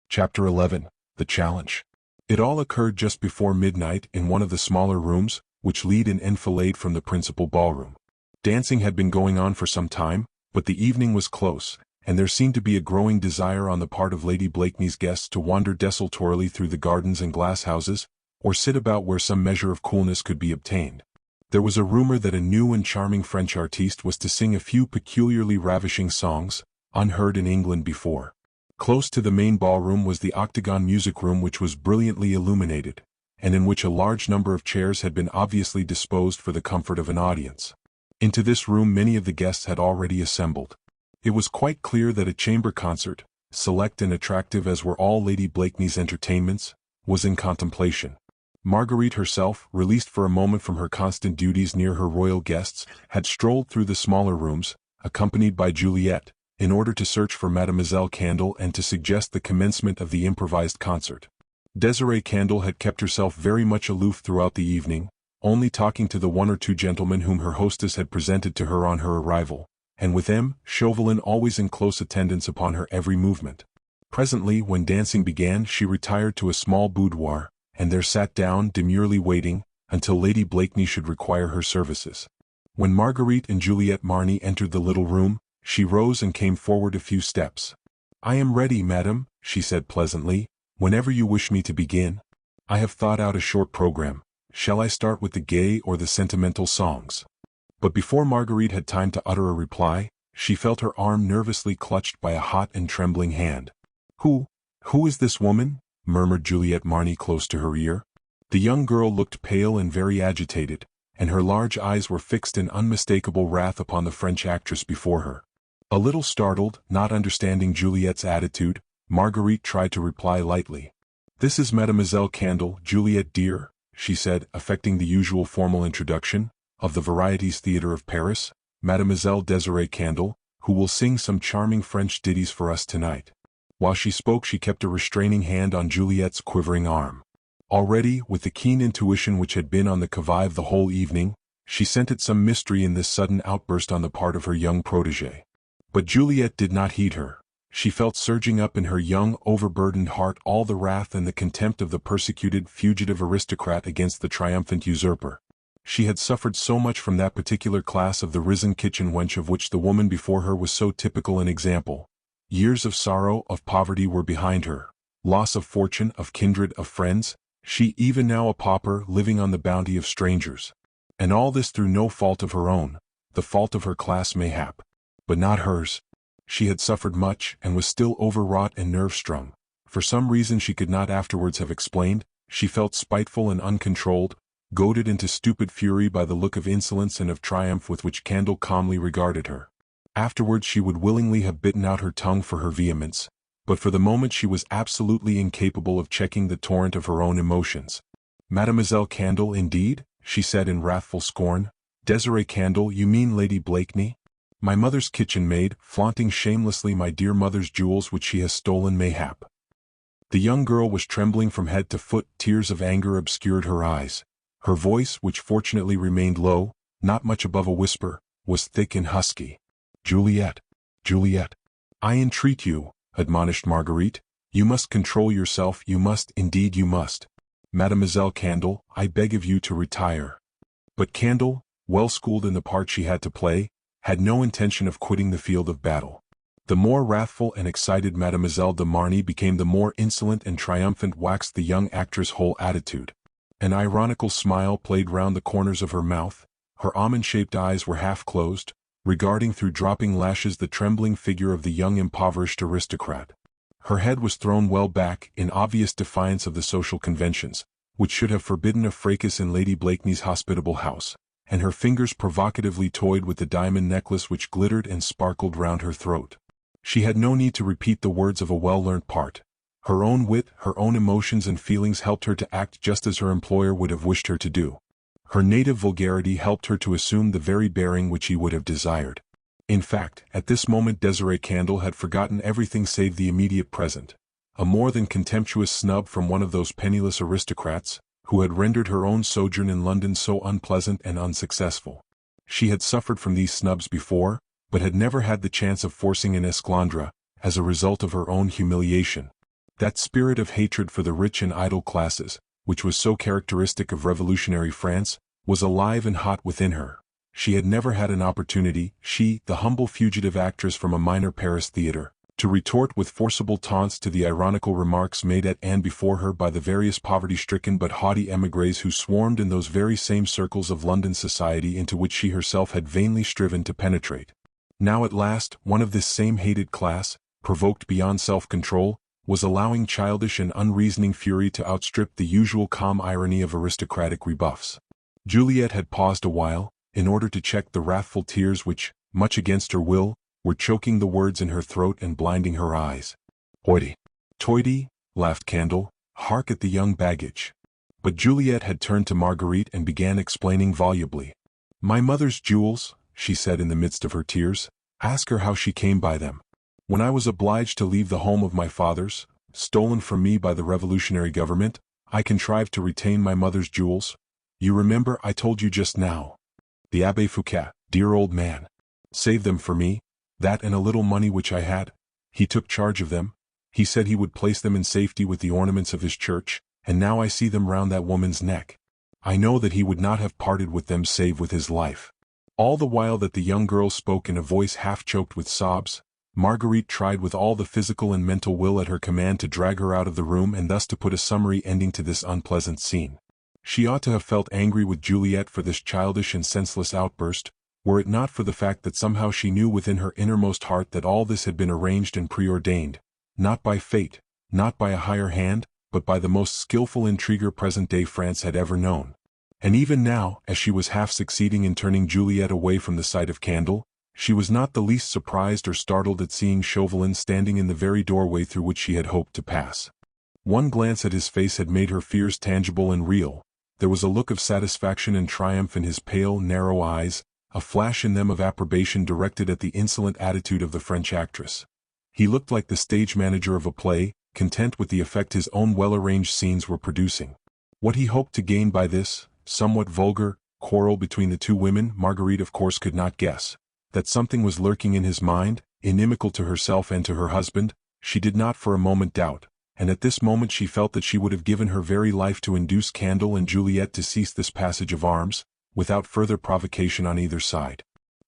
Chapter 11. The Challenge. It all occurred just before midnight in one of the smaller rooms, which lead an enfilade from the principal ballroom. Dancing had been going on for some time, but the evening was close, and there seemed to be a growing desire on the part of Lady Blakeney's guests to wander desultorily through the gardens and glass houses, or sit about where some measure of coolness could be obtained. There was a rumor that a new and charming French artiste was to sing a few peculiarly ravishing songs, unheard in England before. Close to the main ballroom was the octagon music room, which was brilliantly illuminated, and in which a large number of chairs had been obviously disposed for the comfort of an audience. Into this room many of the guests had already assembled. It was quite clear that a chamber concert, select and attractive as were all Lady Blakeney's entertainments, was in contemplation. Marguerite herself, released for a moment from her constant duties near her royal guests, had strolled through the smaller rooms, accompanied by Juliet, in order to search for Mademoiselle Candle and to suggest the commencement of the improvised concert. Desiree Candle had kept herself very much aloof throughout the evening, only talking to the one or two gentlemen whom her hostess had presented to her on her arrival, and with them, Chauvelin always in close attendance upon her every movement. Presently, when dancing began, she retired to a small boudoir, and there sat down, demurely waiting, until Lady Blakeney should require her services. When Marguerite and Juliette Marny entered the little room, she rose and came forward a few steps. "I am ready, madam," she said pleasantly, "whenever you wish me to begin. I have thought out a short program. Shall I start with the gay or the sentimental songs?" But before Marguerite had time to utter a reply, she felt her arm nervously clutched by a hot and trembling hand. Who is this woman?" murmured Juliette Marny close to her ear. The young girl looked pale and very agitated, and her large eyes were fixed in unmistakable wrath upon the French actress before her. A little startled, not understanding Juliette's attitude, Marguerite tried to reply lightly. "This is Mademoiselle Candle, Juliette dear," she said, affecting the usual formal introduction, "of the Varieties Theatre of Paris, Mademoiselle Desiree Candle, who will sing some charming French ditties for us tonight." While she spoke she kept a restraining hand on Juliette's quivering arm. Already, with the keen intuition which had been on the qui-vive the whole evening, she scented some mystery in this sudden outburst on the part of her young protégée. But Juliette did not heed her. She felt surging up in her young, overburdened heart all the wrath and the contempt of the persecuted, fugitive aristocrat against the triumphant usurper. She had suffered so much from that particular class of the risen kitchen wench of which the woman before her was so typical an example. Years of sorrow, of poverty were behind her, loss of fortune, of kindred, of friends, she even now a pauper living on the bounty of strangers. And all this through no fault of her own, the fault of her class mayhap, but not hers. She had suffered much, and was still overwrought and nerve-strung. For some reason she could not afterwards have explained, she felt spiteful and uncontrolled, goaded into stupid fury by the look of insolence and of triumph with which Candle calmly regarded her. Afterwards she would willingly have bitten out her tongue for her vehemence, but for the moment she was absolutely incapable of checking the torrent of her own emotions. "Mademoiselle Candle, indeed?" she said in wrathful scorn. "Desiree Candle, you mean Lady Blakeney? My mother's kitchen maid, flaunting shamelessly my dear mother's jewels which she has stolen mayhap." The young girl was trembling from head to foot, tears of anger obscured her eyes. Her voice, which fortunately remained low, not much above a whisper, was thick and husky. "Juliette, Juliette, I entreat you," admonished Marguerite, "you must control yourself, you must, indeed you must. Mademoiselle Candle, I beg of you to retire." But Candle, well schooled in the part she had to play, had no intention of quitting the field of battle. The more wrathful and excited Mademoiselle de Marny became, the more insolent and triumphant waxed the young actress' whole attitude. An ironical smile played round the corners of her mouth, her almond-shaped eyes were half closed, regarding through dropping lashes the trembling figure of the young impoverished aristocrat. Her head was thrown well back, in obvious defiance of the social conventions, which should have forbidden a fracas in Lady Blakeney's hospitable house, and her fingers provocatively toyed with the diamond necklace which glittered and sparkled round her throat. She had no need to repeat the words of a well-learnt part. Her own wit, her own emotions and feelings helped her to act just as her employer would have wished her to do. Her native vulgarity helped her to assume the very bearing which he would have desired. In fact, at this moment Desiree Candle had forgotten everything save the immediate present. A more than contemptuous snub from one of those penniless aristocrats, who had rendered her own sojourn in London so unpleasant and unsuccessful. She had suffered from these snubs before, but had never had the chance of forcing an esclandre, as a result of her own humiliation. That spirit of hatred for the rich and idle classes, which was so characteristic of revolutionary France, was alive and hot within her. She had never had an opportunity, she, the humble fugitive actress from a minor Paris theater, to retort with forcible taunts to the ironical remarks made at and before her by the various poverty-stricken but haughty émigrés who swarmed in those very same circles of London society into which she herself had vainly striven to penetrate. Now at last, one of this same hated class, provoked beyond self-control, was allowing childish and unreasoning fury to outstrip the usual calm irony of aristocratic rebuffs. Juliet had paused a while, in order to check the wrathful tears which, much against her will, were choking the words in her throat and blinding her eyes. Hoity-toity, laughed Candle, hark at the young baggage. But Juliet had turned to Marguerite and began explaining volubly. My mother's jewels, she said in the midst of her tears, ask her how she came by them. When I was obliged to leave the home of my fathers, stolen from me by the revolutionary government, I contrived to retain my mother's jewels. You remember I told you just now. The Abbé Fouquet, dear old man, saved them for me, that and a little money which I had. He took charge of them. He said he would place them in safety with the ornaments of his church, and now I see them round that woman's neck. I know that he would not have parted with them save with his life. All the while that the young girl spoke in a voice half-choked with sobs, Marguerite tried with all the physical and mental will at her command to drag her out of the room and thus to put a summary ending to this unpleasant scene. She ought to have felt angry with Juliet for this childish and senseless outburst, were it not for the fact that somehow she knew within her innermost heart that all this had been arranged and preordained, not by fate, not by a higher hand, but by the most skillful intriguer present-day France had ever known. And even now, as she was half succeeding in turning Juliet away from the sight of Candle, she was not the least surprised or startled at seeing Chauvelin standing in the very doorway through which she had hoped to pass. One glance at his face had made her fears tangible and real. There was a look of satisfaction and triumph in his pale, narrow eyes, a flash in them of approbation directed at the insolent attitude of the French actress. He looked like the stage manager of a play, content with the effect his own well-arranged scenes were producing. What he hoped to gain by this, somewhat vulgar, quarrel between the two women, Marguerite of course could not guess. That something was lurking in his mind, inimical to herself and to her husband, she did not for a moment doubt, and at this moment she felt that she would have given her very life to induce Candle and Juliet to cease this passage of arms, without further provocation on either side.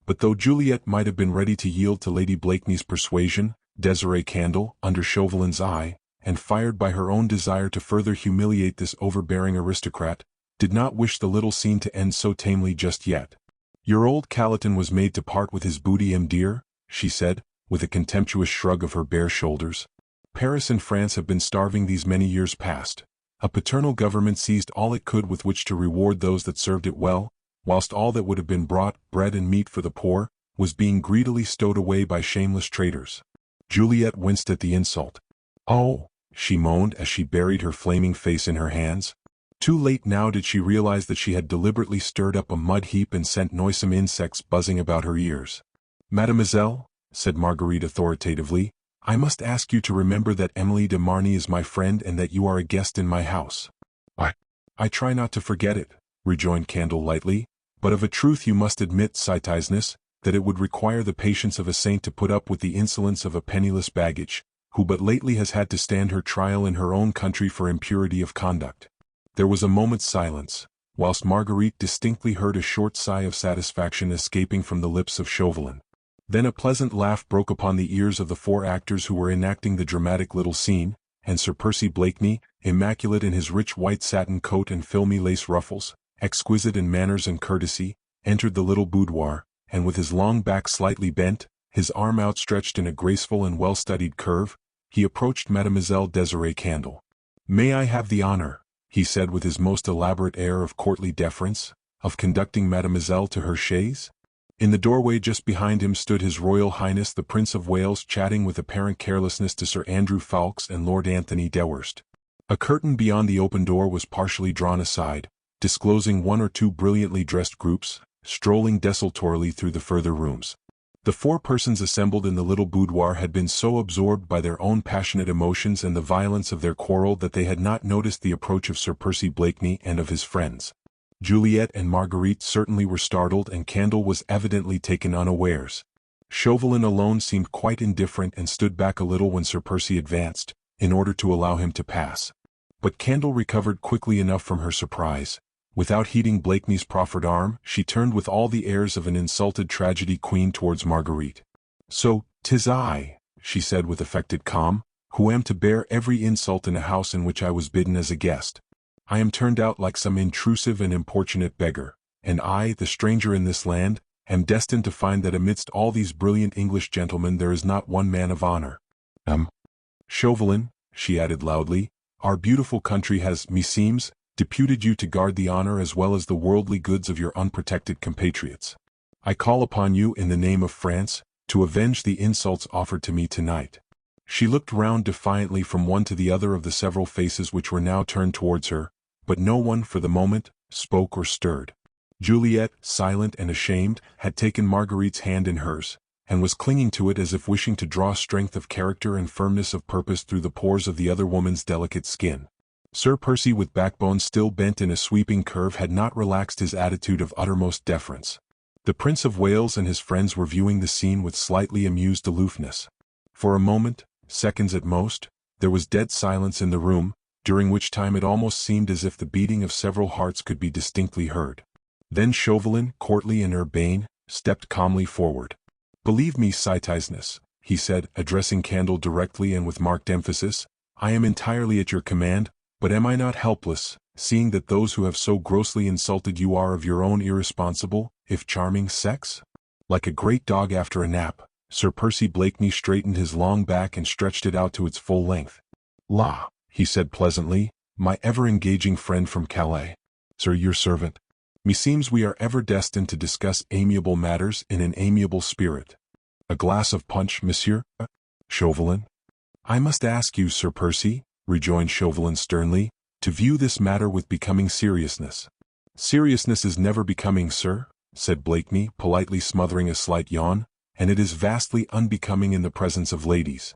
But though Juliet might have been ready to yield to Lady Blakeney's persuasion, Desiree Candle, under Chauvelin's eye, and fired by her own desire to further humiliate this overbearing aristocrat, did not wish the little scene to end so tamely just yet. Your old Calatin was made to part with his booty, dear, she said, with a contemptuous shrug of her bare shoulders. Paris and France have been starving these many years past. A paternal government seized all it could with which to reward those that served it well, whilst all that would have been brought, bread and meat for the poor, was being greedily stowed away by shameless traitors. Juliet winced at the insult. Oh, she moaned as she buried her flaming face in her hands. Too late now did she realize that she had deliberately stirred up a mud heap and sent noisome insects buzzing about her ears. Mademoiselle, said Marguerite authoritatively, I must ask you to remember that Emily de Marny is my friend and that you are a guest in my house. I try not to forget it, rejoined Candle lightly, but of a truth you must admit, citoyennes, that it would require the patience of a saint to put up with the insolence of a penniless baggage, who but lately has had to stand her trial in her own country for impurity of conduct. There was a moment's silence, whilst Marguerite distinctly heard a short sigh of satisfaction escaping from the lips of Chauvelin. Then a pleasant laugh broke upon the ears of the four actors who were enacting the dramatic little scene, and Sir Percy Blakeney, immaculate in his rich white satin coat and filmy lace ruffles, exquisite in manners and courtesy, entered the little boudoir, and with his long back slightly bent, his arm outstretched in a graceful and well-studied curve, he approached Mademoiselle Desiree Candle. May I have the honor, he said with his most elaborate air of courtly deference, of conducting Mademoiselle to her chaise? In the doorway just behind him stood His Royal Highness the Prince of Wales chatting with apparent carelessness to Sir Andrew Ffoulkes and Lord Anthony Dewhurst. A curtain beyond the open door was partially drawn aside, disclosing one or two brilliantly dressed groups, strolling desultorily through the further rooms. The four persons assembled in the little boudoir had been so absorbed by their own passionate emotions and the violence of their quarrel that they had not noticed the approach of Sir Percy Blakeney and of his friends. Juliet and Marguerite certainly were startled, and Candle was evidently taken unawares. Chauvelin alone seemed quite indifferent and stood back a little when Sir Percy advanced, in order to allow him to pass. But Candle recovered quickly enough from her surprise. Without heeding Blakeney's proffered arm, she turned with all the airs of an insulted tragedy queen towards Marguerite. "So, 'tis I," she said with affected calm, "who am to bear every insult in a house in which I was bidden as a guest. I am turned out like some intrusive and importunate beggar, and I, the stranger in this land, am destined to find that amidst all these brilliant English gentlemen there is not one man of honor. Chauvelin," she added loudly, "our beautiful country has, meseems, deputed you to guard the honor as well as the worldly goods of your unprotected compatriots. I call upon you in the name of France, to avenge the insults offered to me tonight." She looked round defiantly from one to the other of the several faces which were now turned towards her, but no one, for the moment, spoke or stirred. Juliet, silent and ashamed, had taken Marguerite's hand in hers, and was clinging to it as if wishing to draw strength of character and firmness of purpose through the pores of the other woman's delicate skin. Sir Percy, with backbone still bent in a sweeping curve, had not relaxed his attitude of uttermost deference. The Prince of Wales and his friends were viewing the scene with slightly amused aloofness. For a moment, seconds at most, there was dead silence in the room, during which time it almost seemed as if the beating of several hearts could be distinctly heard. Then Chauvelin, courtly and urbane, stepped calmly forward. "Believe me, Citizeness," he said, addressing Candle directly and with marked emphasis, "I am entirely at your command, but am I not helpless, seeing that those who have so grossly insulted you are of your own irresponsible, if charming, sex?" Like a great dog after a nap, Sir Percy Blakeney straightened his long back and stretched it out to its full length. "La," he said pleasantly, "my ever-engaging friend from Calais. Sir, your servant. Meseems we are ever destined to discuss amiable matters in an amiable spirit. A glass of punch, monsieur?" "Chauvelin?" "I must ask you, Sir Percy," rejoined Chauvelin sternly, "to view this matter with becoming seriousness." "Seriousness is never becoming, sir," said Blakeney, politely smothering a slight yawn, "and it is vastly unbecoming in the presence of ladies."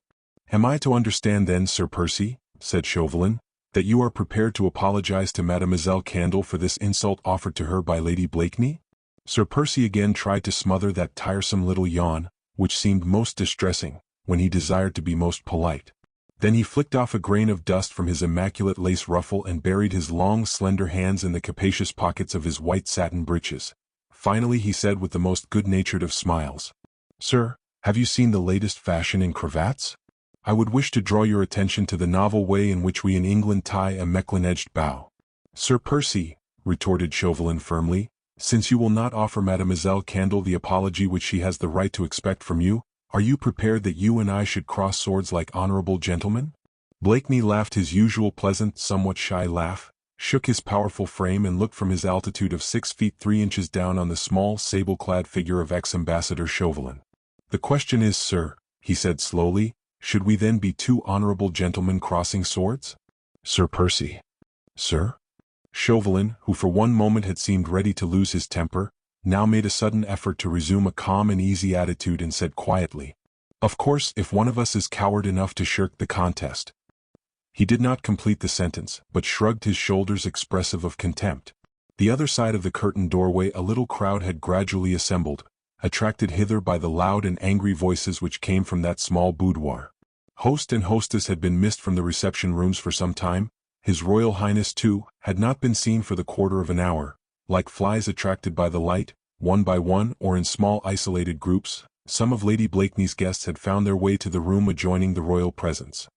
"Am I to understand then, Sir Percy," said Chauvelin, "that you are prepared to apologize to Mademoiselle Candle for this insult offered to her by Lady Blakeney?" Sir Percy again tried to smother that tiresome little yawn, which seemed most distressing, when he desired to be most polite. Then he flicked off a grain of dust from his immaculate lace ruffle and buried his long slender hands in the capacious pockets of his white satin breeches. Finally he said with the most good-natured of smiles, "Sir, have you seen the latest fashion in cravats? I would wish to draw your attention to the novel way in which we in England tie a Mechlin-edged bow." "Sir Percy," retorted Chauvelin firmly, "since you will not offer Mademoiselle Candle the apology which she has the right to expect from you, are you prepared that you and I should cross swords like honorable gentlemen?" Blakeney laughed his usual pleasant, somewhat shy laugh, shook his powerful frame and looked from his altitude of 6 feet 3 inches down on the small, sable-clad figure of ex-ambassador Chauvelin. "The question is, sir," he said slowly, "should we then be two honorable gentlemen crossing swords?" "Sir Percy." "Sir?" Chauvelin, who for one moment had seemed ready to lose his temper, now made a sudden effort to resume a calm and easy attitude and said quietly, "Of course, if one of us is coward enough to shirk the contest." He did not complete the sentence, but shrugged his shoulders expressive of contempt. The other side of the curtained doorway a little crowd had gradually assembled, attracted hither by the loud and angry voices which came from that small boudoir. Host and hostess had been missed from the reception rooms for some time. His Royal Highness, too, had not been seen for the quarter of an hour. Like flies attracted by the light, one by one or in small isolated groups, some of Lady Blakeney's guests had found their way to the room adjoining the royal presence.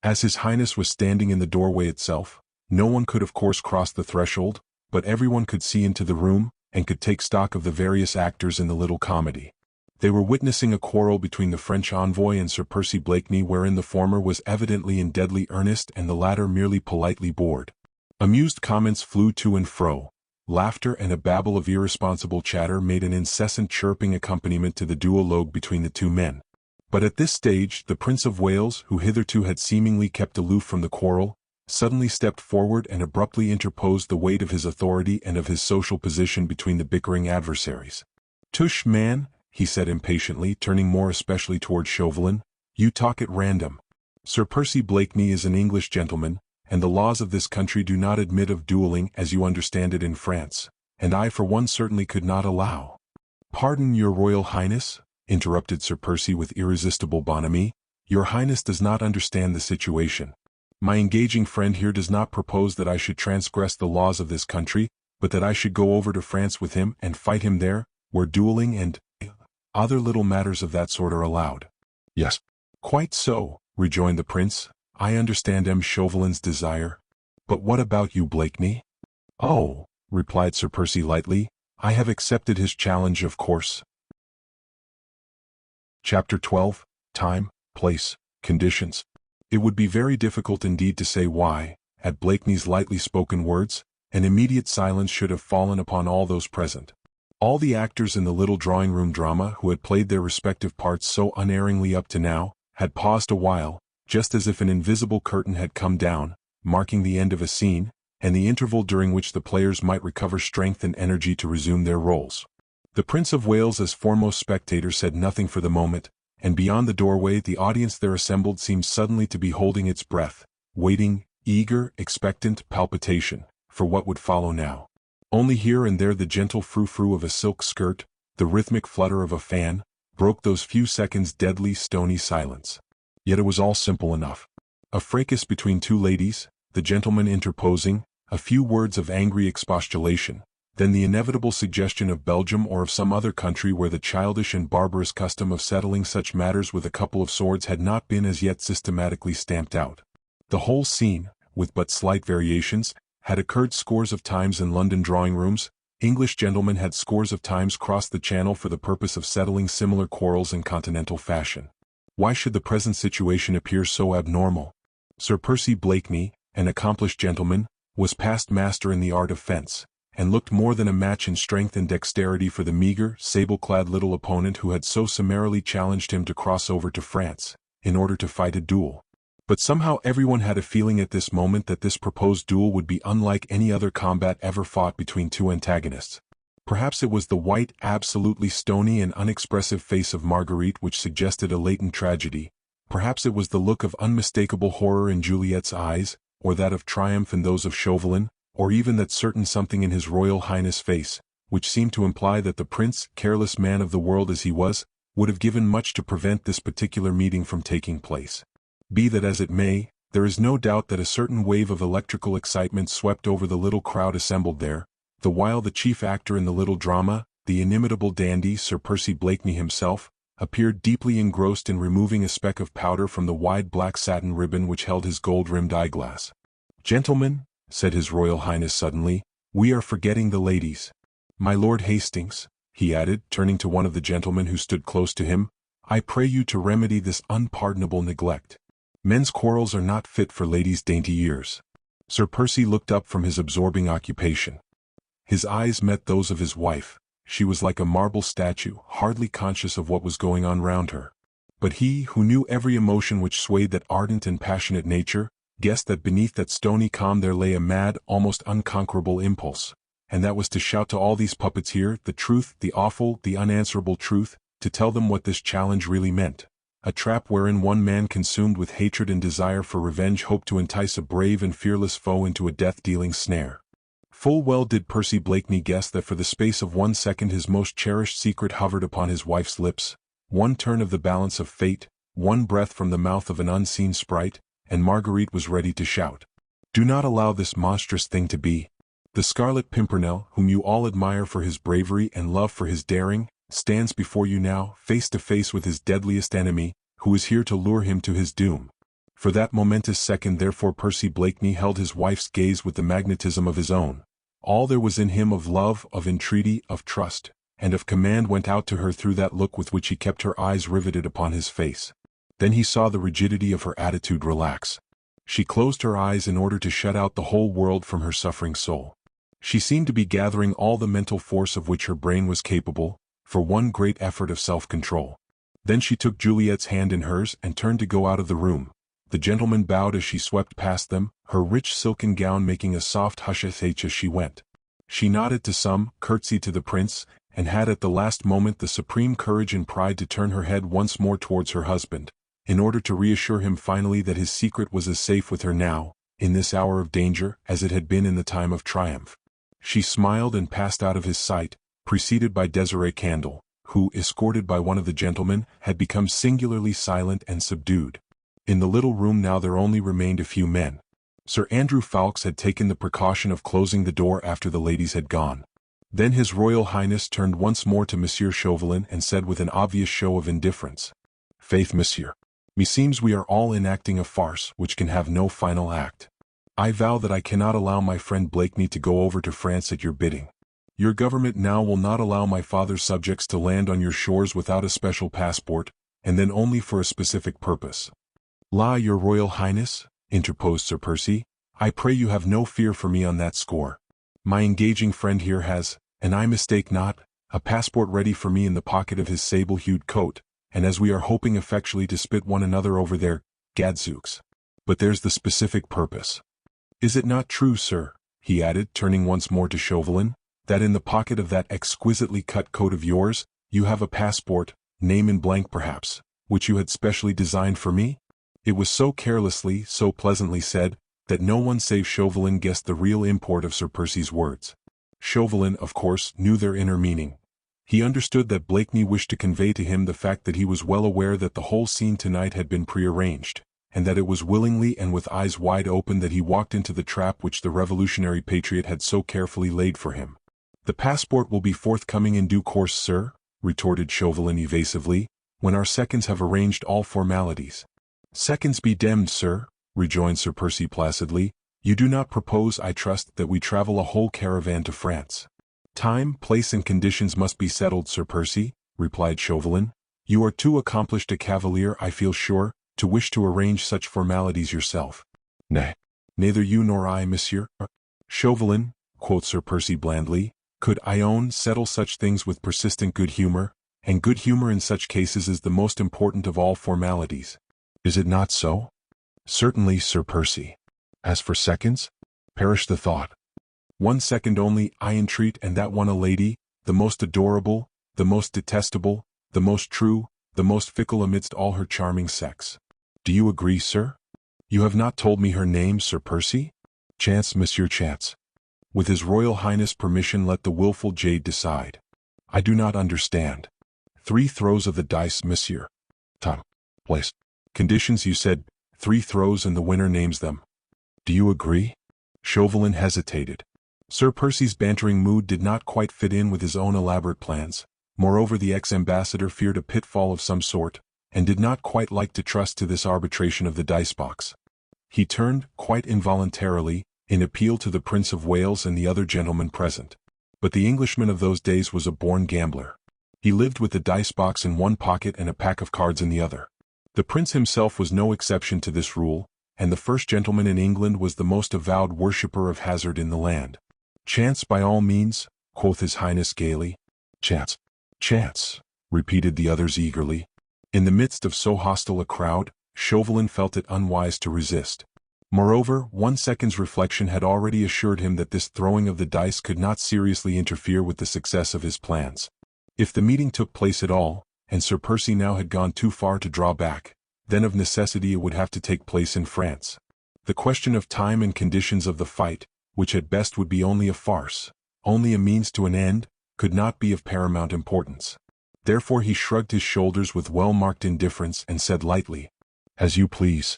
As His Highness was standing in the doorway itself, no one could of course cross the threshold, but everyone could see into the room, and could take stock of the various actors in the little comedy. They were witnessing a quarrel between the French envoy and Sir Percy Blakeney, wherein the former was evidently in deadly earnest and the latter merely politely bored. Amused comments flew to and fro. Laughter and a babble of irresponsible chatter made an incessant chirping accompaniment to the duologue between the two men. But at this stage the Prince of Wales, who hitherto had seemingly kept aloof from the quarrel, suddenly stepped forward and abruptly interposed the weight of his authority and of his social position between the bickering adversaries. "Tush, man," he said impatiently, turning more especially towards Chauvelin, "you talk at random. Sir Percy Blakeney is an English gentleman, and the laws of this country do not admit of dueling as you understand it in France, and I for one certainly could not allow—" "Pardon, your Royal Highness," interrupted Sir Percy with irresistible bonhomie, Your Highness does not understand the situation. My engaging friend here does not propose that I should transgress the laws of this country, but that I should go over to France with him and fight him there, where dueling and other little matters of that sort are allowed." "Yes, quite so," rejoined the prince. "I understand M. Chauvelin's desire. But what about you, Blakeney?" "Oh," replied Sir Percy lightly, "I have accepted his challenge, of course." Chapter 12. Time, Place, Conditions. It would be very difficult indeed to say why, at Blakeney's lightly spoken words, an immediate silence should have fallen upon all those present. All the actors in the little drawing-room drama who had played their respective parts so unerringly up to now, had paused a while, just as if an invisible curtain had come down, marking the end of a scene, and the interval during which the players might recover strength and energy to resume their roles. The Prince of Wales as foremost spectator said nothing for the moment, and beyond the doorway the audience there assembled seemed suddenly to be holding its breath, waiting, eager, expectant, palpitation, for what would follow now. Only here and there the gentle frou-frou of a silk skirt, the rhythmic flutter of a fan, broke those few seconds' deadly stony silence. Yet it was all simple enough. A fracas between two ladies, the gentleman interposing, a few words of angry expostulation, then the inevitable suggestion of Belgium or of some other country where the childish and barbarous custom of settling such matters with a couple of swords had not been as yet systematically stamped out. The whole scene, with but slight variations, had occurred scores of times in London drawing-rooms. English gentlemen had scores of times crossed the Channel for the purpose of settling similar quarrels in continental fashion. Why should the present situation appear so abnormal? Sir Percy Blakeney, an accomplished gentleman, was past master in the art of fence, and looked more than a match in strength and dexterity for the meager, sable-clad little opponent who had so summarily challenged him to cross over to France, in order to fight a duel. But somehow everyone had a feeling at this moment that this proposed duel would be unlike any other combat ever fought between two antagonists. Perhaps it was the white, absolutely stony and unexpressive face of Marguerite which suggested a latent tragedy. Perhaps it was the look of unmistakable horror in Juliet's eyes, or that of triumph in those of Chauvelin, or even that certain something in his Royal Highness' face, which seemed to imply that the prince, careless man of the world as he was, would have given much to prevent this particular meeting from taking place. Be that as it may, there is no doubt that a certain wave of electrical excitement swept over the little crowd assembled there, the while the chief actor in the little drama, the inimitable dandy Sir Percy Blakeney himself, appeared deeply engrossed in removing a speck of powder from the wide black satin ribbon which held his gold-rimmed eyeglass. "Gentlemen," said His Royal Highness suddenly, "we are forgetting the ladies. My Lord Hastings," he added, turning to one of the gentlemen who stood close to him, "I pray you to remedy this unpardonable neglect. Men's quarrels are not fit for ladies' dainty ears." Sir Percy looked up from his absorbing occupation. His eyes met those of his wife. She was like a marble statue, hardly conscious of what was going on round her. But he, who knew every emotion which swayed that ardent and passionate nature, guessed that beneath that stony calm there lay a mad, almost unconquerable impulse, and that was to shout to all these puppets here the truth, the awful, the unanswerable truth, to tell them what this challenge really meant. A trap wherein one man consumed with hatred and desire for revenge hoped to entice a brave and fearless foe into a death-dealing snare. Full well did Percy Blakeney guess that for the space of 1 second his most cherished secret hovered upon his wife's lips, one turn of the balance of fate, one breath from the mouth of an unseen sprite, and Marguerite was ready to shout. "Do not allow this monstrous thing to be. The Scarlet Pimpernel, whom you all admire for his bravery and love for his daring, stands before you now, face to face with his deadliest enemy, who is here to lure him to his doom." For that momentous second therefore Percy Blakeney held his wife's gaze with the magnetism of his own. All there was in him of love, of entreaty, of trust, and of command went out to her through that look with which he kept her eyes riveted upon his face. Then he saw the rigidity of her attitude relax. She closed her eyes in order to shut out the whole world from her suffering soul. She seemed to be gathering all the mental force of which her brain was capable, for one great effort of self-control. Then she took Juliet's hand in hers and turned to go out of the room. The gentlemen bowed as she swept past them, her rich silken gown making a soft hush-hush as she went. She nodded to some, curtsied to the prince, and had at the last moment the supreme courage and pride to turn her head once more towards her husband, in order to reassure him finally that his secret was as safe with her now, in this hour of danger, as it had been in the time of triumph. She smiled and passed out of his sight, preceded by Desiree Candle, who, escorted by one of the gentlemen, had become singularly silent and subdued. In the little room now there only remained a few men. Sir Andrew Ffoulkes had taken the precaution of closing the door after the ladies had gone. Then His Royal Highness turned once more to Monsieur Chauvelin and said with an obvious show of indifference, "Faith, monsieur, meseems we are all enacting a farce which can have no final act. I vow that I cannot allow my friend Blakeney to go over to France at your bidding. Your government now will not allow my father's subjects to land on your shores without a special passport, and then only for a specific purpose." "La, your Royal Highness," interposed Sir Percy, "I pray you have no fear for me on that score. My engaging friend here has, and I mistake not, a passport ready for me in the pocket of his sable-hued coat, and as we are hoping effectually to spit one another over there, gadzooks. But there's the specific purpose. Is it not true, sir," he added, turning once more to Chauvelin, "that in the pocket of that exquisitely cut coat of yours, you have a passport, name in blank perhaps, which you had specially designed for me?" It was so carelessly, so pleasantly said, that no one save Chauvelin guessed the real import of Sir Percy's words. Chauvelin, of course, knew their inner meaning. He understood that Blakeney wished to convey to him the fact that he was well aware that the whole scene tonight had been prearranged, and that it was willingly and with eyes wide open that he walked into the trap which the revolutionary patriot had so carefully laid for him. "The passport will be forthcoming in due course, sir," retorted Chauvelin evasively, "when our seconds have arranged all formalities." "Seconds be demmed, sir," rejoined Sir Percy placidly. "You do not propose, I trust, that we travel a whole caravan to France." "Time, place and conditions must be settled, Sir Percy," replied Chauvelin. "You are too accomplished a cavalier, I feel sure, to wish to arrange such formalities yourself." "Nay, neither you nor I, monsieur." "Chauvelin," quoth Sir Percy blandly, "could, I own, settle such things with persistent good humor, and good humor in such cases is the most important of all formalities. Is it not so?" "Certainly, Sir Percy. As for seconds, perish the thought. 1 second only, I entreat, and that one a lady, the most adorable, the most detestable, the most true, the most fickle amidst all her charming sex. Do you agree, sir? You have not told me her name, Sir Percy?" "Chance, monsieur, chance. With His Royal Highness' permission let the willful jade decide." "I do not understand." 3 throws of the dice, monsieur. Time, place, conditions. You said 3 throws and the winner names them. Do you agree?" Chauvelin hesitated. Sir Percy's bantering mood did not quite fit in with his own elaborate plans. Moreover, the ex-ambassador feared a pitfall of some sort, and did not quite like to trust to this arbitration of the dice-box. He turned, quite involuntarily, in appeal to the Prince of Wales and the other gentlemen present. But the Englishman of those days was a born gambler. He lived with the dice-box in one pocket and a pack of cards in the other. The Prince himself was no exception to this rule, and the first gentleman in England was the most avowed worshipper of hazard in the land. "Chance by all means," quoth His Highness gaily. "Chance, chance," repeated the others eagerly. In the midst of so hostile a crowd, Chauvelin felt it unwise to resist. Moreover, 1 second's reflection had already assured him that this throwing of the dice could not seriously interfere with the success of his plans. If the meeting took place at all, and Sir Percy now had gone too far to draw back, then of necessity it would have to take place in France. The question of time and conditions of the fight, which at best would be only a farce, only a means to an end, could not be of paramount importance. Therefore he shrugged his shoulders with well-marked indifference and said lightly, "As you please."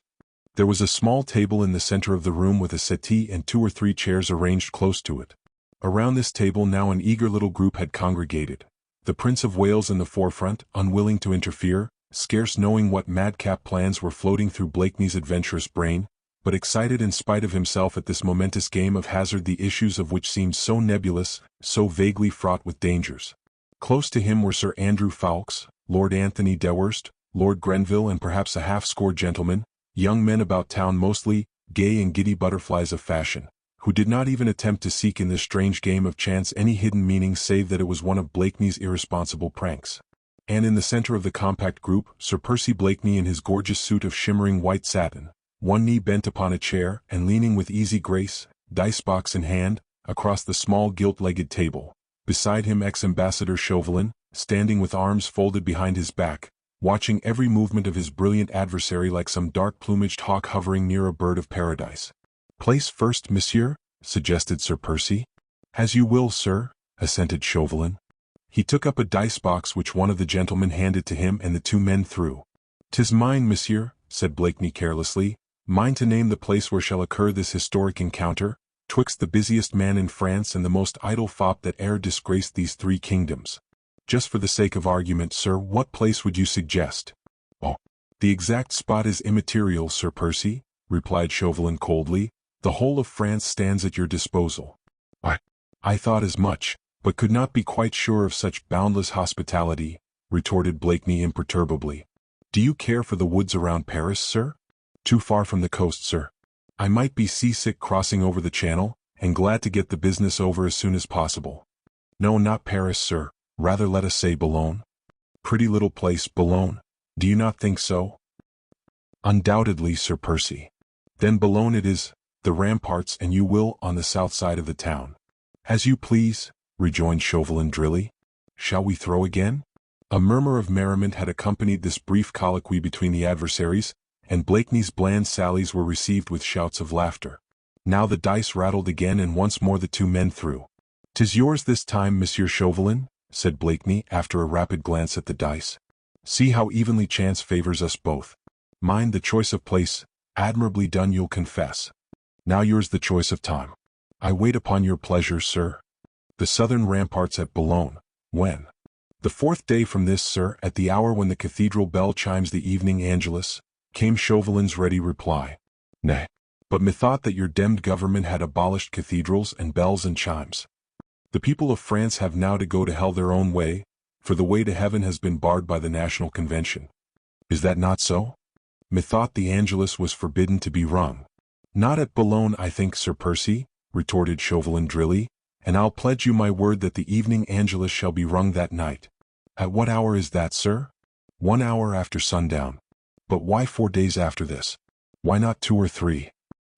There was a small table in the center of the room with a settee and 2 or 3 chairs arranged close to it. Around this table now an eager little group had congregated. The Prince of Wales in the forefront, unwilling to interfere, scarce knowing what madcap plans were floating through Blakeney's adventurous brain, but excited in spite of himself at this momentous game of hazard the issues of which seemed so nebulous, so vaguely fraught with dangers. Close to him were Sir Andrew Ffoulkes, Lord Anthony Dewhurst, Lord Grenville and perhaps a half-score gentlemen, young men about town mostly, gay and giddy butterflies of fashion, who did not even attempt to seek in this strange game of chance any hidden meaning save that it was one of Blakeney's irresponsible pranks. And in the center of the compact group, Sir Percy Blakeney in his gorgeous suit of shimmering white satin, one knee bent upon a chair and leaning with easy grace, dice-box in hand, across the small gilt-legged table. Beside him ex-ambassador Chauvelin, standing with arms folded behind his back, watching every movement of his brilliant adversary like some dark-plumaged hawk hovering near a bird of paradise. "Place first, monsieur," suggested Sir Percy. "As you will, sir," assented Chauvelin. He took up a dice box which one of the gentlemen handed to him and the two men threw. "'Tis mine, monsieur," said Blakeney carelessly, "mine to name the place where shall occur this historic encounter, twixt the busiest man in France and the most idle fop that e'er disgraced these three kingdoms. Just for the sake of argument, sir, what place would you suggest?" "Oh, the exact spot is immaterial, Sir Percy," replied Chauvelin coldly. "The whole of France stands at your disposal." I thought as much, but could not be quite sure of such boundless hospitality," retorted Blakeney imperturbably. "Do you care for the woods around Paris, sir?" "Too far from the coast, sir. I might be seasick crossing over the channel, and glad to get the business over as soon as possible." "No, not Paris, sir. Rather let us say Boulogne." "Pretty little place, Boulogne. Do you not think so?" "Undoubtedly, Sir Percy." "Then Boulogne it is, the ramparts and you will on the south side of the town." "As you please," rejoined Chauvelin drily. "Shall we throw again?" A murmur of merriment had accompanied this brief colloquy between the adversaries, and Blakeney's bland sallies were received with shouts of laughter. Now the dice rattled again and once more the two men threw. "'Tis yours this time, Monsieur Chauvelin," said Blakeney after a rapid glance at the dice. "See how evenly chance favors us both. Mine the choice of place, admirably done you'll confess. Now yours the choice of time." "I wait upon your pleasure, sir." "The southern ramparts at Boulogne. When?" "The fourth day from this, sir, at the hour when the cathedral bell chimes the evening Angelus," came Chauvelin's ready reply. "Nay, but methought that your demmed government had abolished cathedrals and bells and chimes. The people of France have now to go to hell their own way, for the way to heaven has been barred by the National Convention. Is that not so? Methought the Angelus was forbidden to be rung." "Not at Boulogne, I think, Sir Percy," retorted Chauvelin drily, "and I'll pledge you my word that the evening Angelus shall be rung that night." "At what hour is that, sir?" "1 hour after sundown." "But why 4 days after this? Why not 2 or 3?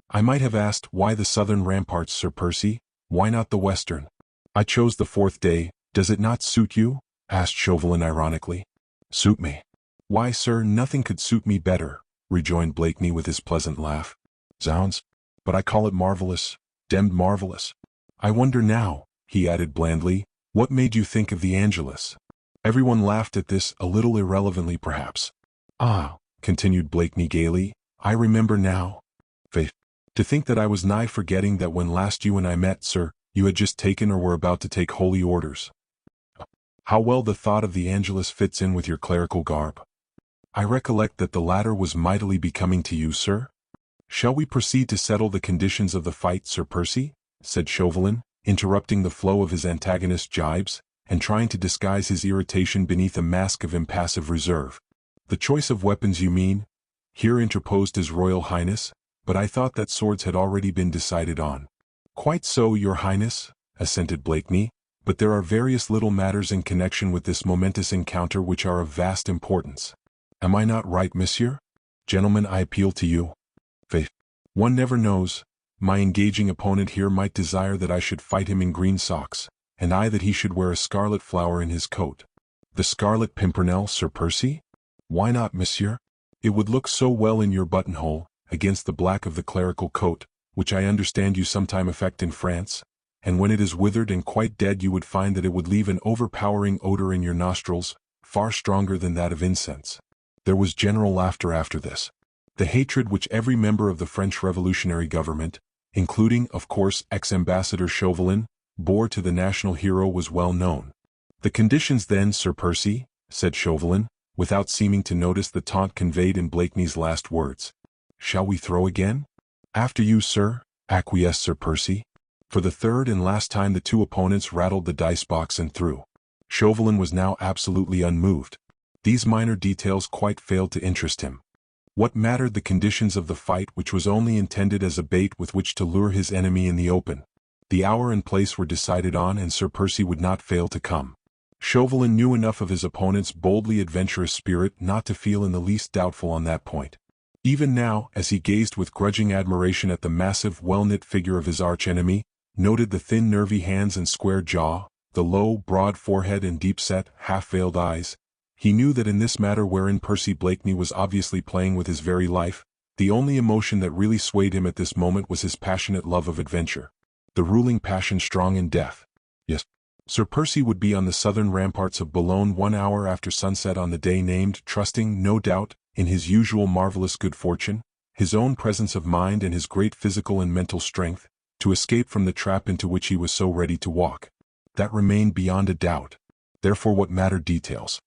"I might have asked why the southern ramparts, Sir Percy, why not the western?" "I chose the 4th day, does it not suit you?" asked Chauvelin ironically. "Suit me? Why, sir, nothing could suit me better," rejoined Blakeney with his pleasant laugh. "Zounds, but I call it marvelous, demmed marvelous. I wonder now," he added blandly, "what made you think of the Angelus?" Everyone laughed at this, a little irrelevantly perhaps. "Ah," continued Blakeney gaily, "I remember now. Faith, to think that I was nigh forgetting that when last you and I met, sir, you had just taken or were about to take holy orders. How well the thought of the Angelus fits in with your clerical garb. I recollect that the latter was mightily becoming to you, sir." "Shall we proceed to settle the conditions of the fight, Sir Percy?" said Chauvelin, interrupting the flow of his antagonist's jibes, and trying to disguise his irritation beneath a mask of impassive reserve. "The choice of weapons you mean?" here interposed His Royal Highness, "but I thought that swords had already been decided on." "Quite so, Your Highness," assented Blakeney, "but there are various little matters in connection with this momentous encounter which are of vast importance. Am I not right, monsieur? Gentlemen, I appeal to you. Faith, one never knows. My engaging opponent here might desire that I should fight him in green socks, and I that he should wear a scarlet flower in his coat." "The Scarlet Pimpernel, Sir Percy?" "Why not, monsieur? It would look so well in your buttonhole, against the black of the clerical coat, which I understand you sometime affect in France, and when it is withered and quite dead you would find that it would leave an overpowering odor in your nostrils, far stronger than that of incense." There was general laughter after this. The hatred which every member of the French revolutionary government, including, of course, ex-ambassador Chauvelin, bore to the national hero was well known. "The conditions then, Sir Percy," said Chauvelin, without seeming to notice the taunt conveyed in Blakeney's last words. "Shall we throw again?" "After you, sir," acquiesced Sir Percy. For the third and last time the two opponents rattled the dice box and threw. Chauvelin was now absolutely unmoved. These minor details quite failed to interest him. What mattered the conditions of the fight which was only intended as a bait with which to lure his enemy in the open? The hour and place were decided on and Sir Percy would not fail to come. Chauvelin knew enough of his opponent's boldly adventurous spirit not to feel in the least doubtful on that point. Even now, as he gazed with grudging admiration at the massive, well-knit figure of his arch-enemy, noted the thin nervy hands and square jaw, the low, broad forehead and deep-set, half-veiled eyes, he knew that in this matter wherein Percy Blakeney was obviously playing with his very life, the only emotion that really swayed him at this moment was his passionate love of adventure. The ruling passion strong in death. Yes, Sir Percy would be on the southern ramparts of Boulogne 1 hour after sunset on the day named, trusting, no doubt, in his usual marvelous good fortune, his own presence of mind and his great physical and mental strength, to escape from the trap into which he was so ready to walk. That remained beyond a doubt. Therefore what mattered details?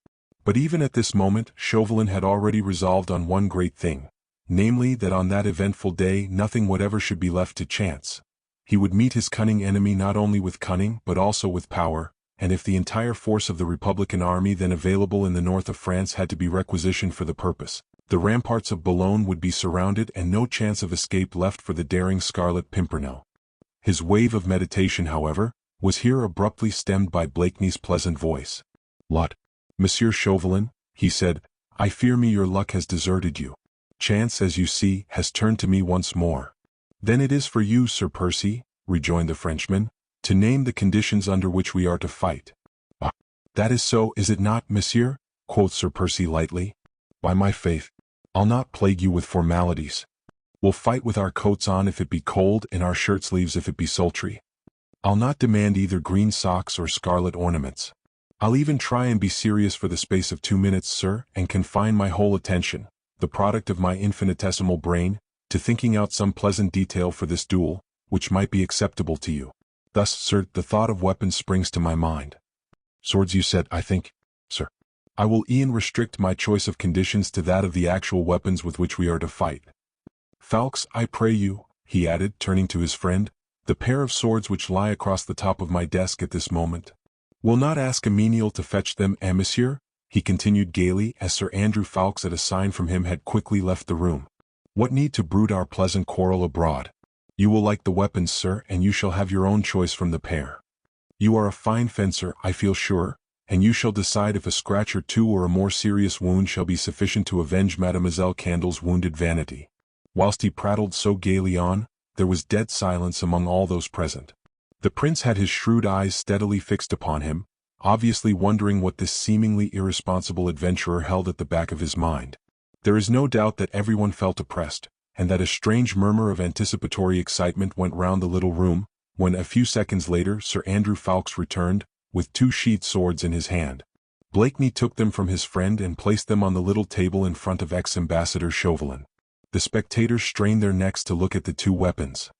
But even at this moment Chauvelin had already resolved on one great thing, namely that on that eventful day nothing whatever should be left to chance. He would meet his cunning enemy not only with cunning but also with power, and if the entire force of the Republican army then available in the north of France had to be requisitioned for the purpose, the ramparts of Boulogne would be surrounded and no chance of escape left for the daring Scarlet Pimpernel. His wave of meditation, however, was here abruptly stemmed by Blakeney's pleasant voice. "Lot, Monsieur Chauvelin," he said, "I fear me your luck has deserted you. Chance, as you see, has turned to me once more." "Then it is for you, Sir Percy," rejoined the Frenchman, "to name the conditions under which we are to fight." "Ah, that is so, is it not, monsieur?" quoth Sir Percy lightly. "By my faith, I'll not plague you with formalities. We'll fight with our coats on if it be cold and our shirt sleeves if it be sultry. I'll not demand either green socks or scarlet ornaments. I'll even try and be serious for the space of 2 minutes, sir, and confine my whole attention, the product of my infinitesimal brain, to thinking out some pleasant detail for this duel, which might be acceptable to you. Thus, sir, the thought of weapons springs to my mind. Swords you said, I think, sir. I will e'en restrict my choice of conditions to that of the actual weapons with which we are to fight. Falx, I pray you," he added, turning to his friend, "the pair of swords which lie across the top of my desk at this moment. Will not ask a menial to fetch them, monsieur?" he continued gaily as Sir Andrew Falx at a sign from him had quickly left the room. "What need to brood our pleasant quarrel abroad? You will like the weapons, sir, and you shall have your own choice from the pair. You are a fine fencer, I feel sure, and you shall decide if a scratch or two or a more serious wound shall be sufficient to avenge Mademoiselle Candle's wounded vanity." Whilst he prattled so gaily on, there was dead silence among all those present. The prince had his shrewd eyes steadily fixed upon him, obviously wondering what this seemingly irresponsible adventurer held at the back of his mind. There is no doubt that everyone felt oppressed, and that a strange murmur of anticipatory excitement went round the little room, when a few seconds later Sir Andrew Falx returned, with 2 sheathed swords in his hand. Blakeney took them from his friend and placed them on the little table in front of ex-ambassador Chauvelin. The spectators strained their necks to look at the 2 weapons.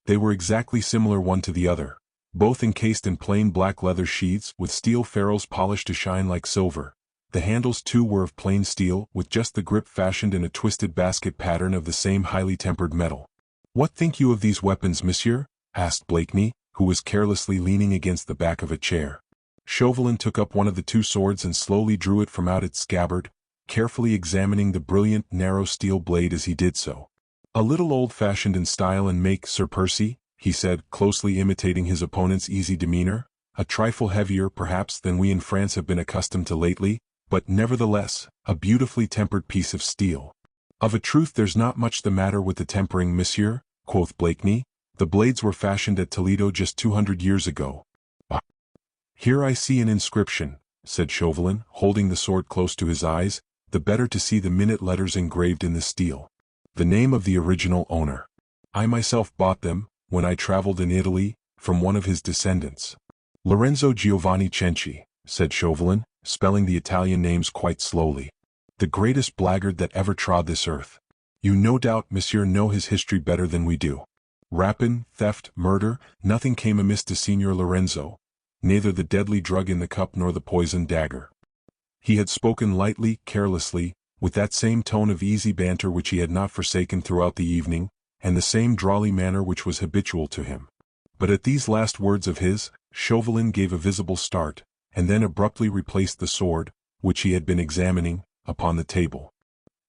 They were exactly similar one to the other, both encased in plain black leather sheaths with steel ferrules polished to shine like silver. The handles too were of plain steel, with just the grip fashioned in a twisted basket pattern of the same highly tempered metal. "What think you of these weapons, monsieur?" asked Blakeney, who was carelessly leaning against the back of a chair. Chauvelin took up one of the 2 swords and slowly drew it from out its scabbard, carefully examining the brilliant, narrow steel blade as he did so. "A little old-fashioned in style and make, Sir Percy," he said, closely imitating his opponent's easy demeanor, "a trifle heavier perhaps than we in France have been accustomed to lately, but nevertheless, a beautifully tempered piece of steel." "Of a truth there's not much the matter with the tempering, monsieur," quoth Blakeney. "The blades were fashioned at Toledo just 200 years ago." "Ah, here I see an inscription," said Chauvelin, holding the sword close to his eyes, the better to see the minute letters engraved in the steel. "The name of the original owner. I myself bought them, when I traveled in Italy, from one of his descendants." "Lorenzo Giovanni Cenci," said Chauvelin, spelling the Italian names quite slowly. "The greatest blackguard that ever trod this earth. You no doubt, monsieur, know his history better than we do. Rapine, theft, murder, nothing came amiss to Signor Lorenzo, neither the deadly drug in the cup nor the poisoned dagger." He had spoken lightly, carelessly, with that same tone of easy banter which he had not forsaken throughout the evening, and the same drawly manner which was habitual to him. But at these last words of his, Chauvelin gave a visible start, and then abruptly replaced the sword, which he had been examining, upon the table.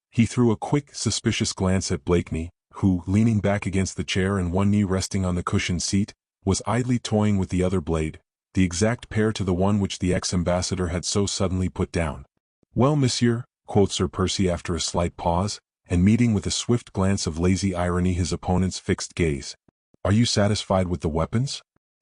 He threw a quick, suspicious glance at Blakeney, who, leaning back against the chair and one knee resting on the cushioned seat, was idly toying with the other blade, the exact pair to the one which the ex-ambassador had so suddenly put down. "Well, monsieur," quoth Sir Percy after a slight pause, and meeting with a swift glance of lazy irony his opponent's fixed gaze, "are you satisfied with the weapons?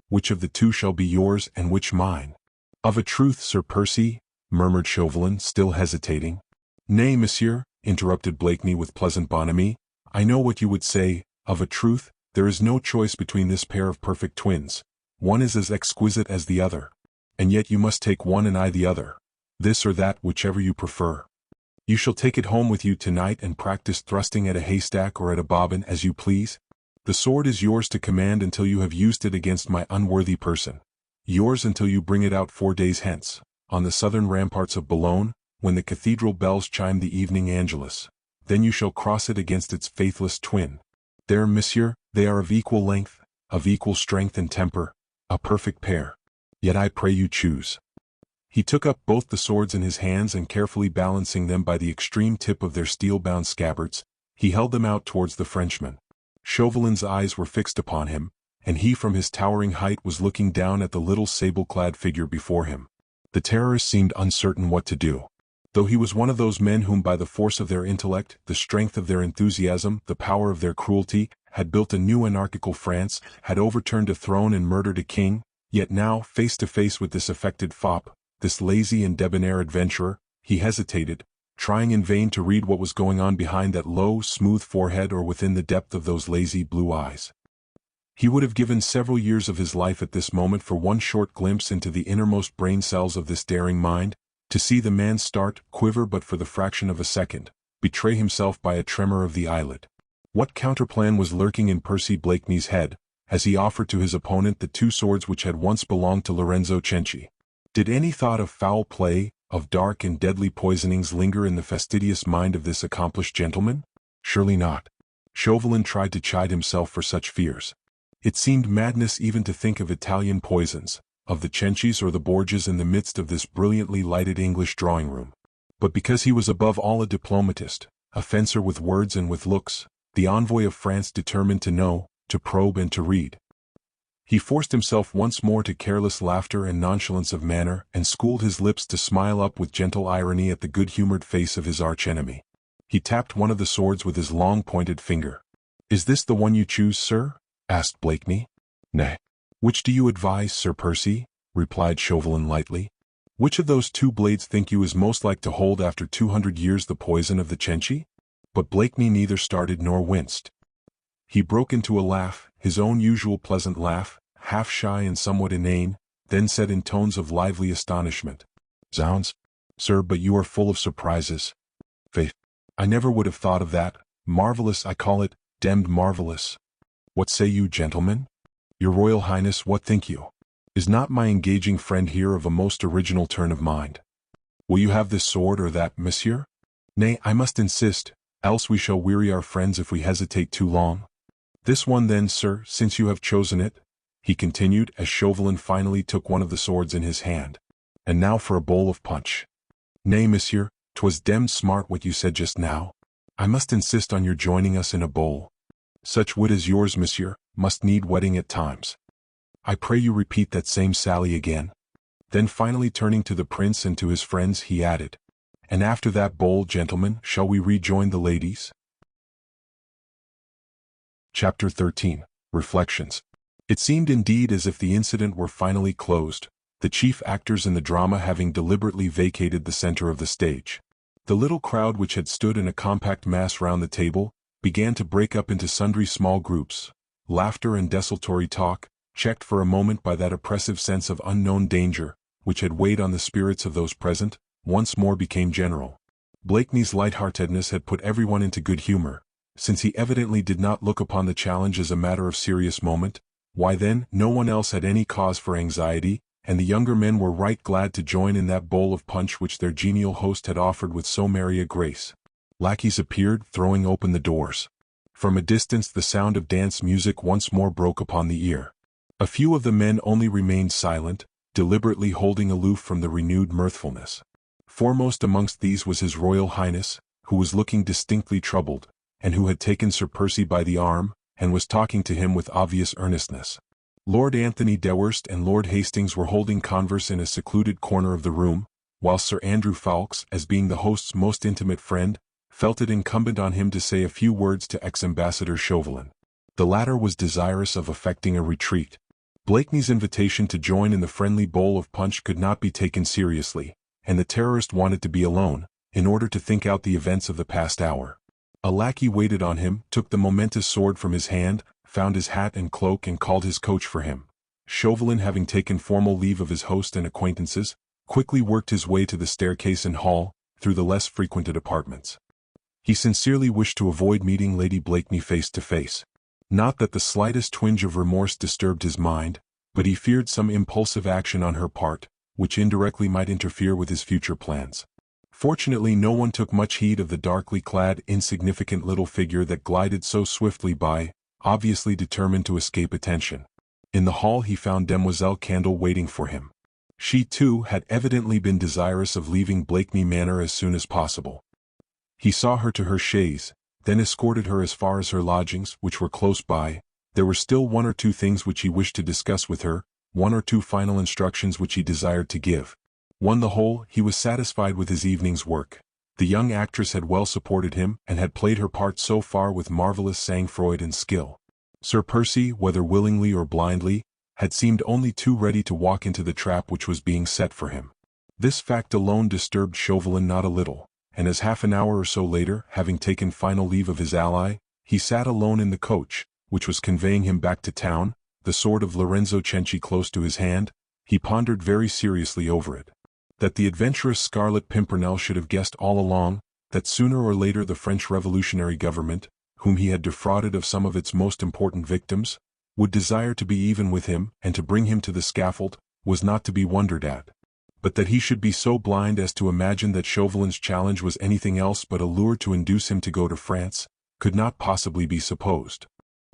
Which of the 2 shall be yours and which mine?" "Of a truth, Sir Percy," murmured Chauvelin, still hesitating. "Nay, monsieur," interrupted Blakeney with pleasant bonhomie, "I know what you would say. Of a truth, there is no choice between this pair of perfect twins. One is as exquisite as the other. and yet you must take one and I the other. This or that, whichever you prefer. You shall take it home with you tonight and practice thrusting at a haystack or at a bobbin as you please. The sword is yours to command until you have used it against my unworthy person. Yours until you bring it out 4 days hence, on the southern ramparts of Boulogne, when the cathedral bells chime the evening angelus. Then you shall cross it against its faithless twin. There, monsieur, they are of equal length, of equal strength and temper, a perfect pair. Yet I pray you choose. He took up both the swords in his hands and carefully balancing them by the extreme tip of their steel-bound scabbards, he held them out towards the Frenchman. Chauvelin's eyes were fixed upon him, and he from his towering height was looking down at the little sable-clad figure before him. The terrorist seemed uncertain what to do. Though he was one of those men whom by the force of their intellect, the strength of their enthusiasm, the power of their cruelty, had built a new anarchical France, had overturned a throne and murdered a king, yet now, face to face with this affected fop, this lazy and debonair adventurer, he hesitated, trying in vain to read what was going on behind that low, smooth forehead or within the depth of those lazy blue eyes. He would have given several years of his life at this moment for one short glimpse into the innermost brain cells of this daring mind, to see the man start, quiver but for the fraction of a second, betray himself by a tremor of the eyelid. What counterplan was lurking in Percy Blakeney's head, as he offered to his opponent the 2 swords which had once belonged to Lorenzo Cenci? Did any thought of foul play, of dark and deadly poisonings linger in the fastidious mind of this accomplished gentleman? Surely not. Chauvelin tried to chide himself for such fears. It seemed madness even to think of Italian poisons, of the Cencis or the Borgias in the midst of this brilliantly lighted English drawing-room. But because he was above all a diplomatist, a fencer with words and with looks, the envoy of France determined to know, to probe and to read. He forced himself once more to careless laughter and nonchalance of manner, and schooled his lips to smile up with gentle irony at the good-humored face of his arch-enemy. He tapped one of the swords with his long pointed finger. "Is this the one you choose, sir?" asked Blakeney. "Nay. Which do you advise, Sir Percy?" replied Chauvelin lightly. "Which of those 2 blades think you is most like to hold after 200 years the poison of the Cenci?" But Blakeney neither started nor winced. He broke into a laugh, his own usual pleasant laugh, half shy and somewhat inane, then said in tones of lively astonishment, "Zounds, sir, but you are full of surprises. Faith, I never would have thought of that. Marvelous, I call it, demmed marvelous. What say you, gentlemen? Your Royal Highness, what think you? Is not my engaging friend here of a most original turn of mind? Will you have this sword or that, monsieur? Nay, I must insist, else we shall weary our friends if we hesitate too long. This one then, sir, since you have chosen it," he continued as Chauvelin finally took one of the swords in his hand. "And now for a bowl of punch." "Nay, monsieur, 'twas demmed smart what you said just now. I must insist on your joining us in a bowl. Such wit as yours, monsieur, must need wetting at times. I pray you repeat that same sally again." Then finally turning to the prince and to his friends he added, "And after that bowl, gentlemen, shall we rejoin the ladies?" Chapter 13. Reflections. It seemed indeed as if the incident were finally closed, the chief actors in the drama having deliberately vacated the center of the stage. The little crowd which had stood in a compact mass round the table, began to break up into sundry small groups. Laughter and desultory talk, checked for a moment by that oppressive sense of unknown danger, which had weighed on the spirits of those present, once more became general. Blakeney's lightheartedness had put everyone into good humor. Since he evidently did not look upon the challenge as a matter of serious moment, why then, no one else had any cause for anxiety, and the younger men were right glad to join in that bowl of punch which their genial host had offered with so merry a grace. Lackeys appeared, throwing open the doors. From a distance the sound of dance music once more broke upon the ear. A few of the men only remained silent, deliberately holding aloof from the renewed mirthfulness. Foremost amongst these was His Royal Highness, who was looking distinctly troubled, and who had taken Sir Percy by the arm, and was talking to him with obvious earnestness. Lord Anthony Dewhurst and Lord Hastings were holding converse in a secluded corner of the room, while Sir Andrew Ffoulkes, as being the host's most intimate friend, felt it incumbent on him to say a few words to ex-ambassador Chauvelin. The latter was desirous of effecting a retreat. Blakeney's invitation to join in the friendly bowl of punch could not be taken seriously, and the terrorist wanted to be alone, in order to think out the events of the past hour. A lackey waited on him, took the momentous sword from his hand, found his hat and cloak and called his coach for him. Chauvelin, having taken formal leave of his host and acquaintances, quickly worked his way to the staircase and hall, through the less frequented apartments. He sincerely wished to avoid meeting Lady Blakeney face to face. Not that the slightest twinge of remorse disturbed his mind, but he feared some impulsive action on her part, which indirectly might interfere with his future plans. Fortunately, no one took much heed of the darkly clad, insignificant little figure that glided so swiftly by, obviously determined to escape attention. In the hall he found Demoiselle Candle waiting for him. She, too, had evidently been desirous of leaving Blakeney Manor as soon as possible. He saw her to her chaise, then escorted her as far as her lodgings, which were close by. There were still one or two things which he wished to discuss with her, one or two final instructions which he desired to give. On the whole, he was satisfied with his evening's work. The young actress had well supported him, and had played her part so far with marvelous sang-froid and skill. Sir Percy, whether willingly or blindly, had seemed only too ready to walk into the trap which was being set for him. This fact alone disturbed Chauvelin not a little, and as half an hour or so later, having taken final leave of his ally, he sat alone in the coach, which was conveying him back to town, the sword of Lorenzo Cenci close to his hand, he pondered very seriously over it. That the adventurous Scarlet Pimpernel should have guessed all along, that sooner or later the French revolutionary government, whom he had defrauded of some of its most important victims, would desire to be even with him and to bring him to the scaffold, was not to be wondered at. But that he should be so blind as to imagine that Chauvelin's challenge was anything else but a lure to induce him to go to France, could not possibly be supposed.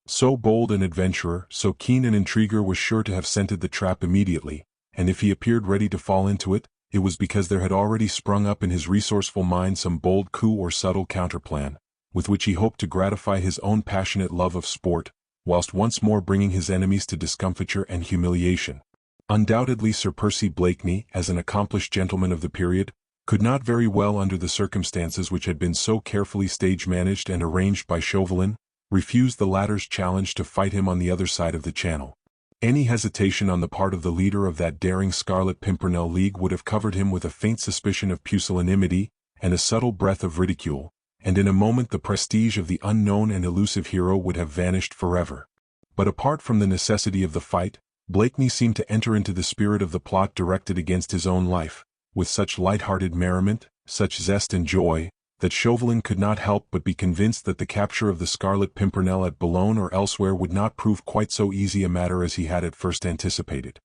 So bold an adventurer, so keen an intriguer was sure to have scented the trap immediately, and if he appeared ready to fall into it, it was because there had already sprung up in his resourceful mind some bold coup or subtle counterplan, with which he hoped to gratify his own passionate love of sport, whilst once more bringing his enemies to discomfiture and humiliation. Undoubtedly Sir Percy Blakeney, as an accomplished gentleman of the period, could not very well under the circumstances which had been so carefully stage-managed and arranged by Chauvelin, refuse the latter's challenge to fight him on the other side of the Channel. Any hesitation on the part of the leader of that daring Scarlet Pimpernel League would have covered him with a faint suspicion of pusillanimity and a subtle breath of ridicule, and in a moment the prestige of the unknown and elusive hero would have vanished forever. But apart from the necessity of the fight, Blakeney seemed to enter into the spirit of the plot directed against his own life, with such light-hearted merriment, such zest and joy, that Chauvelin could not help but be convinced that the capture of the Scarlet Pimpernel at Boulogne or elsewhere would not prove quite so easy a matter as he had at first anticipated.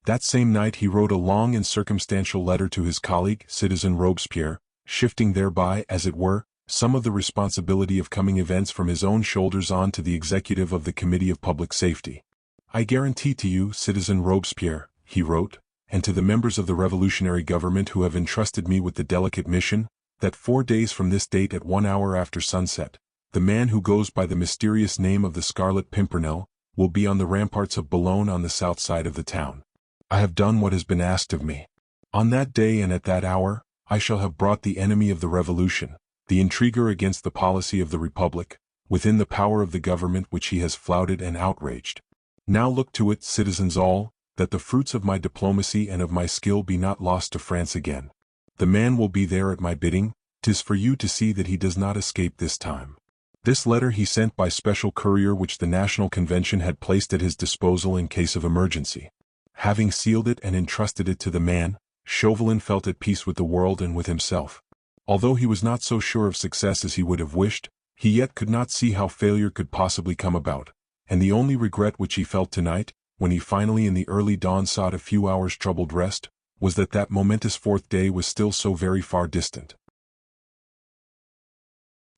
That same night he wrote a long and circumstantial letter to his colleague, Citizen Robespierre, shifting thereby, as it were, some of the responsibility of coming events from his own shoulders on to the executive of the Committee of Public Safety. "I guarantee to you, Citizen Robespierre," he wrote, "and to the members of the revolutionary government who have entrusted me with the delicate mission, that 4 days from this date at 1 hour after sunset, the man who goes by the mysterious name of the Scarlet Pimpernel will be on the ramparts of Boulogne on the south side of the town. I have done what has been asked of me. On that day and at that hour, I shall have brought the enemy of the revolution, the intriguer against the policy of the Republic, within the power of the government which he has flouted and outraged. Now look to it, citizens all, that the fruits of my diplomacy and of my skill be not lost to France again. The man will be there at my bidding, 'tis for you to see that he does not escape this time." This letter he sent by special courier which the National Convention had placed at his disposal in case of emergency. Having sealed it and entrusted it to the man, Chauvelin felt at peace with the world and with himself. Although he was not so sure of success as he would have wished, he yet could not see how failure could possibly come about, and the only regret which he felt tonight, when he finally in the early dawn sought a few hours' troubled rest, was that that momentous fourth day was still so very far distant.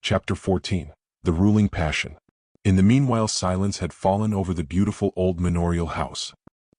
Chapter 14. The Ruling Passion. In the meanwhile silence had fallen over the beautiful old manorial house.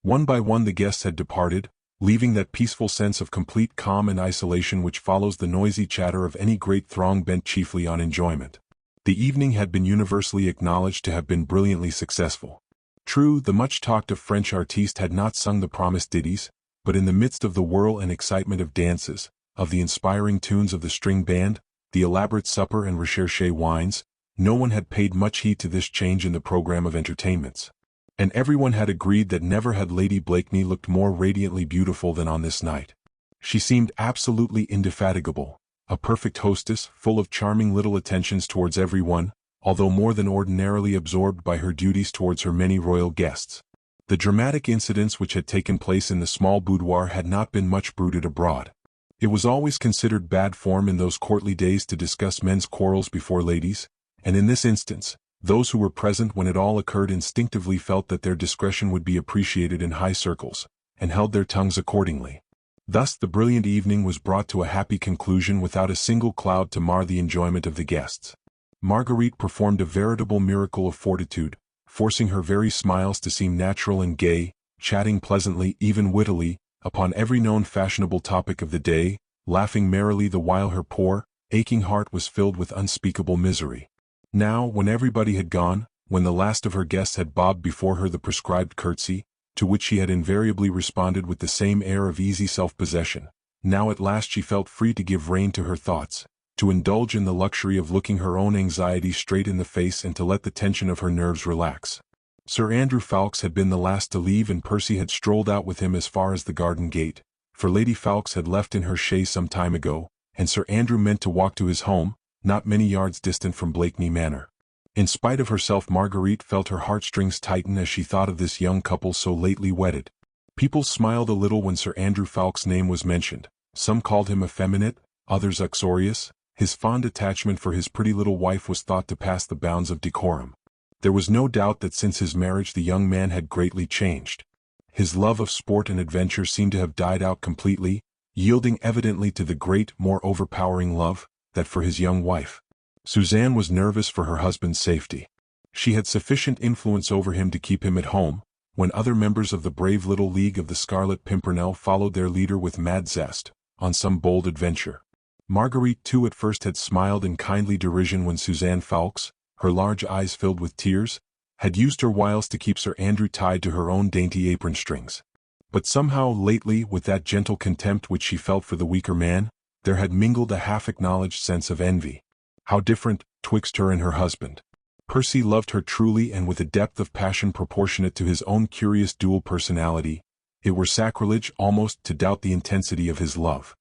One by one the guests had departed, leaving that peaceful sense of complete calm and isolation which follows the noisy chatter of any great throng bent chiefly on enjoyment. The evening had been universally acknowledged to have been brilliantly successful. True, the much-talked-of French artiste had not sung the promised ditties, but in the midst of the whirl and excitement of dances, of the inspiring tunes of the string band, the elaborate supper and recherché wines, no one had paid much heed to this change in the program of entertainments. And everyone had agreed that never had Lady Blakeney looked more radiantly beautiful than on this night. She seemed absolutely indefatigable, a perfect hostess, full of charming little attentions towards everyone, although more than ordinarily absorbed by her duties towards her many royal guests. The dramatic incidents which had taken place in the small boudoir had not been much bruited abroad. It was always considered bad form in those courtly days to discuss men's quarrels before ladies, and in this instance, those who were present when it all occurred instinctively felt that their discretion would be appreciated in high circles, and held their tongues accordingly. Thus the brilliant evening was brought to a happy conclusion without a single cloud to mar the enjoyment of the guests. Marguerite performed a veritable miracle of fortitude, forcing her very smiles to seem natural and gay, chatting pleasantly, even wittily, upon every known fashionable topic of the day, laughing merrily the while her poor, aching heart was filled with unspeakable misery. Now, when everybody had gone, when the last of her guests had bobbed before her the prescribed curtsy, to which she had invariably responded with the same air of easy self-possession, now at last she felt free to give rein to her thoughts, to indulge in the luxury of looking her own anxiety straight in the face and to let the tension of her nerves relax. Sir Andrew Ffoulkes had been the last to leave, and Percy had strolled out with him as far as the garden gate, for Lady Ffoulkes had left in her chaise some time ago, and Sir Andrew meant to walk to his home, not many yards distant from Blakeney Manor. In spite of herself, Marguerite felt her heartstrings tighten as she thought of this young couple so lately wedded. People smiled a little when Sir Andrew Ffoulkes' name was mentioned. Some called him effeminate, others uxorious. His fond attachment for his pretty little wife was thought to pass the bounds of decorum. There was no doubt that since his marriage the young man had greatly changed. His love of sport and adventure seemed to have died out completely, yielding evidently to the great, more overpowering love, that for his young wife. Suzanne was nervous for her husband's safety. She had sufficient influence over him to keep him at home, when other members of the brave little League of the Scarlet Pimpernel followed their leader with mad zest, on some bold adventure. Marguerite too at first had smiled in kindly derision when Suzanne Ffoulkes, her large eyes filled with tears, had used her wiles to keep Sir Andrew tied to her own dainty apron strings. But somehow lately, with that gentle contempt which she felt for the weaker man, there had mingled a half-acknowledged sense of envy. How different, twixt her and her husband. Percy loved her truly and with a depth of passion proportionate to his own curious dual personality. It were sacrilege almost to doubt the intensity of his love.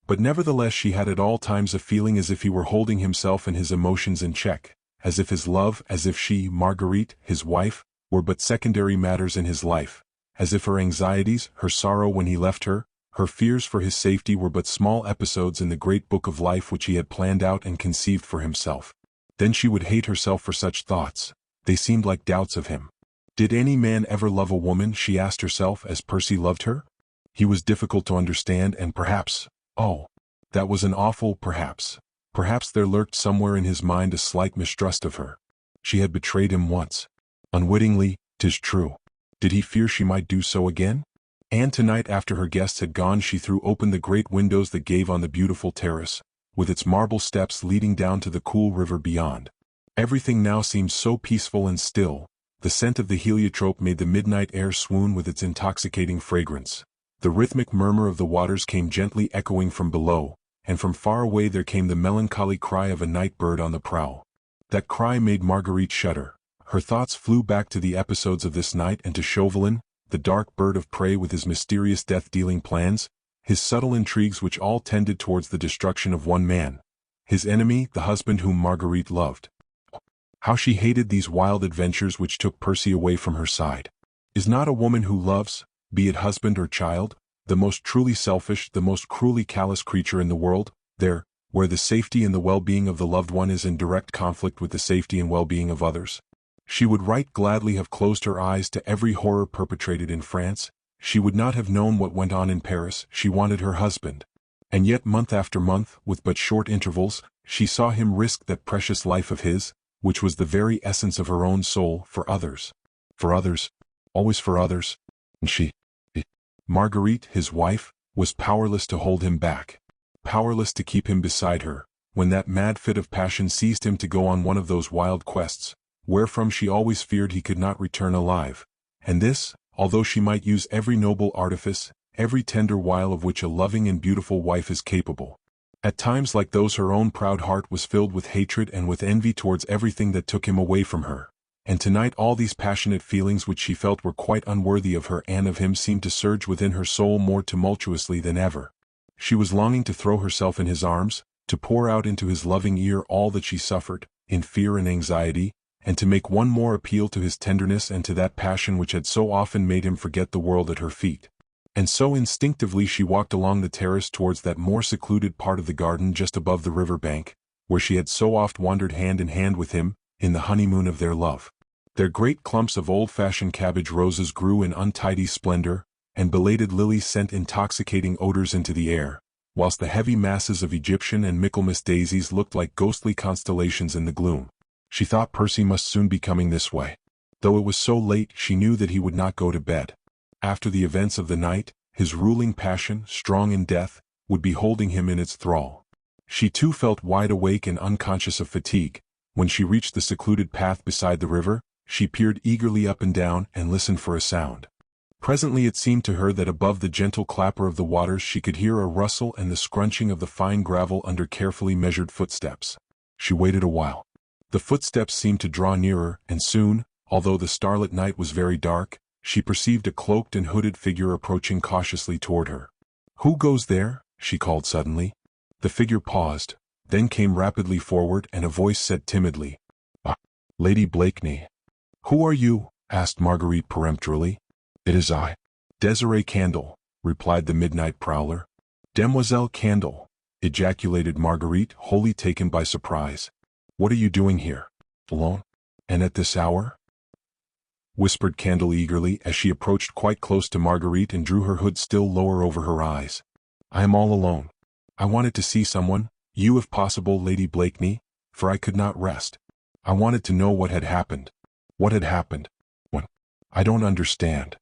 But nevertheless she had at all times a feeling as if he were holding himself and his emotions in check, as if his love, as if she, Marguerite, his wife, were but secondary matters in his life, as if her anxieties, her sorrow when he left her, her fears for his safety were but small episodes in the great book of life which he had planned out and conceived for himself. Then she would hate herself for such thoughts. They seemed like doubts of him. Did any man ever love a woman, she asked herself, as Percy loved her? He was difficult to understand, and perhaps, oh, that was an awful perhaps. Perhaps there lurked somewhere in his mind a slight mistrust of her. She had betrayed him once. Unwittingly, 'tis true. Did he fear she might do so again? And tonight, after her guests had gone, she threw open the great windows that gave on the beautiful terrace, with its marble steps leading down to the cool river beyond. Everything now seemed so peaceful and still. The scent of the heliotrope made the midnight air swoon with its intoxicating fragrance. The rhythmic murmur of the waters came gently echoing from below, and from far away there came the melancholy cry of a night bird on the prowl. That cry made Marguerite shudder. Her thoughts flew back to the episodes of this night and to Chauvelin, the dark bird of prey with his mysterious death-dealing plans, his subtle intrigues which all tended towards the destruction of one man, his enemy, the husband whom Marguerite loved. How she hated these wild adventures which took Percy away from her side. Is not a woman who loves, be it husband or child, the most truly selfish, the most cruelly callous creature in the world, there, where the safety and the well-being of the loved one is in direct conflict with the safety and well-being of others? She would right gladly have closed her eyes to every horror perpetrated in France. She would not have known what went on in Paris. She wanted her husband. And yet month after month, with but short intervals, she saw him risk that precious life of his, which was the very essence of her own soul, for others. For others. Always for others. And she, Marguerite, his wife, was powerless to hold him back. Powerless to keep him beside her, when that mad fit of passion seized him to go on one of those wild quests, wherefrom she always feared he could not return alive. And this, although she might use every noble artifice, every tender wile of which a loving and beautiful wife is capable. At times like those her own proud heart was filled with hatred and with envy towards everything that took him away from her. And tonight all these passionate feelings which she felt were quite unworthy of her and of him seemed to surge within her soul more tumultuously than ever. She was longing to throw herself in his arms, to pour out into his loving ear all that she suffered, in fear and anxiety, and to make one more appeal to his tenderness and to that passion which had so often made him forget the world at her feet. And so instinctively she walked along the terrace towards that more secluded part of the garden just above the river bank, where she had so oft wandered hand in hand with him, in the honeymoon of their love. Their great clumps of old-fashioned cabbage roses grew in untidy splendor, and belated lilies sent intoxicating odors into the air, whilst the heavy masses of Egyptian and Michaelmas daisies looked like ghostly constellations in the gloom. She thought Percy must soon be coming this way. Though it was so late, she knew that he would not go to bed. After the events of the night, his ruling passion, strong in death, would be holding him in its thrall. She too felt wide awake and unconscious of fatigue. When she reached the secluded path beside the river, she peered eagerly up and down and listened for a sound. Presently it seemed to her that above the gentle clapper of the waters she could hear a rustle and the scrunching of the fine gravel under carefully measured footsteps. She waited a while. The footsteps seemed to draw nearer, and soon, although the starlit night was very dark, she perceived a cloaked and hooded figure approaching cautiously toward her. "Who goes there?" she called suddenly. The figure paused, then came rapidly forward, and a voice said timidly, "Ah, Lady Blakeney." "Who are you?" asked Marguerite peremptorily. "It is I, Desiree Candle," replied the midnight prowler. "Demoiselle Candle," ejaculated Marguerite, wholly taken by surprise. "What are you doing here? Alone? And at this hour?" whispered Candle eagerly as she approached quite close to Marguerite and drew her hood still lower over her eyes. "I am all alone. I wanted to see someone, you if possible, Lady Blakeney, for I could not rest. I wanted to know what had happened." "What had happened? When? I don't understand."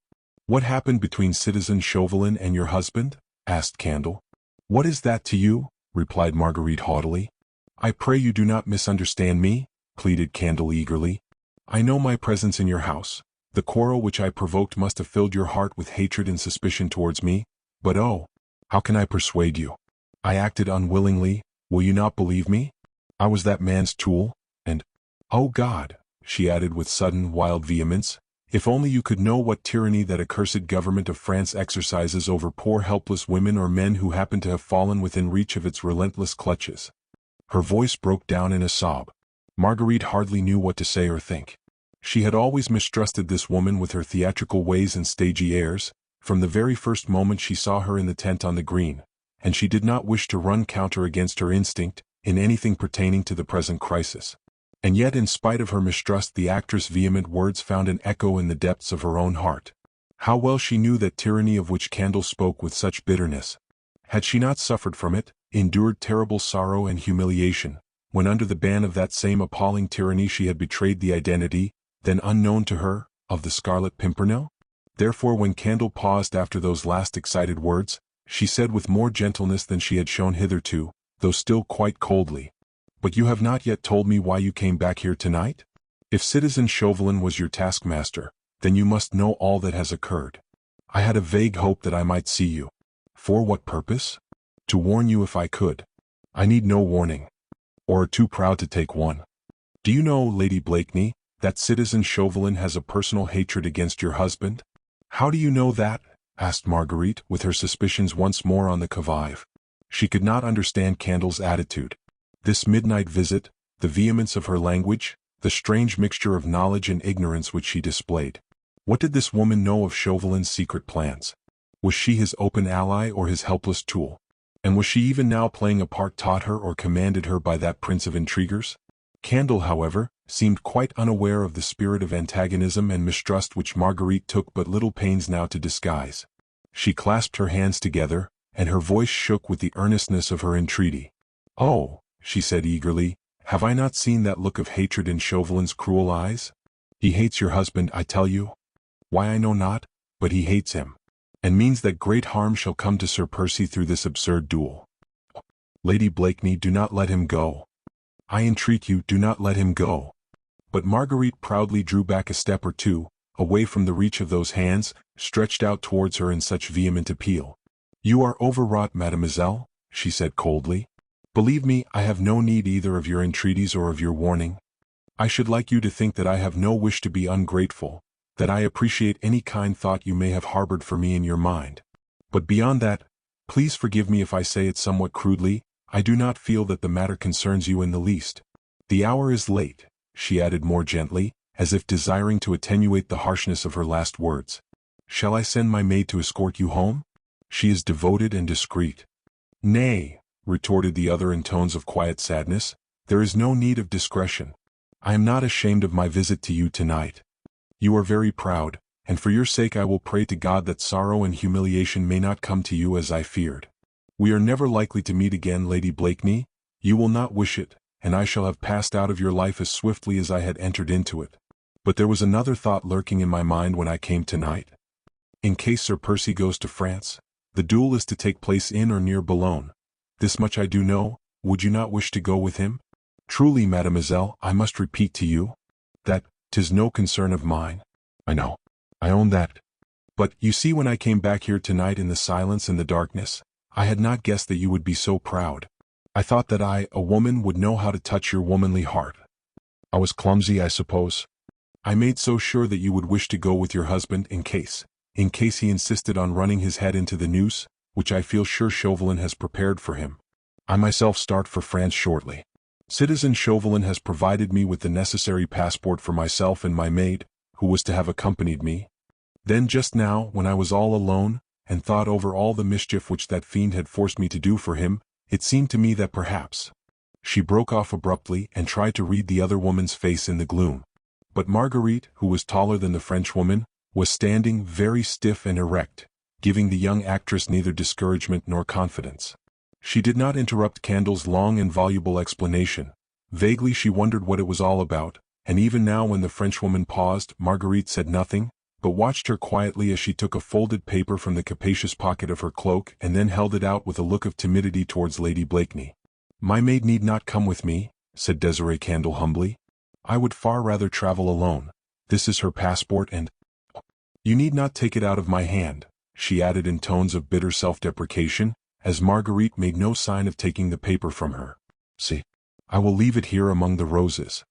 "What happened between Citizen Chauvelin and your husband?" asked Candle. "What is that to you?" replied Marguerite haughtily. "I pray you do not misunderstand me," pleaded Candle eagerly. "I know my presence in your house. The quarrel which I provoked must have filled your heart with hatred and suspicion towards me, but oh, how can I persuade you? I acted unwillingly, will you not believe me? I was that man's tool, and, oh God," she added with sudden wild vehemence, "if only you could know what tyranny that accursed government of France exercises over poor helpless women or men who happen to have fallen within reach of its relentless clutches." Her voice broke down in a sob. Marguerite hardly knew what to say or think. She had always mistrusted this woman with her theatrical ways and stagey airs, from the very first moment she saw her in the tent on the green, and she did not wish to run counter against her instinct, in anything pertaining to the present crisis. And yet in spite of her mistrust the actress' vehement words found an echo in the depths of her own heart. How well she knew that tyranny of which Candle spoke with such bitterness. Had she not suffered from it, endured terrible sorrow and humiliation, when under the ban of that same appalling tyranny she had betrayed the identity, then unknown to her, of the Scarlet Pimpernel? Therefore when Candle paused after those last excited words, she said with more gentleness than she had shown hitherto, though still quite coldly, "But you have not yet told me why you came back here tonight? If Citizen Chauvelin was your taskmaster, then you must know all that has occurred. I had a vague hope that I might see you. For what purpose? To warn you if I could. I need no warning, or are too proud to take one. Do you know, Lady Blakeney, that Citizen Chauvelin has a personal hatred against your husband?" "How do you know that?" asked Marguerite, with her suspicions once more on the qui-vive. She could not understand Candle's attitude. This midnight visit, the vehemence of her language, the strange mixture of knowledge and ignorance which she displayed. What did this woman know of Chauvelin's secret plans? Was she his open ally or his helpless tool? And was she even now playing a part taught her or commanded her by that prince of intriguers? Candle, however, seemed quite unaware of the spirit of antagonism and mistrust which Marguerite took but little pains now to disguise. She clasped her hands together, and her voice shook with the earnestness of her entreaty. "Oh," she said eagerly, "have I not seen that look of hatred in Chauvelin's cruel eyes? He hates your husband, I tell you. Why I know not, but he hates him, and means that great harm shall come to Sir Percy through this absurd duel. Lady Blakeney, do not let him go. I entreat you, do not let him go." But Marguerite proudly drew back a step or two, away from the reach of those hands, stretched out towards her in such vehement appeal. "You are overwrought, mademoiselle," she said coldly. "Believe me, I have no need either of your entreaties or of your warning. I should like you to think that I have no wish to be ungrateful, that I appreciate any kind thought you may have harbored for me in your mind. But beyond that, please forgive me if I say it somewhat crudely, I do not feel that the matter concerns you in the least. The hour is late," she added more gently, as if desiring to attenuate the harshness of her last words. "Shall I send my maid to escort you home? She is devoted and discreet." "Nay," retorted the other in tones of quiet sadness, "there is no need of discretion. I am not ashamed of my visit to you tonight. You are very proud, and for your sake I will pray to God that sorrow and humiliation may not come to you as I feared. We are never likely to meet again, Lady Blakeney. You will not wish it, and I shall have passed out of your life as swiftly as I had entered into it. But there was another thought lurking in my mind when I came tonight. In case Sir Percy goes to France, the duel is to take place in or near Boulogne. This much I do know. Would you not wish to go with him? Truly, mademoiselle, I must repeat to you that 'tis no concern of mine. I know. I own that. But, you see, when I came back here tonight in the silence and the darkness, I had not guessed that you would be so proud. I thought that I, a woman, would know how to touch your womanly heart. I was clumsy, I suppose. I made so sure that you would wish to go with your husband in case he insisted on running his head into the noose, which I feel sure Chauvelin has prepared for him. I myself start for France shortly. Citizen Chauvelin has provided me with the necessary passport for myself and my maid, who was to have accompanied me. Then just now, when I was all alone, and thought over all the mischief which that fiend had forced me to do for him, it seemed to me that perhaps—" She broke off abruptly and tried to read the other woman's face in the gloom. But Marguerite, who was taller than the Frenchwoman, was standing very stiff and erect, giving the young actress neither discouragement nor confidence. She did not interrupt Candle's long and voluble explanation. Vaguely she wondered what it was all about, and even now when the Frenchwoman paused, Marguerite said nothing, but watched her quietly as she took a folded paper from the capacious pocket of her cloak and then held it out with a look of timidity towards Lady Blakeney. "My maid need not come with me," said Desiree Candle humbly. "I would far rather travel alone. This is her passport and— You need not take it out of my hand," she added in tones of bitter self-deprecation, as Marguerite made no sign of taking the paper from her. "See, I will leave it here among the roses.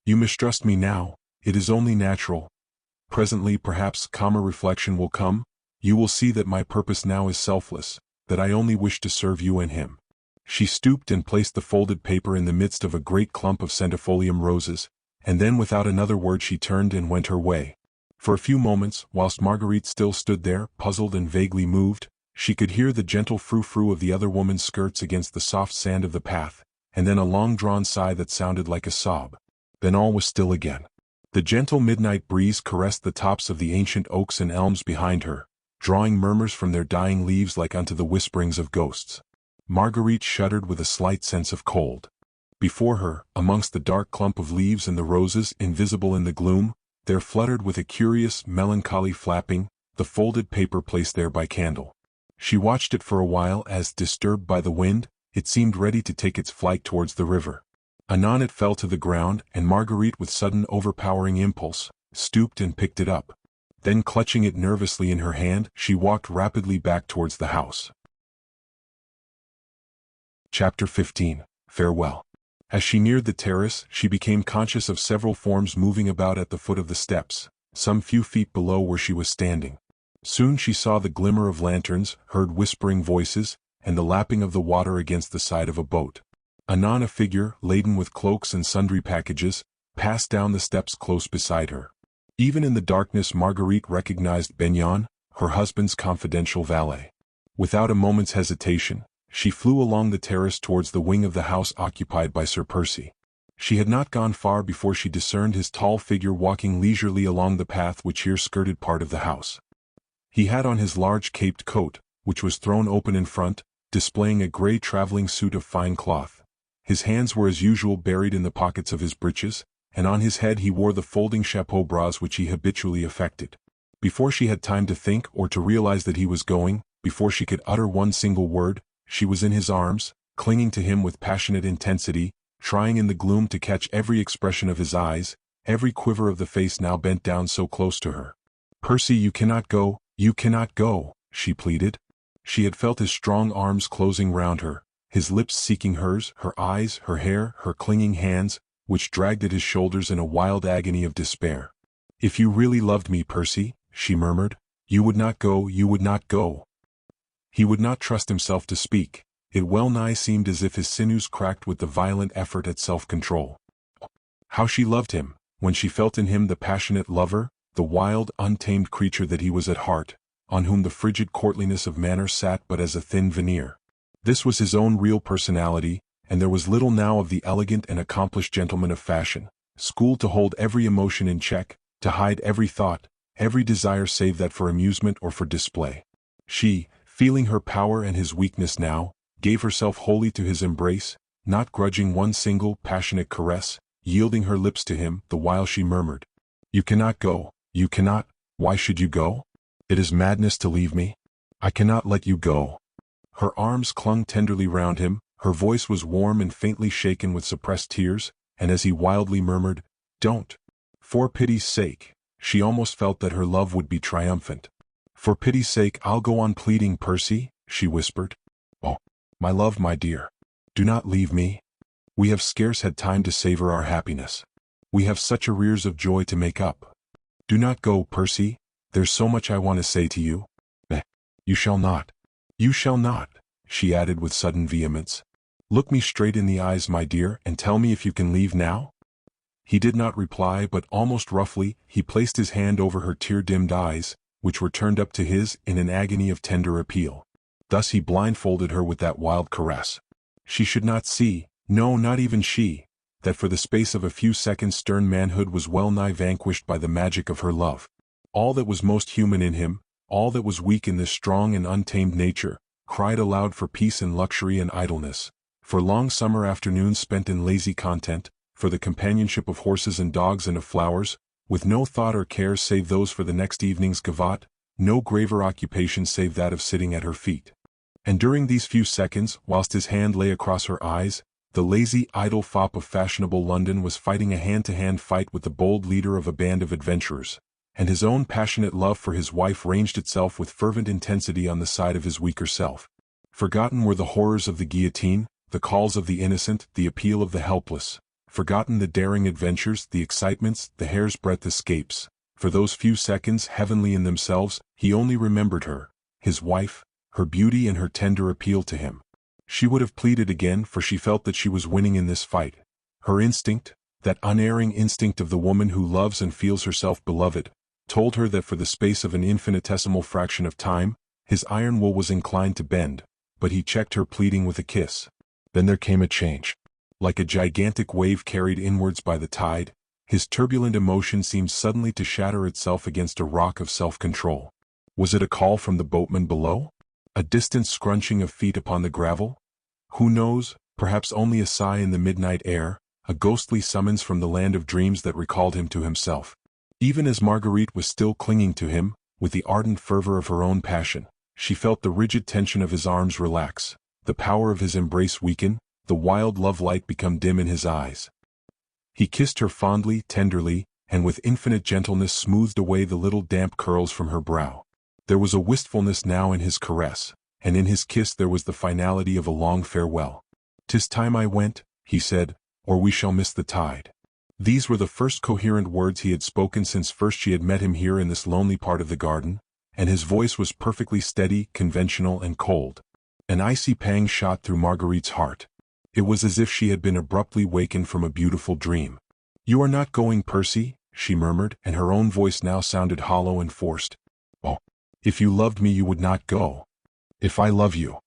You mistrust me now. It is only natural. Presently perhaps calmer reflection will come. You will see that my purpose now is selfless, that I only wish to serve you and him." She stooped and placed the folded paper in the midst of a great clump of centifolium roses, and then without another word she turned and went her way. For a few moments, whilst Marguerite still stood there, puzzled and vaguely moved, she could hear the gentle frou-frou of the other woman's skirts against the soft sand of the path, and then a long-drawn sigh that sounded like a sob. Then all was still again. The gentle midnight breeze caressed the tops of the ancient oaks and elms behind her, drawing murmurs from their dying leaves like unto the whisperings of ghosts. Marguerite shuddered with a slight sense of cold. Before her, amongst the dark clump of leaves and the roses invisible in the gloom, there fluttered with a curious, melancholy flapping, the folded paper placed there by Candle. She watched it for a while as, disturbed by the wind, it seemed ready to take its flight towards the river. Anon it fell to the ground, and Marguerite, with sudden overpowering impulse, stooped and picked it up. Then clutching it nervously in her hand, she walked rapidly back towards the house. Chapter 15. Farewell. As she neared the terrace, she became conscious of several forms moving about at the foot of the steps, some few feet below where she was standing. Soon she saw the glimmer of lanterns, heard whispering voices, and the lapping of the water against the side of a boat. Anon a figure, laden with cloaks and sundry packages, passed down the steps close beside her. Even in the darkness Marguerite recognized Benyon, her husband's confidential valet. Without a moment's hesitation, she flew along the terrace towards the wing of the house occupied by Sir Percy. She had not gone far before she discerned his tall figure walking leisurely along the path which here skirted part of the house. He had on his large caped coat, which was thrown open in front, displaying a grey travelling suit of fine cloth. His hands were as usual buried in the pockets of his breeches, and on his head he wore the folding chapeau bras which he habitually affected. Before she had time to think or to realize that he was going, before she could utter one single word, she was in his arms, clinging to him with passionate intensity, trying in the gloom to catch every expression of his eyes, every quiver of the face now bent down so close to her. "Percy, you cannot go, she pleaded. She had felt his strong arms closing round her, his lips seeking hers, her eyes, her hair, her clinging hands, which dragged at his shoulders in a wild agony of despair. "If you really loved me, Percy," she murmured, you would not go." He would not trust himself to speak. It well nigh seemed as if his sinews cracked with the violent effort at self-control. How she loved him, when she felt in him the passionate lover, the wild, untamed creature that he was at heart, on whom the frigid courtliness of manner sat but as a thin veneer. This was his own real personality, and there was little now of the elegant and accomplished gentleman of fashion, schooled to hold every emotion in check, to hide every thought, every desire save that for amusement or for display. She, feeling her power and his weakness now, gave herself wholly to his embrace, not grudging one single passionate caress, yielding her lips to him, the while she murmured, "You cannot go, you cannot, why should you go? It is madness to leave me. I cannot let you go." Her arms clung tenderly round him, her voice was warm and faintly shaken with suppressed tears, and as he wildly murmured, "Don't! For pity's sake," she almost felt that her love would be triumphant. "For pity's sake I'll go on pleading, Percy," she whispered. "Oh, my love, my dear. Do not leave me. We have scarce had time to savor our happiness. We have such arrears of joy to make up. Do not go, Percy. There's so much I want to say to you." "You shall not. You shall not," she added with sudden vehemence. "Look me straight in the eyes, my dear, and tell me if you can leave now." He did not reply, but almost roughly, he placed his hand over her tear-dimmed eyes, which were turned up to his in an agony of tender appeal. Thus he blindfolded her with that wild caress. She should not see, no, not even she, that for the space of a few seconds stern manhood was well nigh vanquished by the magic of her love. All that was most human in him, all that was weak in this strong and untamed nature, cried aloud for peace and luxury and idleness, for long summer afternoons spent in lazy content, for the companionship of horses and dogs and of flowers, with no thought or cares save those for the next evening's gavotte, no graver occupation save that of sitting at her feet. And during these few seconds, whilst his hand lay across her eyes, the lazy, idle fop of fashionable London was fighting a hand-to-hand fight with the bold leader of a band of adventurers, and his own passionate love for his wife ranged itself with fervent intensity on the side of his weaker self. Forgotten were the horrors of the guillotine, the calls of the innocent, the appeal of the helpless. Forgotten the daring adventures, the excitements, the hair's-breadth escapes. For those few seconds, heavenly in themselves, he only remembered her, his wife, her beauty and her tender appeal to him. She would have pleaded again, for she felt that she was winning in this fight. Her instinct, that unerring instinct of the woman who loves and feels herself beloved, told her that for the space of an infinitesimal fraction of time, his iron will was inclined to bend, but he checked her pleading with a kiss. Then there came a change. Like a gigantic wave carried inwards by the tide, his turbulent emotion seemed suddenly to shatter itself against a rock of self-control. Was it a call from the boatman below? A distant scrunching of feet upon the gravel? Who knows, perhaps only a sigh in the midnight air, a ghostly summons from the land of dreams that recalled him to himself. Even as Marguerite was still clinging to him, with the ardent fervor of her own passion, she felt the rigid tension of his arms relax, the power of his embrace weaken, the wild love light become dim in his eyes. He kissed her fondly, tenderly, and with infinite gentleness smoothed away the little damp curls from her brow. There was a wistfulness now in his caress, and in his kiss there was the finality of a long farewell. "'Tis time I went," he said, "or we shall miss the tide." These were the first coherent words he had spoken since first she had met him here in this lonely part of the garden, and his voice was perfectly steady, conventional, and cold. An icy pang shot through Marguerite's heart. It was as if she had been abruptly wakened from a beautiful dream. "You are not going, Percy," she murmured, and her own voice now sounded hollow and forced. "Oh, if you loved me you would not go. If I love you."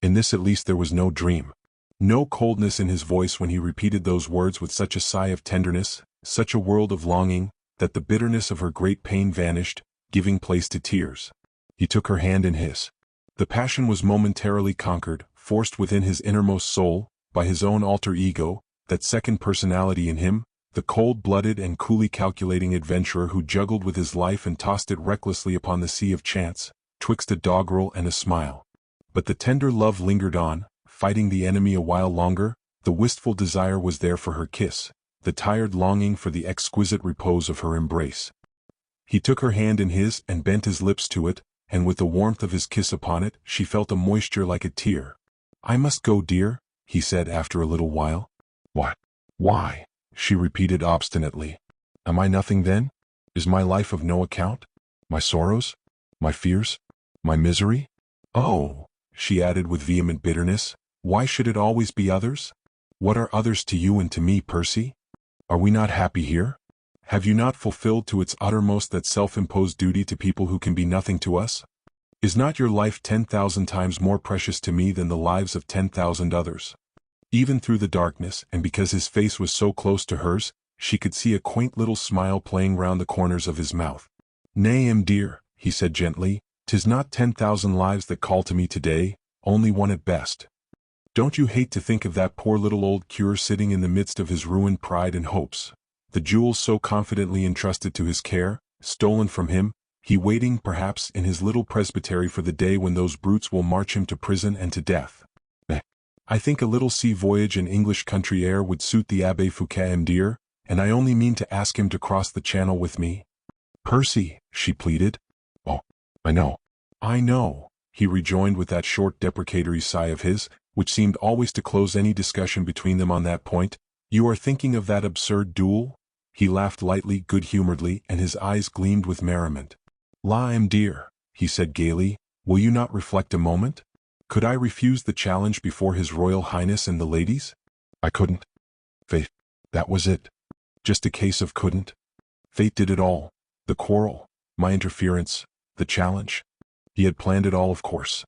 In this at least there was no dream. No coldness in his voice when he repeated those words with such a sigh of tenderness, such a world of longing, that the bitterness of her great pain vanished, giving place to tears. He took her hand in his. The passion was momentarily conquered, forced within his innermost soul, by his own alter ego, that second personality in him, the cold-blooded and coolly calculating adventurer who juggled with his life and tossed it recklessly upon the sea of chance, twixt a doggerel and a smile. But the tender love lingered on, fighting the enemy a while longer. The wistful desire was there for her kiss, the tired longing for the exquisite repose of her embrace. He took her hand in his and bent his lips to it, and with the warmth of his kiss upon it, she felt a moisture like a tear. "I must go, dear," he said after a little while. "What? Why?" she repeated obstinately. "Am I nothing then? Is my life of no account? My sorrows? My fears? My misery? Oh," she added with vehement bitterness, "why should it always be others? What are others to you and to me, Percy? Are we not happy here? Have you not fulfilled to its uttermost that self-imposed duty to people who can be nothing to us? Is not your life 10,000 times more precious to me than the lives of 10,000 others? Even through the darkness, and because his face was so close to hers, she could see a quaint little smile playing round the corners of his mouth. Nay, dear, he said gently, 'tis not 10,000 lives that call to me today, only one at best. Don't you hate to think of that poor little old cure sitting in the midst of his ruined pride and hopes, the jewels so confidently entrusted to his care, stolen from him, he waiting perhaps in his little presbytery for the day when those brutes will march him to prison and to death. I think a little sea voyage and English country air would suit the Abbé Fouquet, dear, and I only mean to ask him to cross the channel with me. Percy, she pleaded. Oh, I know, he rejoined with that short deprecatory sigh of his, which seemed always to close any discussion between them on that point. You are thinking of that absurd duel? He laughed lightly, good-humoredly, and his eyes gleamed with merriment. La, dear, he said gaily, will you not reflect a moment? Could I refuse the challenge before His Royal Highness and the ladies? I couldn't. Faith, that was it. Just a case of couldn't. Fate did it all. The quarrel, my interference, the challenge. He had planned it all, of course.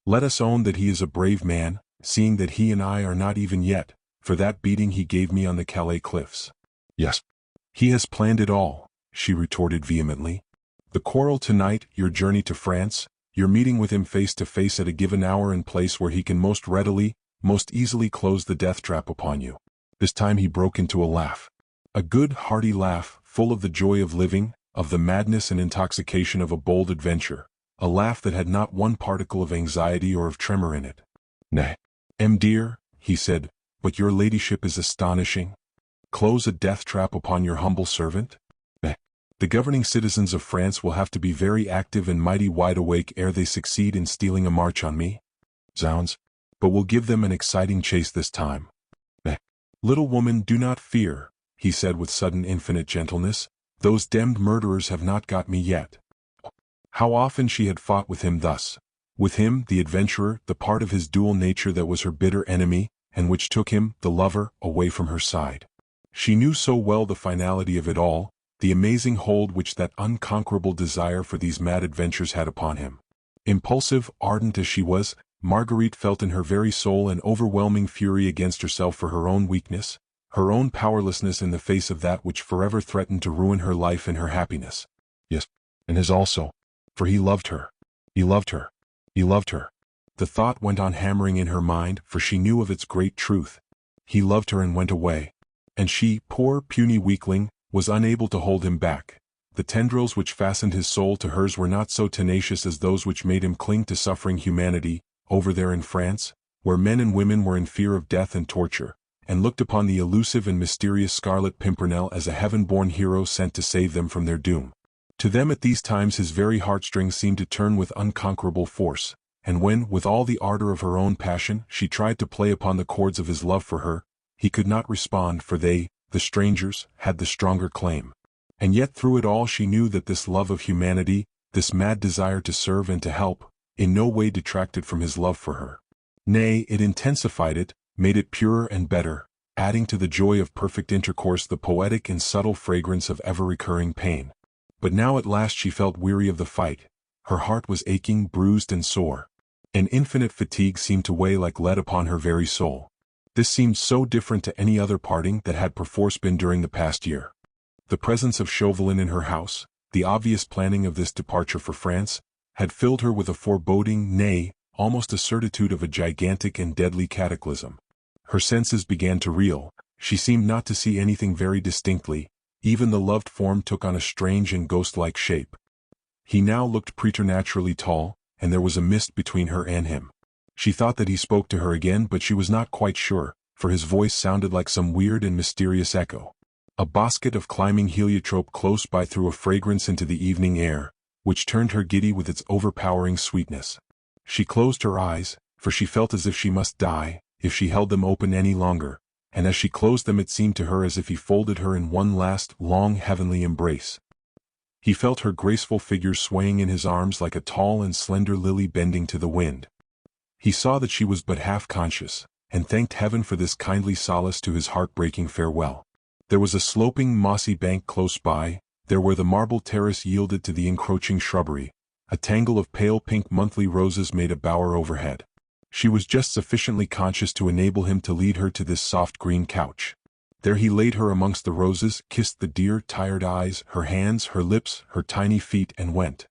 Let us own that he is a brave man, seeing that he and I are not even yet, for that beating he gave me on the Calais cliffs. Yes, he has planned it all, she retorted vehemently. The quarrel tonight, your journey to France, your meeting with him face to face at a given hour and place where he can most readily, most easily close the death trap upon you. This time he broke into a laugh. A good, hearty laugh, full of the joy of living, of the madness and intoxication of a bold adventure, a laugh that had not one particle of anxiety or of tremor in it. Nay, dear, he said, but your ladyship is astonishing. Close a death trap upon your humble servant? Nay, the governing citizens of France will have to be very active and mighty wide awake ere they succeed in stealing a march on me. Zounds, but we'll give them an exciting chase this time. Nay, little woman, do not fear, he said with sudden infinite gentleness, those damned murderers have not got me yet. How often she had fought with him thus. With him, the adventurer, the part of his dual nature that was her bitter enemy, and which took him, the lover, away from her side. She knew so well the finality of it all, the amazing hold which that unconquerable desire for these mad adventures had upon him. Impulsive, ardent as she was, Marguerite felt in her very soul an overwhelming fury against herself for her own weakness, her own powerlessness in the face of that which forever threatened to ruin her life and her happiness. Yes, and his also. For he loved her. He loved her. He loved her. The thought went on hammering in her mind, for she knew of its great truth. He loved her and went away. And she, poor, puny weakling, was unable to hold him back. The tendrils which fastened his soul to hers were not so tenacious as those which made him cling to suffering humanity, over there in France, where men and women were in fear of death and torture, and looked upon the elusive and mysterious Scarlet Pimpernel as a heaven-born hero sent to save them from their doom. To them at these times his very heartstrings seemed to turn with unconquerable force, and when, with all the ardor of her own passion, she tried to play upon the chords of his love for her, he could not respond, for they, the strangers, had the stronger claim. And yet through it all she knew that this love of humanity, this mad desire to serve and to help, in no way detracted from his love for her. Nay, it intensified it, made it purer and better, adding to the joy of perfect intercourse the poetic and subtle fragrance of ever-recurring pain. But now at last she felt weary of the fight. Her heart was aching, bruised and sore. An infinite fatigue seemed to weigh like lead upon her very soul. This seemed so different to any other parting that had perforce been during the past year. The presence of Chauvelin in her house, the obvious planning of this departure for France, had filled her with a foreboding, nay, almost a certitude of a gigantic and deadly cataclysm. Her senses began to reel, she seemed not to see anything very distinctly, even the loved form took on a strange and ghost-like shape. He now looked preternaturally tall, and there was a mist between her and him. She thought that he spoke to her again, but she was not quite sure, for his voice sounded like some weird and mysterious echo. A bosquet of climbing heliotrope close by threw a fragrance into the evening air, which turned her giddy with its overpowering sweetness. She closed her eyes, for she felt as if she must die, if she held them open any longer, and as she closed them it seemed to her as if he folded her in one last, long heavenly embrace. He felt her graceful figure swaying in his arms like a tall and slender lily bending to the wind. He saw that she was but half conscious, and thanked heaven for this kindly solace to his heartbreaking farewell. There was a sloping, mossy bank close by, there where the marble terrace yielded to the encroaching shrubbery. A tangle of pale pink monthly roses made a bower overhead. She was just sufficiently conscious to enable him to lead her to this soft green couch. There he laid her amongst the roses, kissed the dear, tired eyes, her hands, her lips, her tiny feet, and went.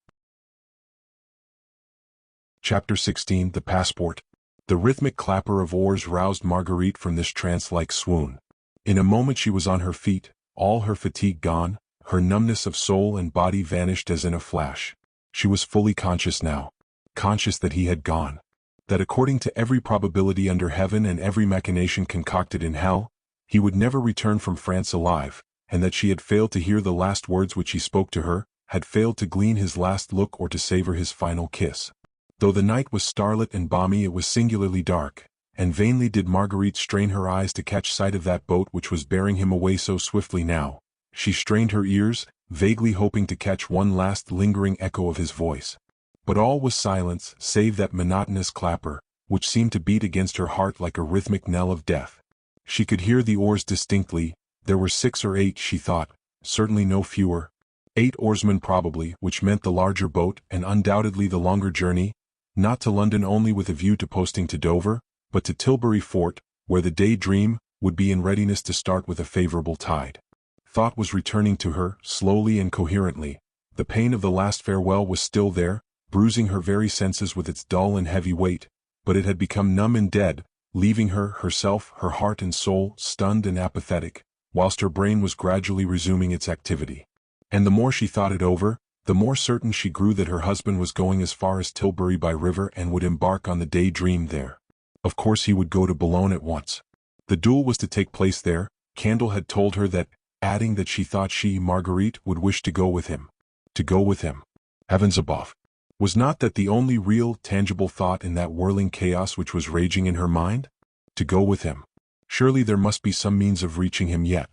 Chapter 16 The Passport. The rhythmic clapper of oars roused Marguerite from this trance-like swoon. In a moment she was on her feet, all her fatigue gone, her numbness of soul and body vanished as in a flash. She was fully conscious now. Conscious that he had gone. That according to every probability under heaven and every machination concocted in hell, he would never return from France alive, and that she had failed to hear the last words which he spoke to her, had failed to glean his last look or to savor his final kiss. Though the night was starlit and balmy, it was singularly dark, and vainly did Marguerite strain her eyes to catch sight of that boat which was bearing him away so swiftly now. She strained her ears, vaguely hoping to catch one last lingering echo of his voice. But all was silence, save that monotonous clapper, which seemed to beat against her heart like a rhythmic knell of death. She could hear the oars distinctly. There were 6 or 8, she thought, certainly no fewer. 8 oarsmen probably, which meant the larger boat and undoubtedly the longer journey, not to London only with a view to posting to Dover, but to Tilbury Fort, where the Day Dream would be in readiness to start with a favorable tide. Thought was returning to her, slowly and coherently. The pain of the last farewell was still there, bruising her very senses with its dull and heavy weight, but it had become numb and dead, leaving her, herself, her heart and soul, stunned and apathetic, whilst her brain was gradually resuming its activity. And the more she thought it over, the more certain she grew that her husband was going as far as Tilbury by river and would embark on the Day Dream there. Of course he would go to Boulogne at once. The duel was to take place there. Candle had told her that, adding that she thought she, Marguerite, would wish to go with him. To go with him. Heavens above! Was not that the only real, tangible thought in that whirling chaos which was raging in her mind? To go with him. Surely there must be some means of reaching him yet.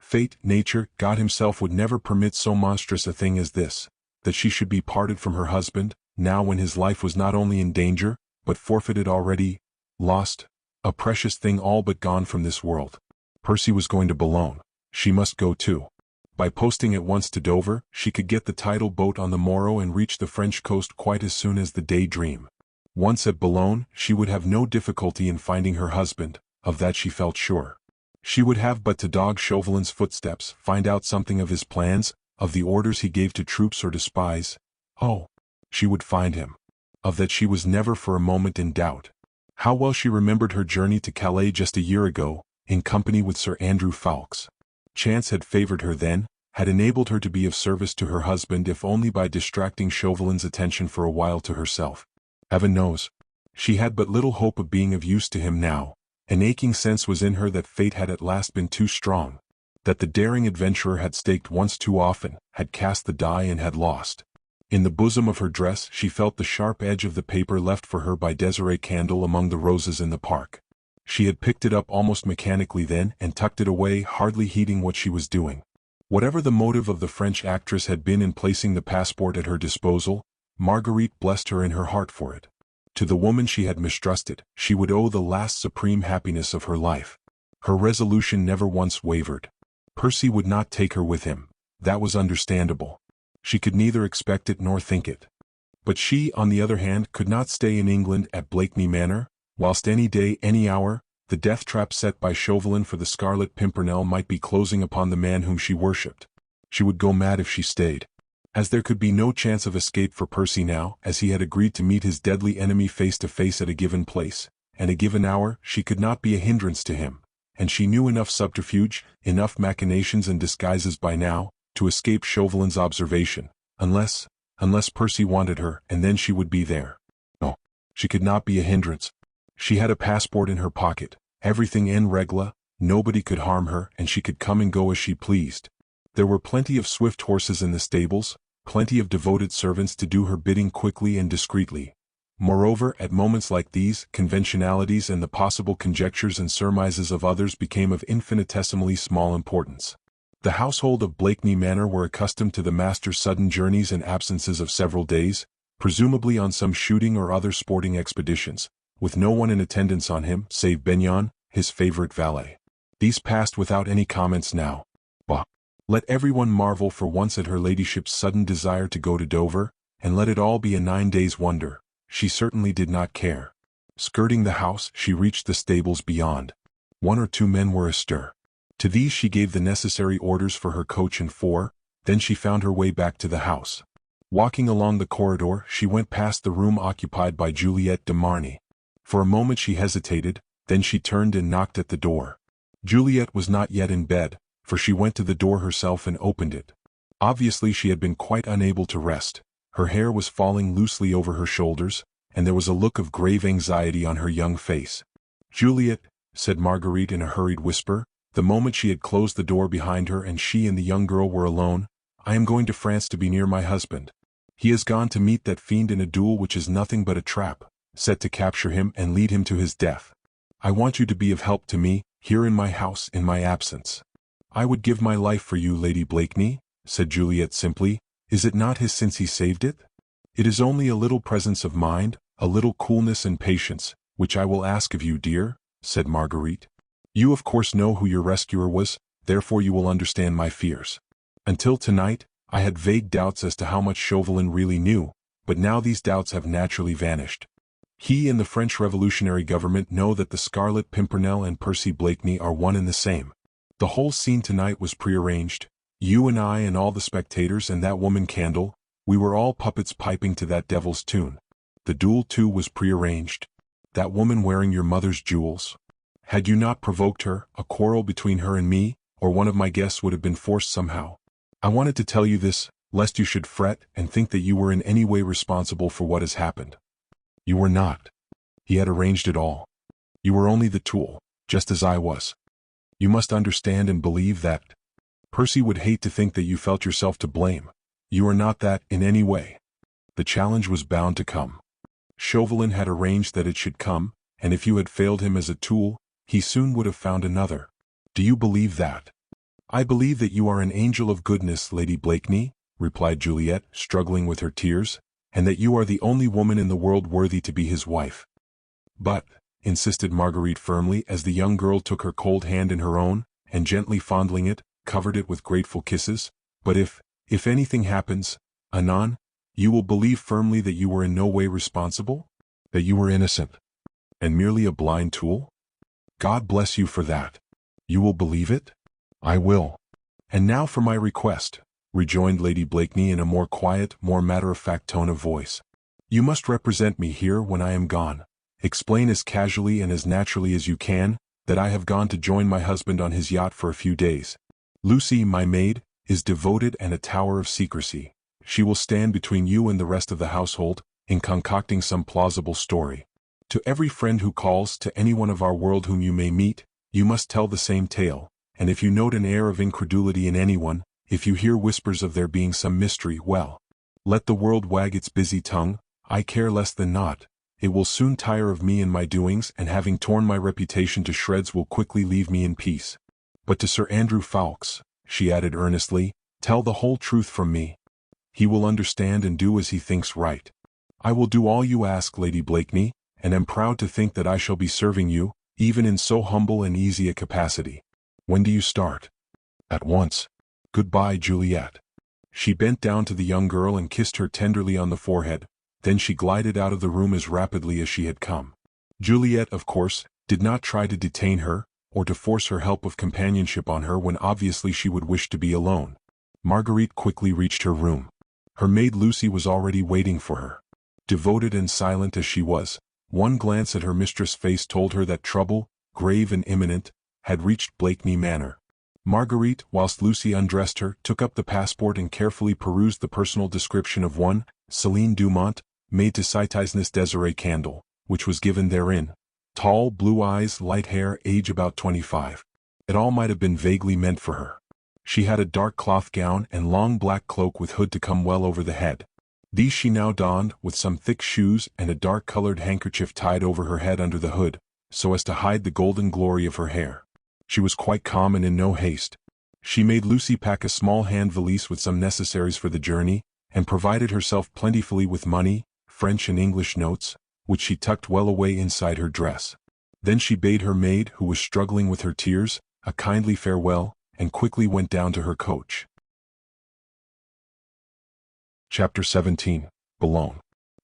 Fate, nature, God himself would never permit so monstrous a thing as this, that she should be parted from her husband, now when his life was not only in danger, but forfeited already, lost, a precious thing all but gone from this world. Percy was going to Boulogne. She must go too. By posting at once to Dover, she could get the tidal boat on the morrow and reach the French coast quite as soon as the Day Dream. Once at Boulogne, she would have no difficulty in finding her husband, of that she felt sure. She would have but to dog Chauvelin's footsteps, find out something of his plans, of the orders he gave to troops or to spies. Oh, she would find him. Of that she was never for a moment in doubt. How well she remembered her journey to Calais just a year ago, in company with Sir Andrew Ffoulkes. Chance had favored her then, had enabled her to be of service to her husband if only by distracting Chauvelin's attention for a while to herself. Heaven knows. She had but little hope of being of use to him now. An aching sense was in her that fate had at last been too strong. That the daring adventurer had staked once too often, had cast the die and had lost. In the bosom of her dress she felt the sharp edge of the paper left for her by Desiree Candle among the roses in the park. She had picked it up almost mechanically then and tucked it away, hardly heeding what she was doing. Whatever the motive of the French actress had been in placing the passport at her disposal, Marguerite blessed her in her heart for it. To the woman she had mistrusted, she would owe the last supreme happiness of her life. Her resolution never once wavered. Percy would not take her with him. That was understandable. She could neither expect it nor think it. But she, on the other hand, could not stay in England at Blakeney Manor, whilst any day, any hour, the death trap set by Chauvelin for the Scarlet Pimpernel might be closing upon the man whom she worshipped. She would go mad if she stayed. As there could be no chance of escape for Percy now, as he had agreed to meet his deadly enemy face to face at a given place, and a given hour, she could not be a hindrance to him, and she knew enough subterfuge, enough machinations and disguises by now, to escape Chauvelin's observation, unless Percy wanted her, and then she would be there. No, she could not be a hindrance. She had a passport in her pocket, everything en règle, nobody could harm her, and she could come and go as she pleased. There were plenty of swift horses in the stables, plenty of devoted servants to do her bidding quickly and discreetly. Moreover, at moments like these, conventionalities and the possible conjectures and surmises of others became of infinitesimally small importance. The household of Blakeney Manor were accustomed to the master's sudden journeys and absences of several days, presumably on some shooting or other sporting expeditions, with no one in attendance on him save Benyon, his favorite valet. These passed without any comments now. Bah! Let everyone marvel for once at her ladyship's sudden desire to go to Dover, and let it all be a 9 days' wonder. She certainly did not care. Skirting the house, she reached the stables beyond. 1 or 2 men were astir. To these she gave the necessary orders for her coach and 4, then she found her way back to the house. Walking along the corridor, she went past the room occupied by Juliette de Marny. For a moment she hesitated, then she turned and knocked at the door. Juliette was not yet in bed, for she went to the door herself and opened it. Obviously she had been quite unable to rest. Her hair was falling loosely over her shoulders, and there was a look of grave anxiety on her young face. "Juliette," said Marguerite in a hurried whisper, the moment she had closed the door behind her and she and the young girl were alone, "I am going to France to be near my husband. He has gone to meet that fiend in a duel which is nothing but a trap, set to capture him and lead him to his death. I want you to be of help to me, here in my house in my absence." "I would give my life for you, Lady Blakeney," said Juliette simply. "Is it not his since he saved it? It is only a little presence of mind, a little coolness and patience, which I will ask of you, dear," said Marguerite. "You of course know who your rescuer was, therefore you will understand my fears. Until tonight, I had vague doubts as to how much Chauvelin really knew, but now these doubts have naturally vanished. He and the French Revolutionary government know that the Scarlet Pimpernel and Percy Blakeney are one and the same. The whole scene tonight was prearranged. You and I and all the spectators and that woman Candle, we were all puppets piping to that devil's tune. The duel too was prearranged. That woman wearing your mother's jewels. Had you not provoked her, a quarrel between her and me, or one of my guests would have been forced somehow. I wanted to tell you this, lest you should fret and think that you were in any way responsible for what has happened. You were not. He had arranged it all. You were only the tool, just as I was. You must understand and believe that. Percy would hate to think that you felt yourself to blame. You are not that in any way. The challenge was bound to come. Chauvelin had arranged that it should come, and if you had failed him as a tool, he soon would have found another. Do you believe that?" "I believe that you are an angel of goodness, Lady Blakeney," replied Juliette, struggling with her tears, "and that you are the only woman in the world worthy to be his wife." "But," insisted Marguerite firmly as the young girl took her cold hand in her own, and gently fondling it, covered it with grateful kisses, "but if anything happens, anon, you will believe firmly that you were in no way responsible? That you were innocent? And merely a blind tool? God bless you for that. You will believe it?" "I will." "And now for my request," rejoined Lady Blakeney in a more quiet, more matter-of-fact tone of voice. "You must represent me here when I am gone. Explain as casually and as naturally as you can that I have gone to join my husband on his yacht for a few days. Lucy, my maid, is devoted and a tower of secrecy. She will stand between you and the rest of the household, in concocting some plausible story. To every friend who calls, to anyone of our world whom you may meet, you must tell the same tale, and if you note an air of incredulity in anyone, if you hear whispers of there being some mystery, well, let the world wag its busy tongue, I care less than not. It will soon tire of me and my doings, and having torn my reputation to shreds will quickly leave me in peace. But to Sir Andrew Ffoulkes," she added earnestly, "tell the whole truth from me. He will understand and do as he thinks right. I will do all you ask, Lady Blakeney, and am proud to think that I shall be serving you, even in so humble and easy a capacity. When do you start?" "At once. Goodbye, Juliette." She bent down to the young girl and kissed her tenderly on the forehead, then she glided out of the room as rapidly as she had come. Juliette, of course, did not try to detain her, or to force her help of companionship on her when obviously she would wish to be alone. Marguerite quickly reached her room. Her maid Lucy was already waiting for her. Devoted and silent as she was, one glance at her mistress' face told her that trouble, grave and imminent, had reached Blakeney Manor. Marguerite, whilst Lucy undressed her, took up the passport and carefully perused the personal description of one, Céline Dumont, maid to Citizeness Desiree Candle, which was given therein. Tall, blue eyes, light hair, age about 25. It all might have been vaguely meant for her. She had a dark cloth gown and long black cloak with hood to come well over the head. These she now donned, with some thick shoes and a dark-colored handkerchief tied over her head under the hood, so as to hide the golden glory of her hair. She was quite calm and in no haste. She made Lucy pack a small hand valise with some necessaries for the journey, and provided herself plentifully with money, French and English notes, which she tucked well away inside her dress. Then she bade her maid, who was struggling with her tears, a kindly farewell, and quickly went down to her coach. Chapter 17. Boulogne.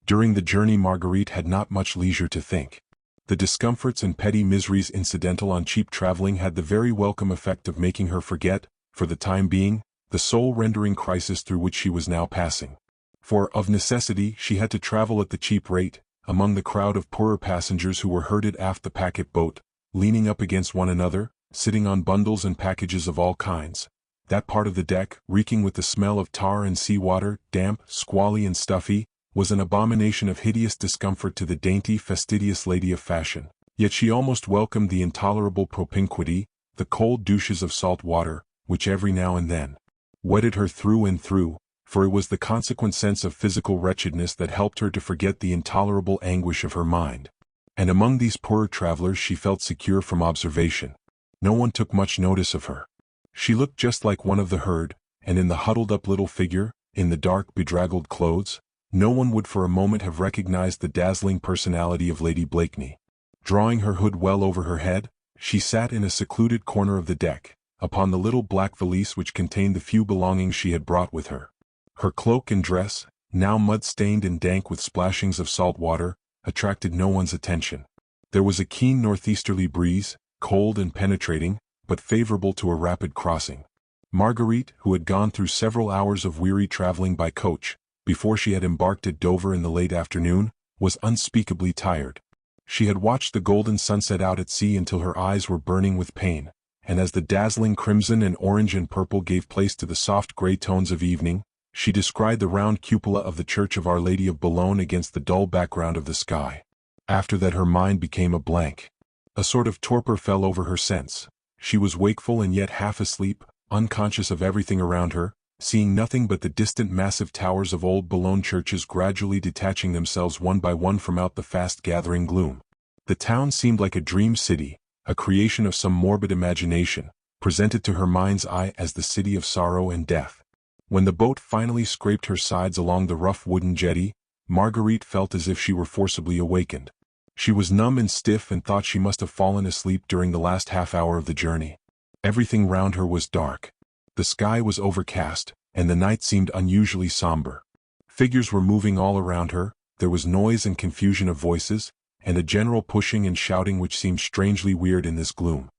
During the journey Marguerite had not much leisure to think. The discomforts and petty miseries incidental on cheap traveling had the very welcome effect of making her forget, for the time being, the soul-rendering crisis through which she was now passing. For, of necessity, she had to travel at the cheap rate, among the crowd of poorer passengers who were herded aft the packet boat, leaning up against one another, sitting on bundles and packages of all kinds. That part of the deck, reeking with the smell of tar and sea-water, damp, squally and stuffy, was an abomination of hideous discomfort to the dainty, fastidious lady of fashion. Yet she almost welcomed the intolerable propinquity, the cold douches of salt water, which every now and then wetted her through and through, for it was the consequent sense of physical wretchedness that helped her to forget the intolerable anguish of her mind. And among these poorer travelers she felt secure from observation. No one took much notice of her. She looked just like one of the herd, and in the huddled-up little figure, in the dark, bedraggled clothes, no one would for a moment have recognized the dazzling personality of Lady Blakeney. Drawing her hood well over her head, she sat in a secluded corner of the deck, upon the little black valise which contained the few belongings she had brought with her. Her cloak and dress, now mud-stained and dank with splashings of salt water, attracted no one's attention. There was a keen northeasterly breeze, cold and penetrating, but favorable to a rapid crossing. Marguerite, who had gone through several hours of weary traveling by coach, before she had embarked at Dover in the late afternoon, was unspeakably tired. She had watched the golden sunset out at sea until her eyes were burning with pain, and as the dazzling crimson and orange and purple gave place to the soft gray tones of evening, she descried the round cupola of the Church of Our Lady of Boulogne against the dull background of the sky. After that her mind became a blank. A sort of torpor fell over her sense. She was wakeful and yet half asleep, unconscious of everything around her, seeing nothing but the distant massive towers of old Boulogne churches gradually detaching themselves one by one from out the fast-gathering gloom. The town seemed like a dream city, a creation of some morbid imagination, presented to her mind's eye as the city of sorrow and death. When the boat finally scraped her sides along the rough wooden jetty, Marguerite felt as if she were forcibly awakened. She was numb and stiff and thought she must have fallen asleep during the last half-hour of the journey. Everything round her was dark. The sky was overcast, and the night seemed unusually somber. Figures were moving all around her, there was noise and confusion of voices, and a general pushing and shouting which seemed strangely weird in this gloom.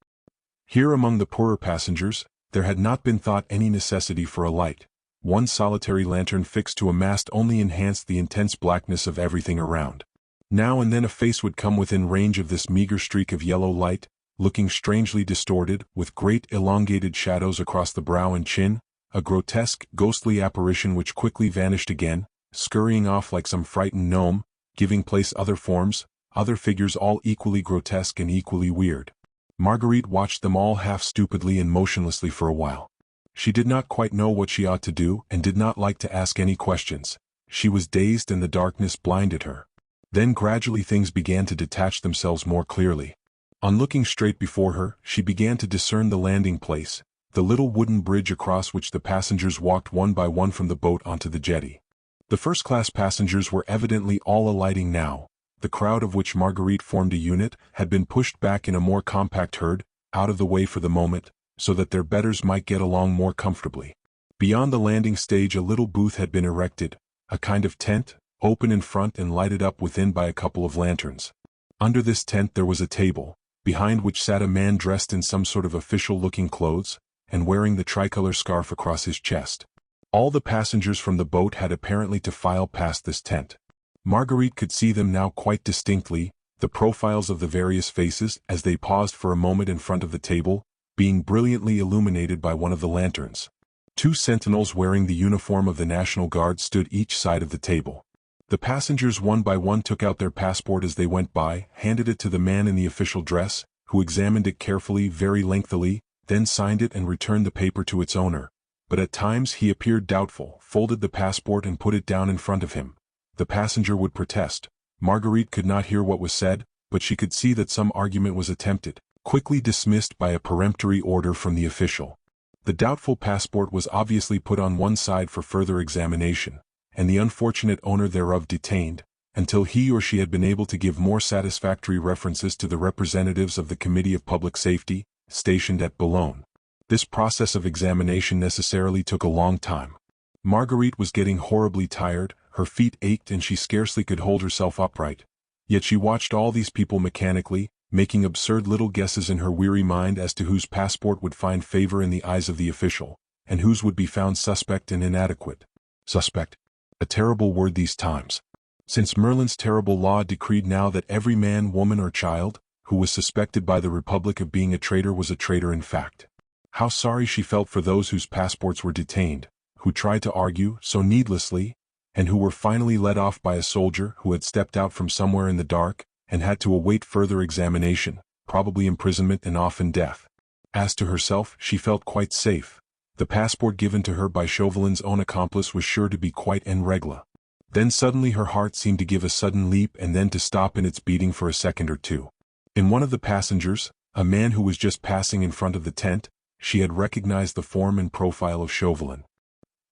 Here among the poorer passengers, there had not been thought any necessity for a light. One solitary lantern fixed to a mast only enhanced the intense blackness of everything around. Now and then a face would come within range of this meager streak of yellow light, looking strangely distorted, with great elongated shadows across the brow and chin, a grotesque, ghostly apparition which quickly vanished again, scurrying off like some frightened gnome, giving place other forms, other figures all equally grotesque and equally weird. Marguerite watched them all half stupidly and motionlessly for a while. She did not quite know what she ought to do and did not like to ask any questions. She was dazed and the darkness blinded her. Then gradually things began to detach themselves more clearly. On looking straight before her, she began to discern the landing place, the little wooden bridge across which the passengers walked one by one from the boat onto the jetty. The first-class passengers were evidently all alighting now. The crowd of which Marguerite formed a unit had been pushed back in a more compact herd, out of the way for the moment, so that their betters might get along more comfortably. Beyond the landing stage a little booth had been erected, a kind of tent, open in front and lighted up within by a couple of lanterns. Under this tent there was a table, behind which sat a man dressed in some sort of official-looking clothes, and wearing the tricolor scarf across his chest. All the passengers from the boat had apparently to file past this tent. Marguerite could see them now quite distinctly, the profiles of the various faces, as they paused for a moment in front of the table, being brilliantly illuminated by one of the lanterns. Two sentinels wearing the uniform of the National Guard stood each side of the table. The passengers one by one took out their passport as they went by, handed it to the man in the official dress, who examined it carefully, very lengthily, then signed it and returned the paper to its owner. But at times he appeared doubtful, folded the passport and put it down in front of him. The passenger would protest. Marguerite could not hear what was said, but she could see that some argument was attempted, quickly dismissed by a peremptory order from the official. The doubtful passport was obviously put on one side for further examination, and the unfortunate owner thereof detained, until he or she had been able to give more satisfactory references to the representatives of the Committee of Public Safety, stationed at Boulogne. This process of examination necessarily took a long time. Marguerite was getting horribly tired, her feet ached and she scarcely could hold herself upright. Yet she watched all these people mechanically, making absurd little guesses in her weary mind as to whose passport would find favor in the eyes of the official, and whose would be found suspect and inadequate. Suspect. A terrible word these times. Since Merlin's terrible law decreed now that every man, woman or child, who was suspected by the Republic of being a traitor was a traitor in fact. How sorry she felt for those whose passports were detained, who tried to argue so needlessly, and who were finally let off by a soldier who had stepped out from somewhere in the dark, and had to await further examination, probably imprisonment and often death. As to herself, she felt quite safe. The passport given to her by Chauvelin's own accomplice was sure to be quite en règle. Then suddenly her heart seemed to give a sudden leap and then to stop in its beating for a second or two. In one of the passengers, a man who was just passing in front of the tent, she had recognized the form and profile of Chauvelin.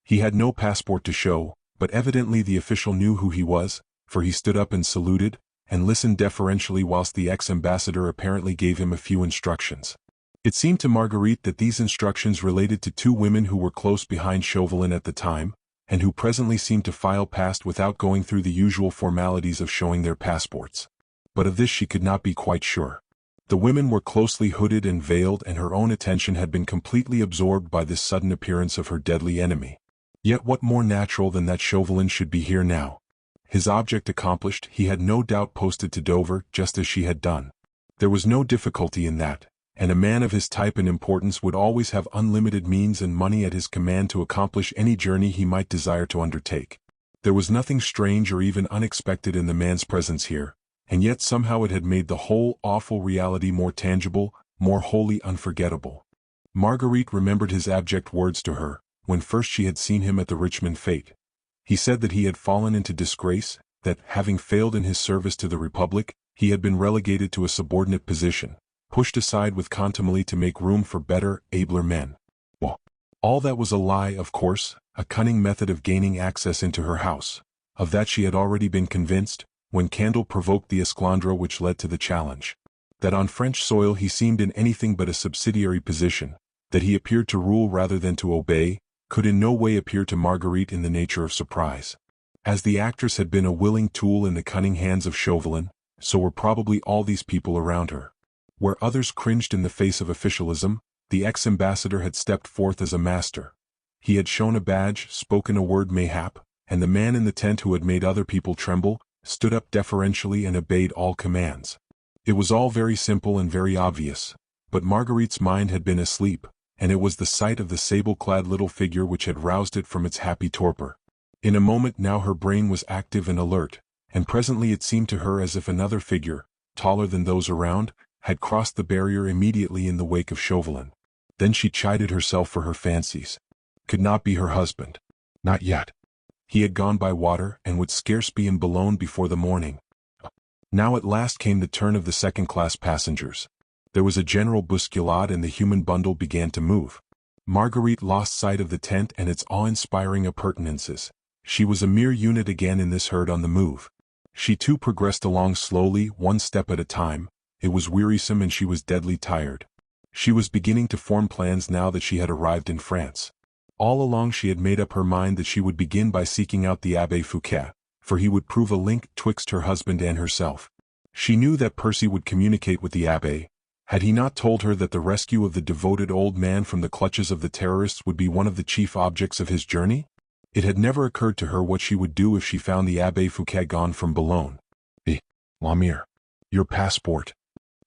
He had no passport to show, but evidently the official knew who he was, for he stood up and saluted, and listened deferentially whilst the ex-ambassador apparently gave him a few instructions. It seemed to Marguerite that these instructions related to two women who were close behind Chauvelin at the time, and who presently seemed to file past without going through the usual formalities of showing their passports. But of this she could not be quite sure. The women were closely hooded and veiled and her own attention had been completely absorbed by this sudden appearance of her deadly enemy. Yet what more natural than that Chauvelin should be here now? His object accomplished, he had no doubt posted to Dover just as she had done. There was no difficulty in that, and a man of his type and importance would always have unlimited means and money at his command to accomplish any journey he might desire to undertake. There was nothing strange or even unexpected in the man's presence here, and yet somehow it had made the whole awful reality more tangible, more wholly unforgettable. Marguerite remembered his abject words to her, when first she had seen him at the Richmond fete. He said that he had fallen into disgrace, that, having failed in his service to the Republic, he had been relegated to a subordinate position, pushed aside with contumely to make room for better, abler men. Well, all that was a lie, of course, a cunning method of gaining access into her house. Of that she had already been convinced, when Candle provoked the esclandre which led to the challenge. That on French soil he seemed in anything but a subsidiary position, that he appeared to rule rather than to obey, could in no way appear to Marguerite in the nature of surprise. As the actress had been a willing tool in the cunning hands of Chauvelin, so were probably all these people around her. Where others cringed in the face of officialism, the ex-ambassador had stepped forth as a master. He had shown a badge, spoken a word mayhap, and the man in the tent who had made other people tremble, stood up deferentially and obeyed all commands. It was all very simple and very obvious, but Marguerite's mind had been asleep, and it was the sight of the sable-clad little figure which had roused it from its happy torpor. In a moment now her brain was active and alert, and presently it seemed to her as if another figure, taller than those around, had crossed the barrier immediately in the wake of Chauvelin. Then she chided herself for her fancies. Could not be her husband. Not yet. He had gone by water and would scarce be in Boulogne before the morning. Now at last came the turn of the second-class passengers. There was a general bousculade and the human bundle began to move. Marguerite lost sight of the tent and its awe-inspiring appurtenances. She was a mere unit again in this herd on the move. She too progressed along slowly, one step at a time. It was wearisome and she was deadly tired. She was beginning to form plans now that she had arrived in France. All along she had made up her mind that she would begin by seeking out the Abbé Fouquet, for he would prove a link twixt her husband and herself. She knew that Percy would communicate with the Abbé. Had he not told her that the rescue of the devoted old man from the clutches of the terrorists would be one of the chief objects of his journey? It had never occurred to her what she would do if she found the Abbé Fouquet gone from Boulogne. Lamire. Your passport.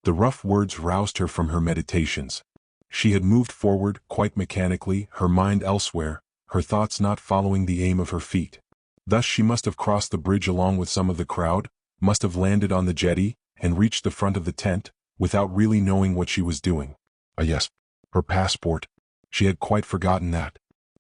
The rough words roused her from her meditations. She had moved forward, quite mechanically, her mind elsewhere, her thoughts not following the aim of her feet. Thus she must have crossed the bridge along with some of the crowd, must have landed on the jetty, and reached the front of the tent, without really knowing what she was doing. Ah yes, her passport. She had quite forgotten that.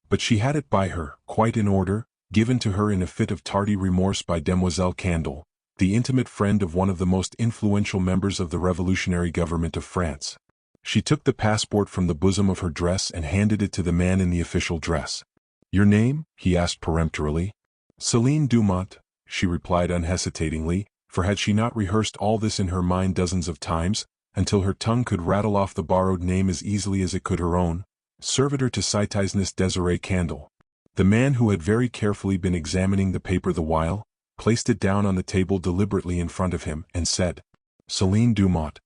But she had it by her, quite in order, given to her in a fit of tardy remorse by Demoiselle Candle, the intimate friend of one of the most influential members of the revolutionary government of France. She took the passport from the bosom of her dress and handed it to the man in the official dress. Your name? He asked peremptorily. Céline Dumont, she replied unhesitatingly, for had she not rehearsed all this in her mind dozens of times, until her tongue could rattle off the borrowed name as easily as it could her own, servitor to Citizeness Desiree Candle. The man, who had very carefully been examining the paper the while, placed it down on the table deliberately in front of him, and said, "Celine Dumont.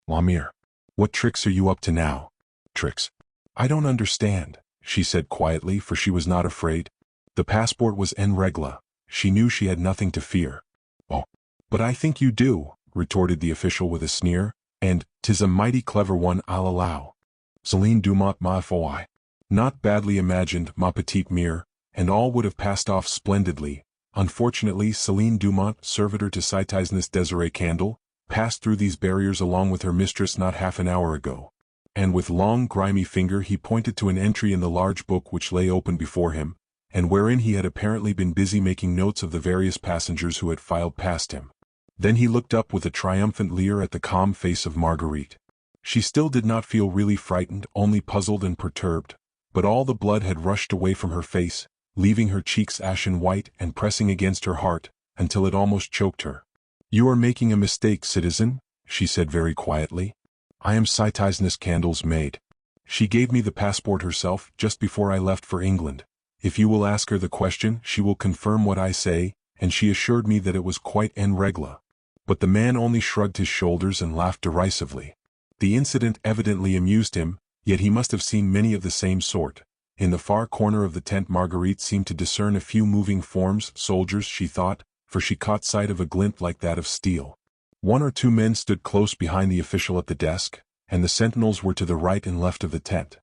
Lamire. What tricks are you up to now?" "Tricks? I don't understand," she said quietly, for she was not afraid. The passport was en règle. She knew she had nothing to fear. "Oh, but I think you do," retorted the official with a sneer, "and 'tis a mighty clever one, I'll allow. Celine Dumont, ma foi. Not badly imagined, ma petite mère," and all would have passed off splendidly. Unfortunately, Celine Dumont, servitor to Citizeness Desiree Candle, passed through these barriers along with her mistress not half an hour ago. And with long grimy finger he pointed to an entry in the large book which lay open before him, and wherein he had apparently been busy making notes of the various passengers who had filed past him. Then he looked up with a triumphant leer at the calm face of Marguerite. She still did not feel really frightened, only puzzled and perturbed, but all the blood had rushed away from her face, leaving her cheeks ashen white and pressing against her heart, until it almost choked her. "You are making a mistake, citizen," she said very quietly. "I am Citizeness Candle's maid. She gave me the passport herself just before I left for England. If you will ask her the question, she will confirm what I say, and she assured me that it was quite en règle." But the man only shrugged his shoulders and laughed derisively. The incident evidently amused him, yet he must have seen many of the same sort. In the far corner of the tent Marguerite seemed to discern a few moving forms, soldiers, she thought, for she caught sight of a glint like that of steel. One or two men stood close behind the official at the desk, and the sentinels were to the right and left of the tent.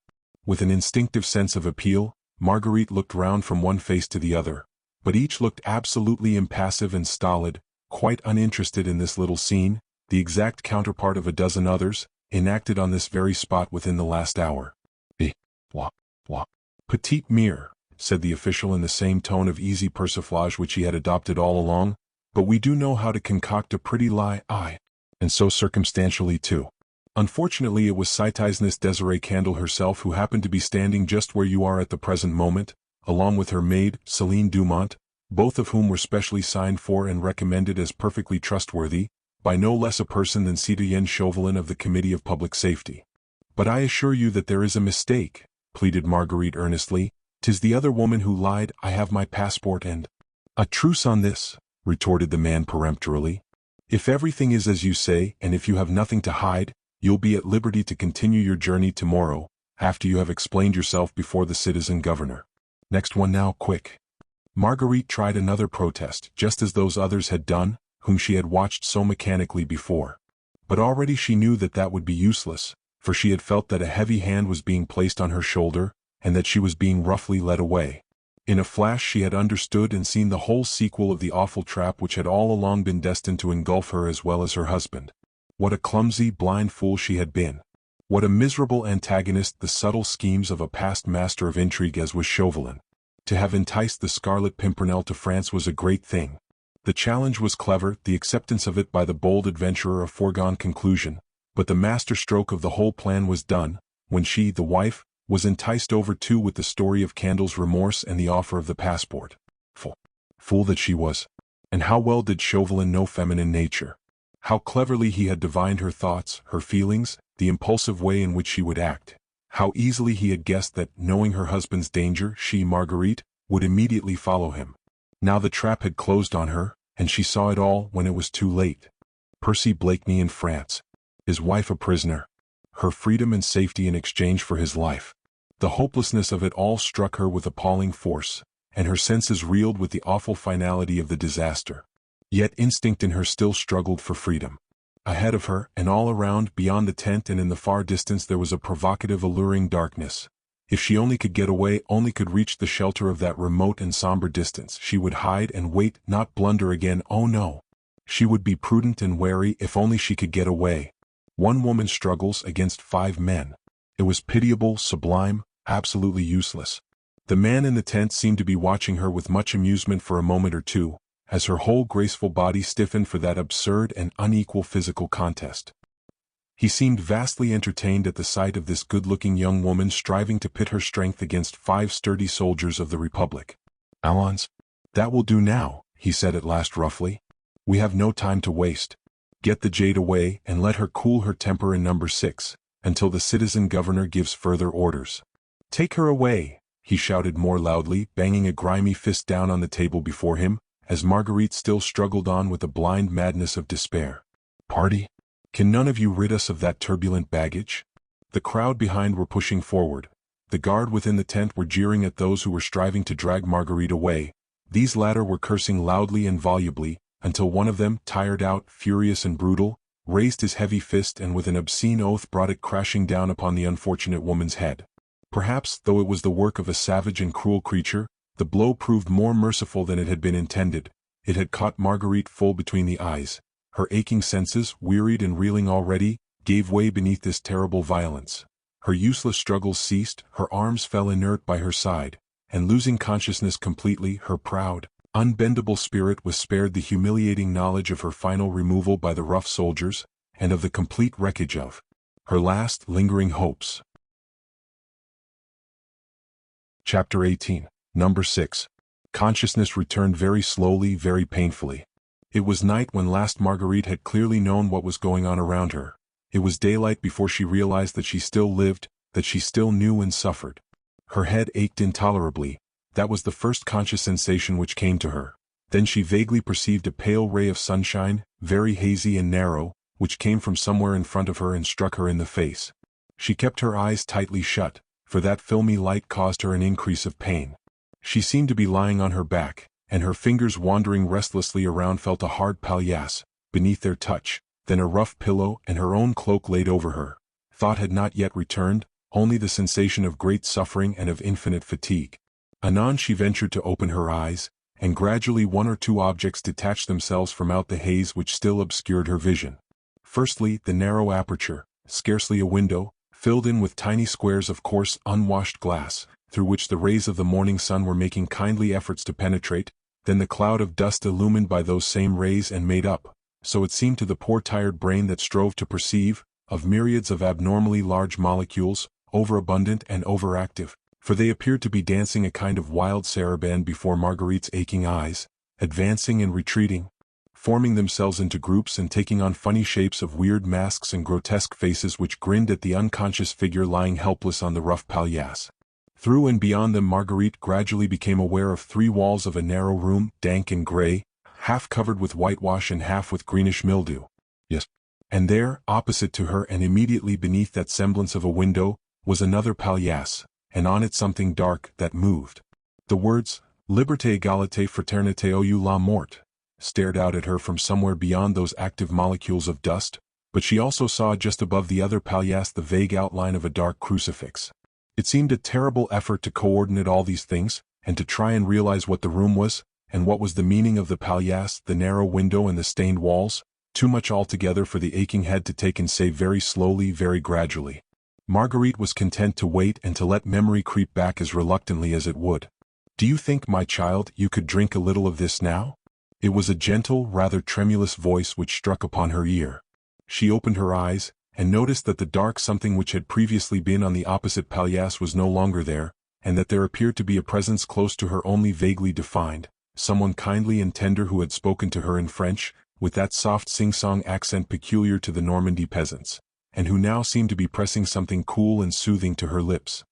With an instinctive sense of appeal, Marguerite looked round from one face to the other, but each looked absolutely impassive and stolid, quite uninterested in this little scene, the exact counterpart of a dozen others, enacted on this very spot within the last hour. "Petite mère," said the official in the same tone of easy persiflage which he had adopted all along, "but we do know how to concoct a pretty lie, aye, and so circumstantially too. Unfortunately it was Citizeness Desiree Candle herself who happened to be standing just where you are at the present moment, along with her maid, Celine Dumont, both of whom were specially signed for and recommended as perfectly trustworthy, by no less a person than Citoyen Chauvelin of the Committee of Public Safety." "But I assure you that there is a mistake," pleaded Marguerite earnestly. "'Tis the other woman who lied. I have my passport and—" "A truce on this," retorted the man peremptorily. "If everything is as you say, and if you have nothing to hide, you'll be at liberty to continue your journey tomorrow, after you have explained yourself before the citizen governor. Next one now, quick." Marguerite tried another protest, just as those others had done, whom she had watched so mechanically before. But already she knew that that would be useless, for she had felt that a heavy hand was being placed on her shoulder, and that she was being roughly led away. In a flash she had understood and seen the whole sequel of the awful trap which had all along been destined to engulf her as well as her husband. What a clumsy, blind fool she had been. What a miserable antagonist the subtle schemes of a past master of intrigue as was Chauvelin. To have enticed the Scarlet Pimpernel to France was a great thing. The challenge was clever, the acceptance of it by the bold adventurer a foregone conclusion, but the master stroke of the whole plan was done, when she, the wife, was enticed over too with the story of Candle's remorse and the offer of the passport. Fool that she was. And how well did Chauvelin know feminine nature. How cleverly he had divined her thoughts, her feelings, the impulsive way in which she would act. How easily he had guessed that, knowing her husband's danger, she, Marguerite, would immediately follow him. Now the trap had closed on her, and she saw it all when it was too late. Percy Blakeney in France. His wife a prisoner. Her freedom and safety in exchange for his life. The hopelessness of it all struck her with appalling force, and her senses reeled with the awful finality of the disaster. Yet instinct in her still struggled for freedom. Ahead of her, and all around, beyond the tent and in the far distance there was a provocative, alluring darkness. If she only could get away, only could reach the shelter of that remote and somber distance, she would hide and wait, not blunder again, oh no. She would be prudent and wary if only she could get away. One woman struggles against 5 men. It was pitiable, sublime, absolutely useless. The man in the tent seemed to be watching her with much amusement for a moment or two, as her whole graceful body stiffened for that absurd and unequal physical contest. He seemed vastly entertained at the sight of this good-looking young woman striving to pit her strength against 5 sturdy soldiers of the Republic. "Allons, that will do now," he said at last roughly. "We have no time to waste. Get the jade away and let her cool her temper in number 6, until the citizen governor gives further orders. Take her away, he shouted more loudly, banging a grimy fist down on the table before him, as Marguerite still struggled on with the blind madness of despair. Party? Can none of you rid us of that turbulent baggage? The crowd behind were pushing forward. The guard within the tent were jeering at those who were striving to drag Marguerite away. These latter were cursing loudly and volubly, until one of them, tired out, furious and brutal, raised his heavy fist and with an obscene oath brought it crashing down upon the unfortunate woman's head. Perhaps, though it was the work of a savage and cruel creature, the blow proved more merciful than it had been intended. It had caught Marguerite full between the eyes. Her aching senses, wearied and reeling already, gave way beneath this terrible violence. Her useless struggles ceased, her arms fell inert by her side, and losing consciousness completely, her proud, unbendable spirit was spared the humiliating knowledge of her final removal by the rough soldiers, and of the complete wreckage of her last lingering hopes. Chapter 18. Number 6. Consciousness returned very slowly, very painfully. It was night when last Marguerite had clearly known what was going on around her. It was daylight before she realized that she still lived, that she still knew and suffered. Her head ached intolerably. That was the first conscious sensation which came to her. Then she vaguely perceived a pale ray of sunshine, very hazy and narrow, which came from somewhere in front of her and struck her in the face. She kept her eyes tightly shut, for that filmy light caused her an increase of pain. She seemed to be lying on her back, and her fingers wandering restlessly around felt a hard palliasse beneath their touch, then a rough pillow and her own cloak laid over her. Thought had not yet returned, only the sensation of great suffering and of infinite fatigue. Anon she ventured to open her eyes, and gradually one or two objects detached themselves from out the haze which still obscured her vision. Firstly, the narrow aperture, scarcely a window, filled in with tiny squares of coarse, unwashed glass, through which the rays of the morning sun were making kindly efforts to penetrate, then the cloud of dust illumined by those same rays and made up, so it seemed to the poor tired brain that strove to perceive, of myriads of abnormally large molecules, overabundant and overactive, for they appeared to be dancing a kind of wild saraband before Marguerite's aching eyes, advancing and retreating, forming themselves into groups and taking on funny shapes of weird masks and grotesque faces which grinned at the unconscious figure lying helpless on the rough palliasse. Through and beyond them Marguerite gradually became aware of 3 walls of a narrow room, dank and gray, half covered with whitewash and half with greenish mildew. Yes. And there, opposite to her and immediately beneath that semblance of a window, was another palliasse, and on it something dark that moved. The words, Liberté, Égalité, Fraternité, ou la mort, stared out at her from somewhere beyond those active molecules of dust, but she also saw just above the other palliasse the vague outline of a dark crucifix. It seemed a terrible effort to coordinate all these things, and to try and realize what the room was, and what was the meaning of the palliasse, the narrow window and the stained walls, too much altogether for the aching head to take and say very slowly, very gradually. Marguerite was content to wait and to let memory creep back as reluctantly as it would. Do you think, my child, you could drink a little of this now? It was a gentle, rather tremulous voice which struck upon her ear. She opened her eyes, and noticed that the dark something which had previously been on the opposite palliasse was no longer there, and that there appeared to be a presence close to her only vaguely defined, someone kindly and tender who had spoken to her in French, with that soft sing-song accent peculiar to the Normandy peasants, and who now seemed to be pressing something cool and soothing to her lips.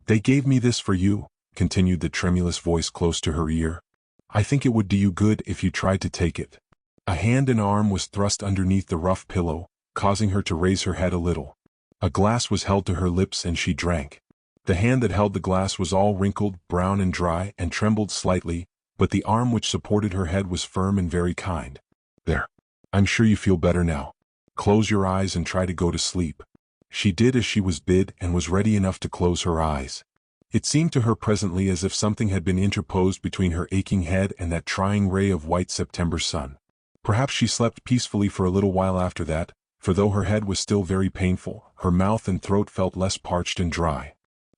They gave me this for you, continued the tremulous voice close to her ear. I think it would do you good if you tried to take it. A hand and arm was thrust underneath the rough pillow, causing her to raise her head a little. A glass was held to her lips and she drank. The hand that held the glass was all wrinkled, brown and dry, and trembled slightly, but the arm which supported her head was firm and very kind. There. I'm sure you feel better now. Close your eyes and try to go to sleep. She did as she was bid and was ready enough to close her eyes. It seemed to her presently as if something had been interposed between her aching head and that trying ray of white September sun. Perhaps she slept peacefully for a little while after that, for though her head was still very painful, her mouth and throat felt less parched and dry.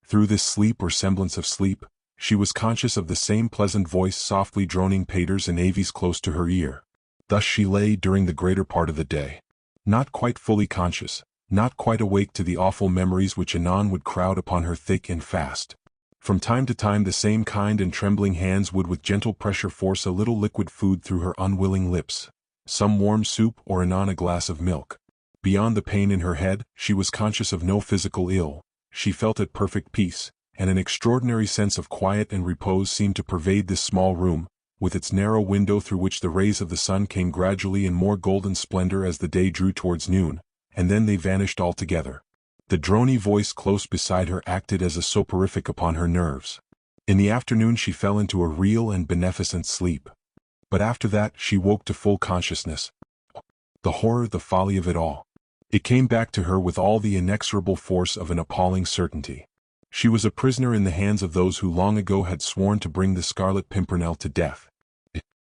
Through this sleep or semblance of sleep, she was conscious of the same pleasant voice softly droning paters and aves close to her ear. Thus she lay during the greater part of the day. Not quite fully conscious, not quite awake to the awful memories which anon would crowd upon her thick and fast. From time to time the same kind and trembling hands would with gentle pressure force a little liquid food through her unwilling lips. some warm soup or anon a glass of milk. Beyond the pain in her head, she was conscious of no physical ill. She felt at perfect peace, and an extraordinary sense of quiet and repose seemed to pervade this small room, with its narrow window through which the rays of the sun came gradually in more golden splendor as the day drew towards noon, and then they vanished altogether. The drony voice close beside her acted as a soporific upon her nerves. In the afternoon she fell into a real and beneficent sleep. But after that she woke to full consciousness. The horror, the folly of it all. It came back to her with all the inexorable force of an appalling certainty. She was a prisoner in the hands of those who long ago had sworn to bring the Scarlet Pimpernel to death.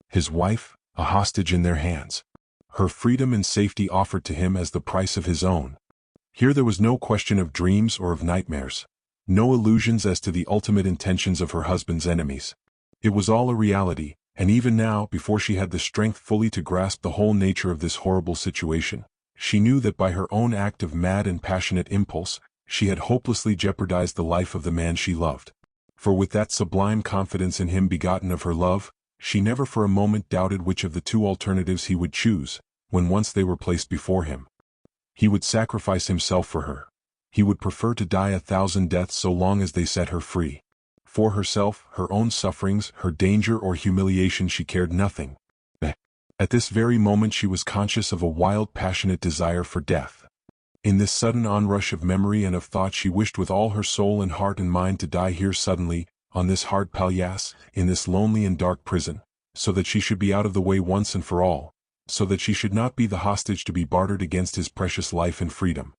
His wife, a hostage in their hands. Her freedom and safety offered to him as the price of his own. Here there was no question of dreams or of nightmares. No illusions as to the ultimate intentions of her husband's enemies. It was all a reality, and even now, before she had the strength fully to grasp the whole nature of this horrible situation, she knew that by her own act of mad and passionate impulse, she had hopelessly jeopardized the life of the man she loved. For with that sublime confidence in him begotten of her love, she never for a moment doubted which of the two alternatives he would choose, when once they were placed before him. He would sacrifice himself for her. He would prefer to die 1,000 deaths so long as they set her free. For herself, her own sufferings, her danger or humiliation she cared nothing. At this very moment she was conscious of a wild passionate desire for death. In this sudden onrush of memory and of thought she wished with all her soul and heart and mind to die here suddenly, on this hard palliasse, in this lonely and dark prison, so that she should be out of the way once and for all, so that she should not be the hostage to be bartered against his precious life and freedom.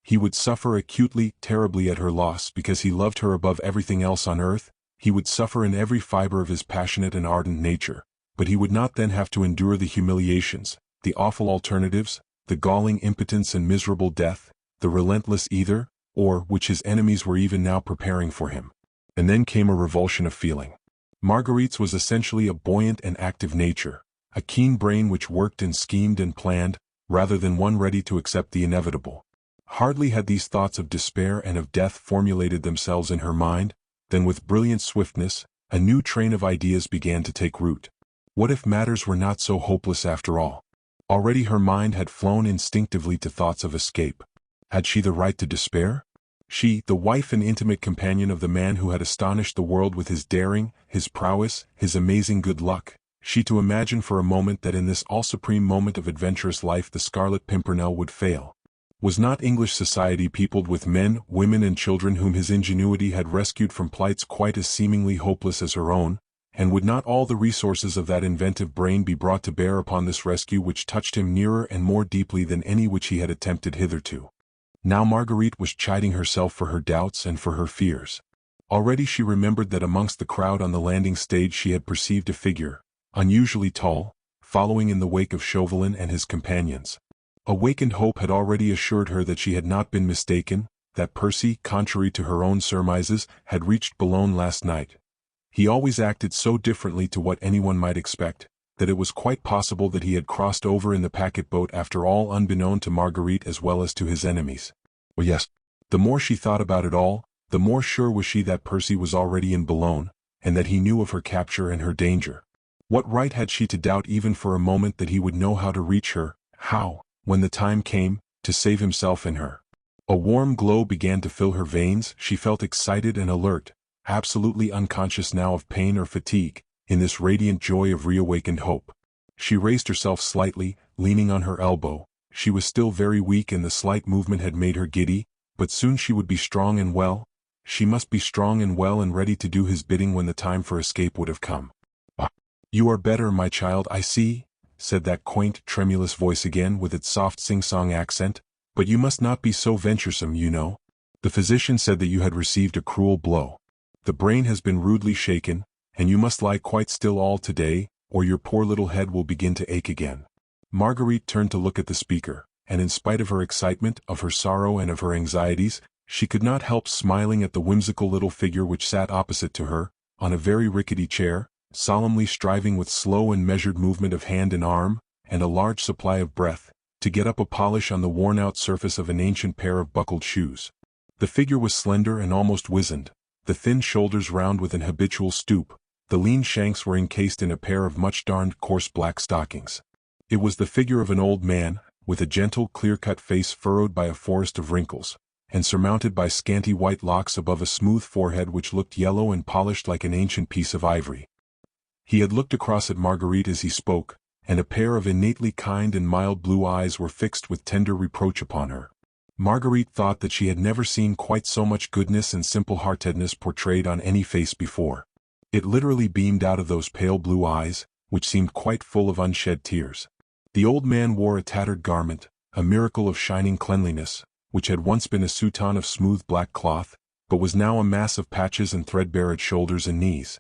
He would suffer acutely, terribly at her loss because he loved her above everything else on earth. He would suffer in every fiber of his passionate and ardent nature, but he would not then have to endure the humiliations, the awful alternatives, the galling impotence and miserable death, the relentless either, or which his enemies were even now preparing for him. And then came a revulsion of feeling. Marguerite's was essentially a buoyant and active nature, a keen brain which worked and schemed and planned, rather than one ready to accept the inevitable. Hardly had these thoughts of despair and of death formulated themselves in her mind, than with brilliant swiftness, a new train of ideas began to take root. What if matters were not so hopeless after all? Already her mind had flown instinctively to thoughts of escape. Had she the right to despair? She, the wife and intimate companion of the man who had astonished the world with his daring, his prowess, his amazing good luck, she to imagine for a moment that in this all-supreme moment of adventurous life the Scarlet Pimpernel would fail. Was not English society peopled with men, women and children whom his ingenuity had rescued from plights quite as seemingly hopeless as her own, and would not all the resources of that inventive brain be brought to bear upon this rescue which touched him nearer and more deeply than any which he had attempted hitherto? Now Marguerite was chiding herself for her doubts and for her fears. Already she remembered that amongst the crowd on the landing stage she had perceived a figure, unusually tall, following in the wake of Chauvelin and his companions. Awakened hope had already assured her that she had not been mistaken, that Percy, contrary to her own surmises, had reached Boulogne last night. He always acted so differently to what anyone might expect, that it was quite possible that he had crossed over in the packet-boat after all, unbeknown to Marguerite as well as to his enemies. Well, yes, the more she thought about it all, the more sure was she that Percy was already in Boulogne, and that he knew of her capture and her danger. What right had she to doubt even for a moment that he would know how to reach her, how, when the time came, to save himself and her? A warm glow began to fill her veins. She felt excited and alert, absolutely unconscious now of pain or fatigue, in this radiant joy of reawakened hope. She raised herself slightly, leaning on her elbow. She was still very weak and the slight movement had made her giddy, but soon she would be strong and well. She must be strong and well and ready to do his bidding when the time for escape would have come. "Ah, you are better, my child, I see," said that quaint, tremulous voice again with its soft sing-song accent, "but you must not be so venturesome, you know. The physician said that you had received a cruel blow. The brain has been rudely shaken, and you must lie quite still all today, or your poor little head will begin to ache again." Marguerite turned to look at the speaker, and in spite of her excitement, of her sorrow and of her anxieties, she could not help smiling at the whimsical little figure which sat opposite to her, on a very rickety chair, solemnly striving with slow and measured movement of hand and arm, and a large supply of breath, to get up a polish on the worn-out surface of an ancient pair of buckled shoes. The figure was slender and almost wizened, the thin shoulders round with an habitual stoop, the lean shanks were encased in a pair of much-darned coarse black stockings. It was the figure of an old man, with a gentle, clear-cut face furrowed by a forest of wrinkles, and surmounted by scanty white locks above a smooth forehead which looked yellow and polished like an ancient piece of ivory. He had looked across at Marguerite as he spoke, and a pair of innately kind and mild blue eyes were fixed with tender reproach upon her. Marguerite thought that she had never seen quite so much goodness and simple-heartedness portrayed on any face before. It literally beamed out of those pale blue eyes, which seemed quite full of unshed tears. The old man wore a tattered garment, a miracle of shining cleanliness, which had once been a soutane of smooth black cloth, but was now a mass of patches and threadbare at shoulders and knees.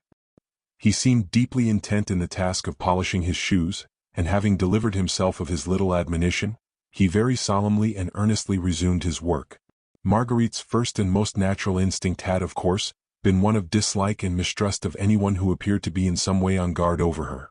He seemed deeply intent in the task of polishing his shoes, and having delivered himself of his little admonition, he very solemnly and earnestly resumed his work. Marguerite's first and most natural instinct had, of course, been one of dislike and mistrust of anyone who appeared to be in some way on guard over her.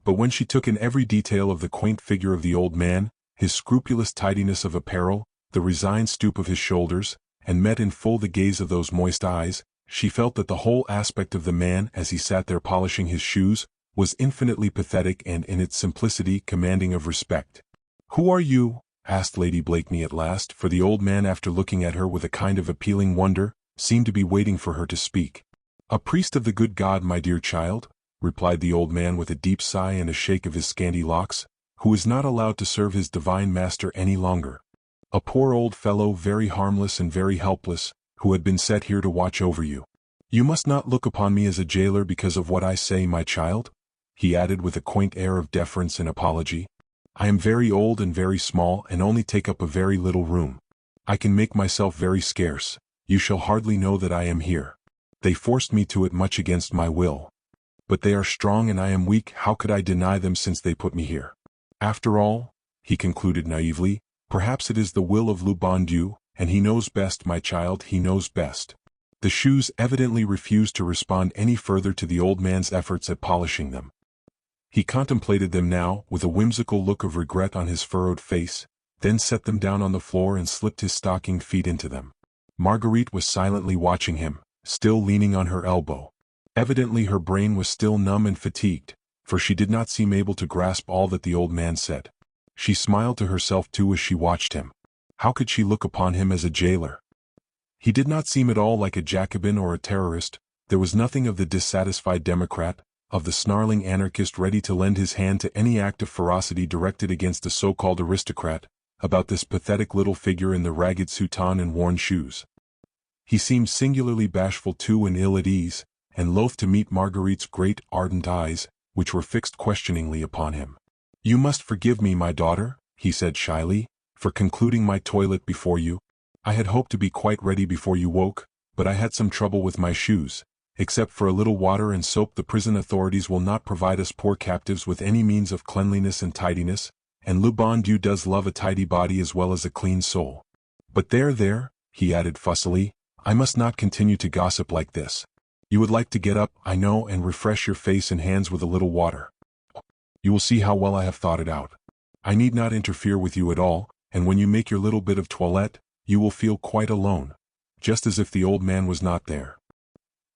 But when she took in every detail of the quaint figure of the old man, his scrupulous tidiness of apparel, the resigned stoop of his shoulders, and met in full the gaze of those moist eyes, she felt that the whole aspect of the man as he sat there polishing his shoes was infinitely pathetic and in its simplicity commanding of respect. "Who are you?" asked Lady Blakeney at last, for the old man, after looking at her with a kind of appealing wonder, seemed to be waiting for her to speak. "A priest of the good God, my dear child," replied the old man with a deep sigh and a shake of his scanty locks, "who is not allowed to serve his divine master any longer. A poor old fellow, very harmless and very helpless, who had been set here to watch over you. You must not look upon me as a jailer because of what I say, my child," he added with a quaint air of deference and apology. "I am very old and very small and only take up a very little room. I can make myself very scarce. You shall hardly know that I am here. They forced me to it much against my will. But they are strong and I am weak. How could I deny them since they put me here? After all," he concluded naively, "perhaps it is the will of le bon Dieu, and he knows best, my child, he knows best." The shoes evidently refused to respond any further to the old man's efforts at polishing them. He contemplated them now, with a whimsical look of regret on his furrowed face, then set them down on the floor and slipped his stockinged feet into them. Marguerite was silently watching him, still leaning on her elbow. Evidently her brain was still numb and fatigued, for she did not seem able to grasp all that the old man said. She smiled to herself too as she watched him. How could she look upon him as a jailer? He did not seem at all like a Jacobin or a terrorist. There was nothing of the dissatisfied democrat, of the snarling anarchist ready to lend his hand to any act of ferocity directed against a so-called aristocrat, about this pathetic little figure in the ragged soutane and worn shoes. He seemed singularly bashful too and ill at ease, and loath to meet Marguerite's great, ardent eyes, which were fixed questioningly upon him. "You must forgive me, my daughter," he said shyly, "for concluding my toilet before you. I had hoped to be quite ready before you woke, but I had some trouble with my shoes. Except for a little water and soap, the prison authorities will not provide us poor captives with any means of cleanliness and tidiness, and le bon Dieu does love a tidy body as well as a clean soul. But there, he added fussily, I must not continue to gossip like this. You would like to get up, I know, and refresh your face and hands with a little water. You will see how well I have thought it out. I need not interfere with you at all, and when you make your little bit of toilette, you will feel quite alone, just as if the old man was not there."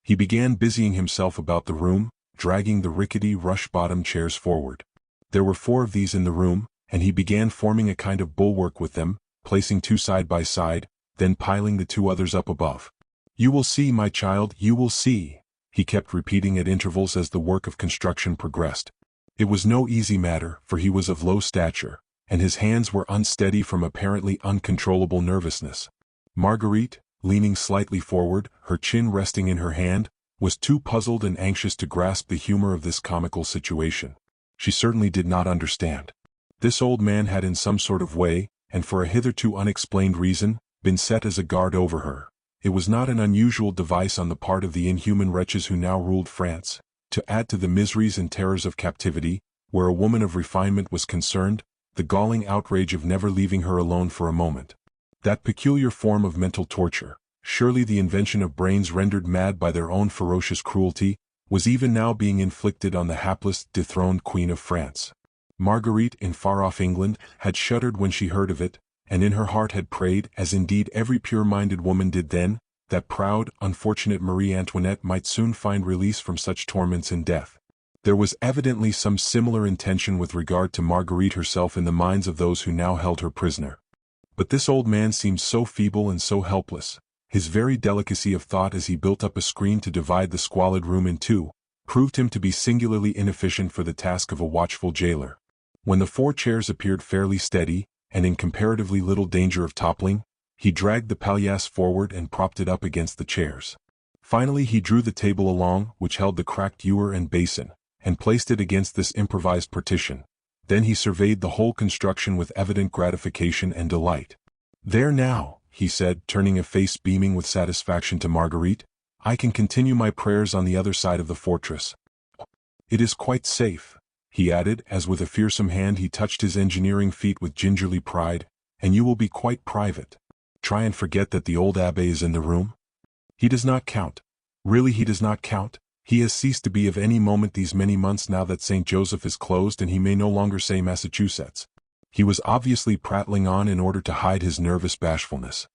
He began busying himself about the room, dragging the rickety rush-bottomed chairs forward. There were 4 of these in the room, and he began forming a kind of bulwark with them, placing 2 side by side, then piling the 2 others up above. "You will see, my child, you will see," he kept repeating at intervals as the work of construction progressed. It was no easy matter, for he was of low stature, and his hands were unsteady from apparently uncontrollable nervousness. Marguerite, leaning slightly forward, her chin resting in her hand, was too puzzled and anxious to grasp the humor of this comical situation. She certainly did not understand. This old man had in some sort of way, and for a hitherto unexplained reason, been set as a guard over her. It was not an unusual device on the part of the inhuman wretches who now ruled France, to add to the miseries and terrors of captivity, where a woman of refinement was concerned, the galling outrage of never leaving her alone for a moment. That peculiar form of mental torture, surely the invention of brains rendered mad by their own ferocious cruelty, was even now being inflicted on the hapless, dethroned Queen of France. Marguerite, in far-off England, had shuddered when she heard of it, and in her heart had prayed, as indeed every pure-minded woman did then, that proud, unfortunate Marie Antoinette might soon find release from such torments in death. There was evidently some similar intention with regard to Marguerite herself in the minds of those who now held her prisoner. But this old man seemed so feeble and so helpless. His very delicacy of thought as he built up a screen to divide the squalid room in two, proved him to be singularly inefficient for the task of a watchful jailer. When the 4 chairs appeared fairly steady, and in comparatively little danger of toppling, he dragged the palliasse forward and propped it up against the chairs. Finally he drew the table along, which held the cracked ewer and basin, and placed it against this improvised partition. Then he surveyed the whole construction with evident gratification and delight. "There now," he said, turning a face beaming with satisfaction to Marguerite, "I can continue my prayers on the other side of the fortress. It is quite safe," he added, as with a fearsome hand he touched his engineering feat with gingerly pride, "and you will be quite private. Try and forget that the old abbé is in the room. He does not count. Really he does not count. He has ceased to be of any moment these many months now that St. Joseph is closed and he may no longer say Massachusetts." He was obviously prattling on in order to hide his nervous bashfulness.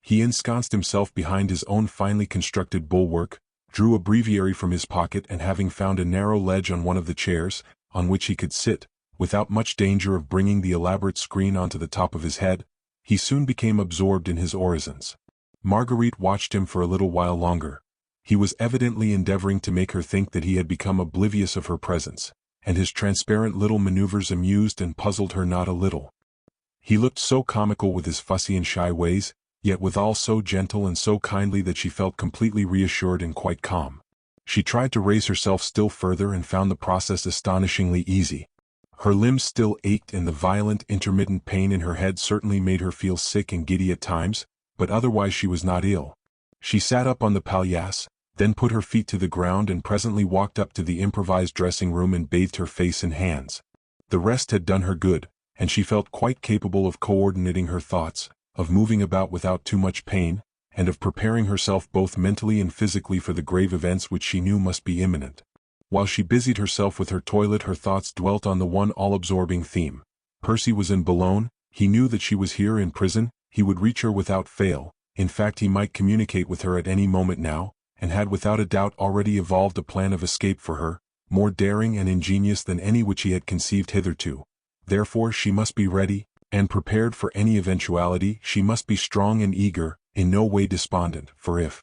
He ensconced himself behind his own finely constructed bulwark, drew a breviary from his pocket and having found a narrow ledge on one of the chairs, on which he could sit, without much danger of bringing the elaborate screen onto the top of his head, he soon became absorbed in his orisons. Marguerite watched him for a little while longer. He was evidently endeavoring to make her think that he had become oblivious of her presence, and his transparent little maneuvers amused and puzzled her not a little. He looked so comical with his fussy and shy ways, yet withal so gentle and so kindly that she felt completely reassured and quite calm. She tried to raise herself still further and found the process astonishingly easy. Her limbs still ached and the violent intermittent pain in her head certainly made her feel sick and giddy at times, but otherwise she was not ill. She sat up on the palliasse, then put her feet to the ground and presently walked up to the improvised dressing room and bathed her face and hands. The rest had done her good, and she felt quite capable of coordinating her thoughts, of moving about without too much pain, and of preparing herself both mentally and physically for the grave events which she knew must be imminent. While she busied herself with her toilet her thoughts dwelt on the one all-absorbing theme. Percy was in Boulogne, he knew that she was here in prison, he would reach her without fail, in fact he might communicate with her at any moment now, and had without a doubt already evolved a plan of escape for her, more daring and ingenious than any which he had conceived hitherto. Therefore she must be ready, and prepared for any eventuality. She must be strong and eager, in no way despondent, for if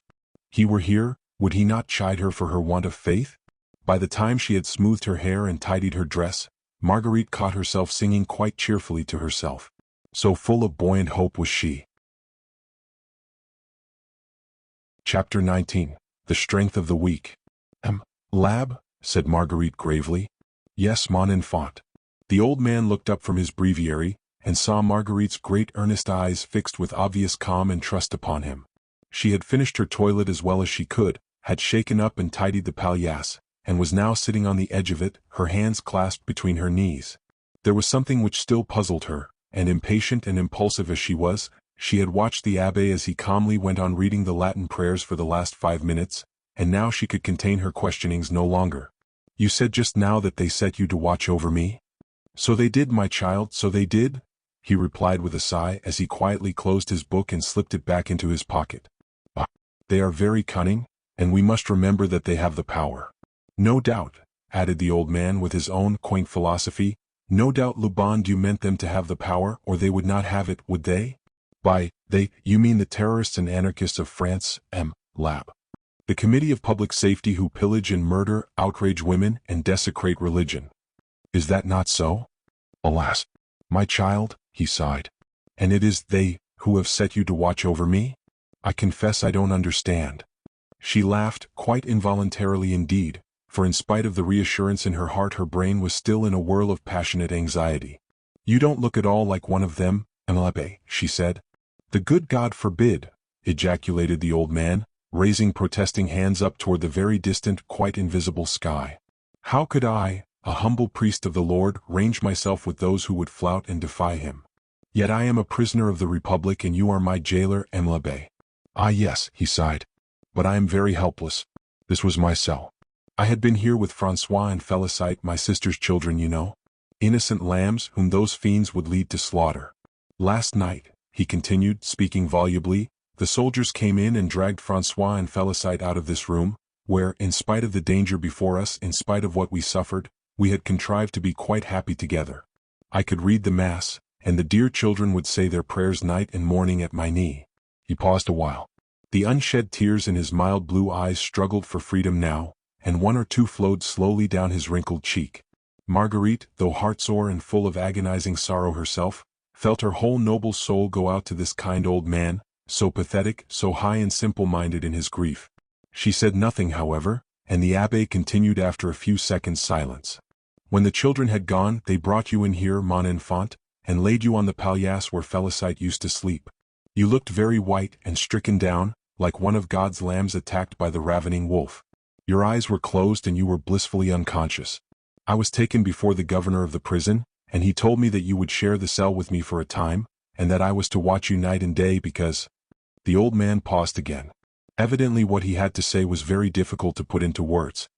he were here, would he not chide her for her want of faith? By the time she had smoothed her hair and tidied her dress, Marguerite caught herself singing quite cheerfully to herself. So full of buoyant hope was she. Chapter 19. The Strength of the Weak. Lab, said Marguerite gravely. Yes, mon enfant. The old man looked up from his breviary, and saw Marguerite's great earnest eyes fixed with obvious calm and trust upon him. She had finished her toilet as well as she could, had shaken up and tidied the palliasse, and was now sitting on the edge of it, her hands clasped between her knees. There was something which still puzzled her, and impatient and impulsive as she was, she had watched the abbé as he calmly went on reading the Latin prayers for the last 5 minutes, and now she could contain her questionings no longer. "You said just now that they set you to watch over me?" "So they did, my child, so they did," he replied with a sigh as he quietly closed his book and slipped it back into his pocket. "Ah, they are very cunning, and we must remember that they have the power." "No doubt," added the old man with his own quaint philosophy, "no doubt Le Bon Dieu meant them to have the power or they would not have it, would they?" "By they, you mean the terrorists and anarchists of France, Lab. The Committee of Public Safety who pillage and murder, outrage women, and desecrate religion. Is that not so?" "Alas, my child," he sighed. "And it is they who have set you to watch over me? I confess I don't understand." She laughed, quite involuntarily indeed, for in spite of the reassurance in her heart her brain was still in a whirl of passionate anxiety. "You don't look at all like one of them, l'Abbé," she said. "The good God forbid!" ejaculated the old man, raising protesting hands up toward the very distant, quite invisible sky. "How could I, a humble priest of the Lord, range myself with those who would flout and defy him? Yet I am a prisoner of the Republic and you are my jailer, l'Abbé." "Ah yes," he sighed. "But I am very helpless. This was my cell. I had been here with François and Félicite, my sister's children, you know. Innocent lambs whom those fiends would lead to slaughter. Last night," he continued, speaking volubly, "the soldiers came in and dragged François and Félicite out of this room, where, in spite of the danger before us, in spite of what we suffered, we had contrived to be quite happy together. I could read the Mass, and the dear children would say their prayers night and morning at my knee." He paused a while. The unshed tears in his mild blue eyes struggled for freedom now, and one or two flowed slowly down his wrinkled cheek. Marguerite, though heartsore and full of agonizing sorrow herself, felt her whole noble soul go out to this kind old man, so pathetic, so high and simple-minded in his grief. She said nothing, however, and the abbé continued after a few seconds' silence. "When the children had gone, they brought you in here, mon enfant, and laid you on the palliasse where Félicite used to sleep. You looked very white and stricken down, like one of God's lambs attacked by the ravening wolf. Your eyes were closed and you were blissfully unconscious. I was taken before the governor of the prison, and he told me that you would share the cell with me for a time, and that I was to watch you night and day because—" The old man paused again. Evidently what he had to say was very difficult to put into words.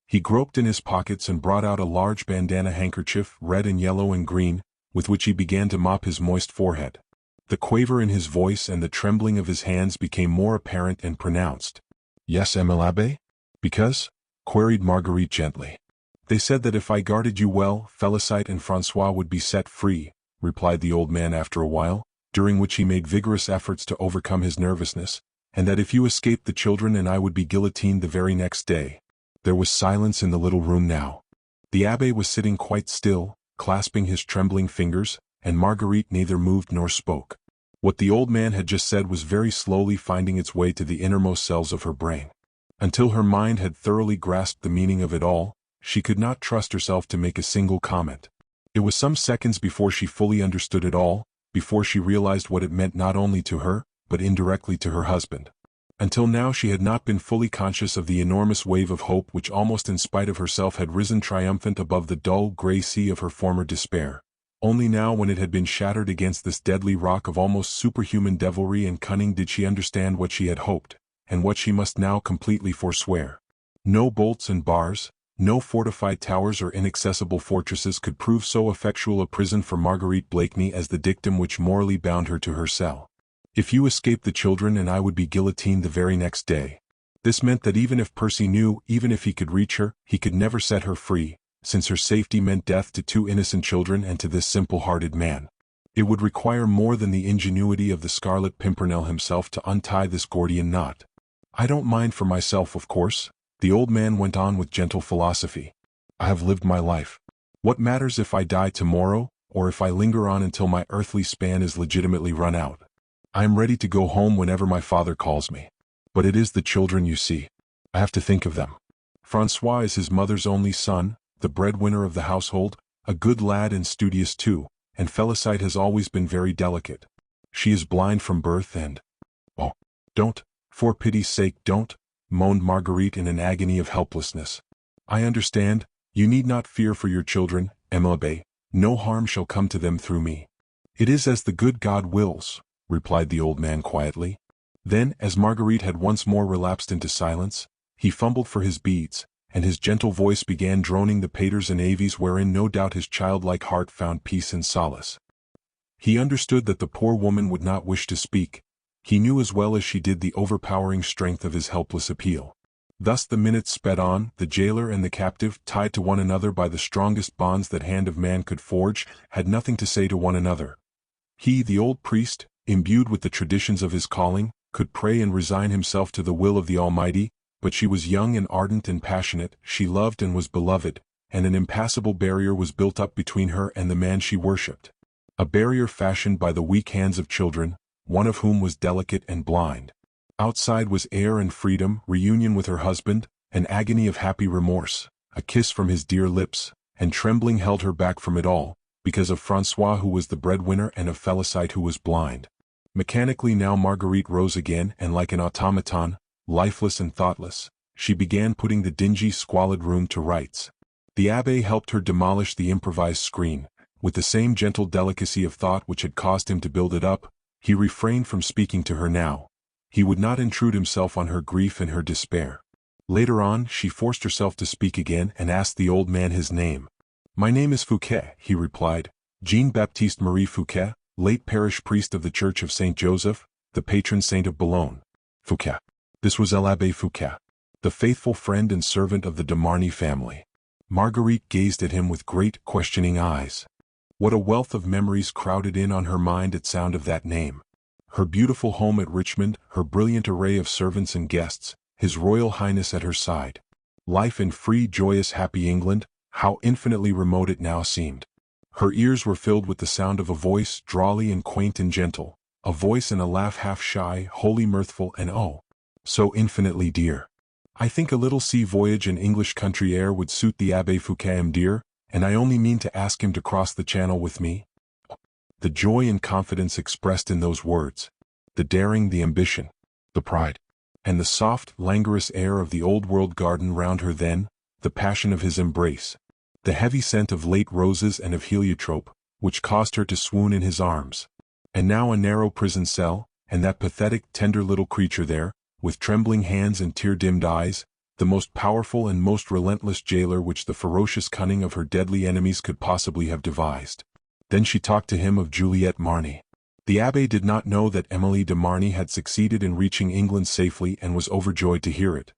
He groped in his pockets and brought out a large bandana handkerchief, red and yellow and green, with which he began to mop his moist forehead. The quaver in his voice and the trembling of his hands became more apparent and pronounced. "Yes, Abbé? Because?" queried Marguerite gently. "They said that if I guarded you well, Félicite and François would be set free," replied the old man after a while, during which he made vigorous efforts to overcome his nervousness, "and that if you escaped the children and I would be guillotined the very next day." There was silence in the little room now. The abbé was sitting quite still, clasping his trembling fingers, and Marguerite neither moved nor spoke. What the old man had just said was very slowly finding its way to the innermost cells of her brain. Until her mind had thoroughly grasped the meaning of it all, she could not trust herself to make a single comment. It was some seconds before she fully understood it all, before she realized what it meant not only to her, but indirectly to her husband. Until now she had not been fully conscious of the enormous wave of hope which almost in spite of herself had risen triumphant above the dull gray sea of her former despair. Only now, when it had been shattered against this deadly rock of almost superhuman devilry and cunning, did she understand what she had hoped, and what she must now completely forswear. No bolts and bars, no fortified towers or inaccessible fortresses could prove so effectual a prison for Marguerite Blakeney as the dictum which morally bound her to her cell. "If you escaped the children and I would be guillotined the very next day." This meant that even if Percy knew, even if he could reach her, he could never set her free, since her safety meant death to two innocent children and to this simple-hearted man. It would require more than the ingenuity of the Scarlet Pimpernel himself to untie this Gordian knot. "I don't mind for myself, of course," the old man went on with gentle philosophy. "I have lived my life. What matters if I die tomorrow, or if I linger on until my earthly span is legitimately run out? I am ready to go home whenever my father calls me. But it is the children, you see. I have to think of them. François is his mother's only son, the breadwinner of the household, a good lad and studious too, and Félicite has always been very delicate. She is blind from birth and—" "Oh, don't, for pity's sake don't," moaned Marguerite in an agony of helplessness. "I understand, you need not fear for your children, Abbé, no harm shall come to them through me." "It is as the good God wills," replied the old man quietly. Then, as Marguerite had once more relapsed into silence, he fumbled for his beads, and his gentle voice began droning the paters and aves wherein no doubt his childlike heart found peace and solace. He understood that the poor woman would not wish to speak. He knew as well as she did the overpowering strength of his helpless appeal. Thus the minutes sped on, the jailer and the captive, tied to one another by the strongest bonds that hand of man could forge, had nothing to say to one another. He, the old priest, imbued with the traditions of his calling, could pray and resign himself to the will of the Almighty, but she was young and ardent and passionate, she loved and was beloved, and an impassable barrier was built up between her and the man she worshipped. A barrier fashioned by the weak hands of children, one of whom was delicate and blind. Outside was air and freedom, reunion with her husband, an agony of happy remorse, a kiss from his dear lips, and trembling held her back from it all, because of François who was the breadwinner and of Félicite who was blind. Mechanically now Marguerite rose again and like an automaton, lifeless and thoughtless, she began putting the dingy, squalid room to rights. The abbé helped her demolish the improvised screen. With the same gentle delicacy of thought which had caused him to build it up, he refrained from speaking to her now. He would not intrude himself on her grief and her despair. Later on, she forced herself to speak again and asked the old man his name. "My name is Fouquet," he replied, "Jean-Baptiste Marie Fouquet, late parish priest of the Church of Saint Joseph, the patron saint of Boulogne." Fouquet. This was l'Abbé Fouquet. the faithful friend and servant of the de Marny family. Marguerite gazed at him with great, questioning eyes. What a wealth of memories crowded in on her mind at sound of that name. Her beautiful home at Richmond, her brilliant array of servants and guests, His Royal Highness at her side. Life in free, joyous, happy England, how infinitely remote it now seemed. Her ears were filled with the sound of a voice, drawly and quaint and gentle, a voice and a laugh half shy, wholly mirthful, and oh, so infinitely dear. I think a little sea voyage and English country air would suit the Abbé Fouquet, dear, and I only mean to ask him to cross the channel with me. The joy and confidence expressed in those words, the daring, the ambition, the pride, and the soft, languorous air of the old-world garden round her then, the passion of his embrace, the heavy scent of late roses and of heliotrope, which caused her to swoon in his arms. And now a narrow prison cell, and that pathetic, tender little creature there, with trembling hands and tear-dimmed eyes, the most powerful and most relentless jailer which the ferocious cunning of her deadly enemies could possibly have devised. Then she talked to him of Juliette Marny. The Abbé did not know that Emilie de Marny had succeeded in reaching England safely and was overjoyed to hear it.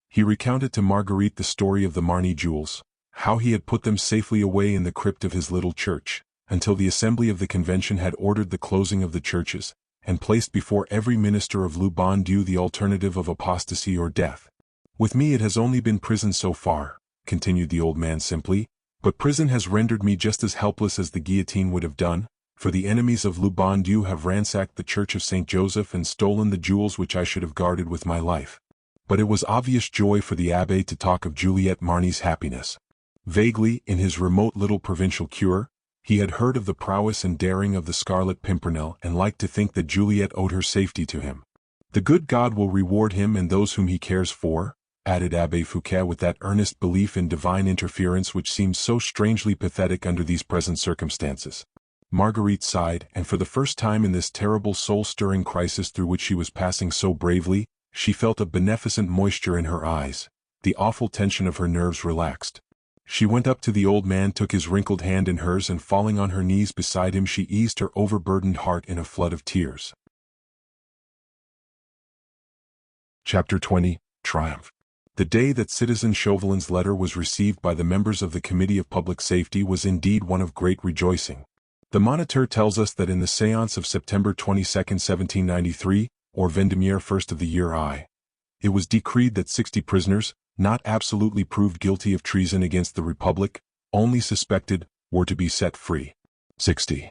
He recounted to Marguerite the story of the Marny jewels, how he had put them safely away in the crypt of his little church, until the Assembly of the Convention had ordered the closing of the churches, and placed before every minister of Le Bon Dieu the alternative of apostasy or death. With me it has only been prison so far, continued the old man simply, but prison has rendered me just as helpless as the guillotine would have done, for the enemies of Le Bon Dieu have ransacked the Church of St. Joseph and stolen the jewels which I should have guarded with my life. But it was obvious joy for the Abbé to talk of Juliette Marny's happiness. Vaguely, in his remote little provincial cure, he had heard of the prowess and daring of the Scarlet Pimpernel and liked to think that Juliette owed her safety to him. The good God will reward him and those whom he cares for, added Abbé Fouquet with that earnest belief in divine interference which seemed so strangely pathetic under these present circumstances. Marguerite sighed, and for the first time in this terrible soul-stirring crisis through which she was passing so bravely, she felt a beneficent moisture in her eyes. The awful tension of her nerves relaxed. She went up to the old man, took his wrinkled hand in hers, and falling on her knees beside him she eased her overburdened heart in a flood of tears. Chapter 20. Triumph. The day that Citizen Chauvelin's letter was received by the members of the Committee of Public Safety was indeed one of great rejoicing. The Moniteur tells us that in the séance of September 22, 1793, or Vendémiaire 1st of the year I, it was decreed that 60 prisoners, not absolutely proved guilty of treason against the Republic, only suspected, were to be set free. 60.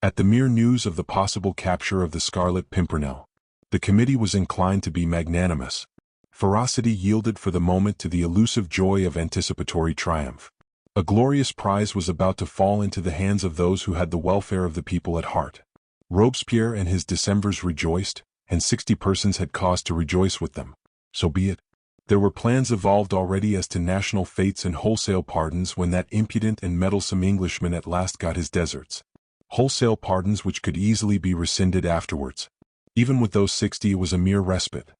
At the mere news of the possible capture of the Scarlet Pimpernel, the committee was inclined to be magnanimous. Ferocity yielded for the moment to the elusive joy of anticipatory triumph. A glorious prize was about to fall into the hands of those who had the welfare of the people at heart. Robespierre and his Decemvirs rejoiced, and 60 persons had cause to rejoice with them. So be it. There were plans evolved already as to national fetes and wholesale pardons when that impudent and meddlesome Englishman at last got his deserts. Wholesale pardons which could easily be rescinded afterwards. Even with those 60 it was a mere respite.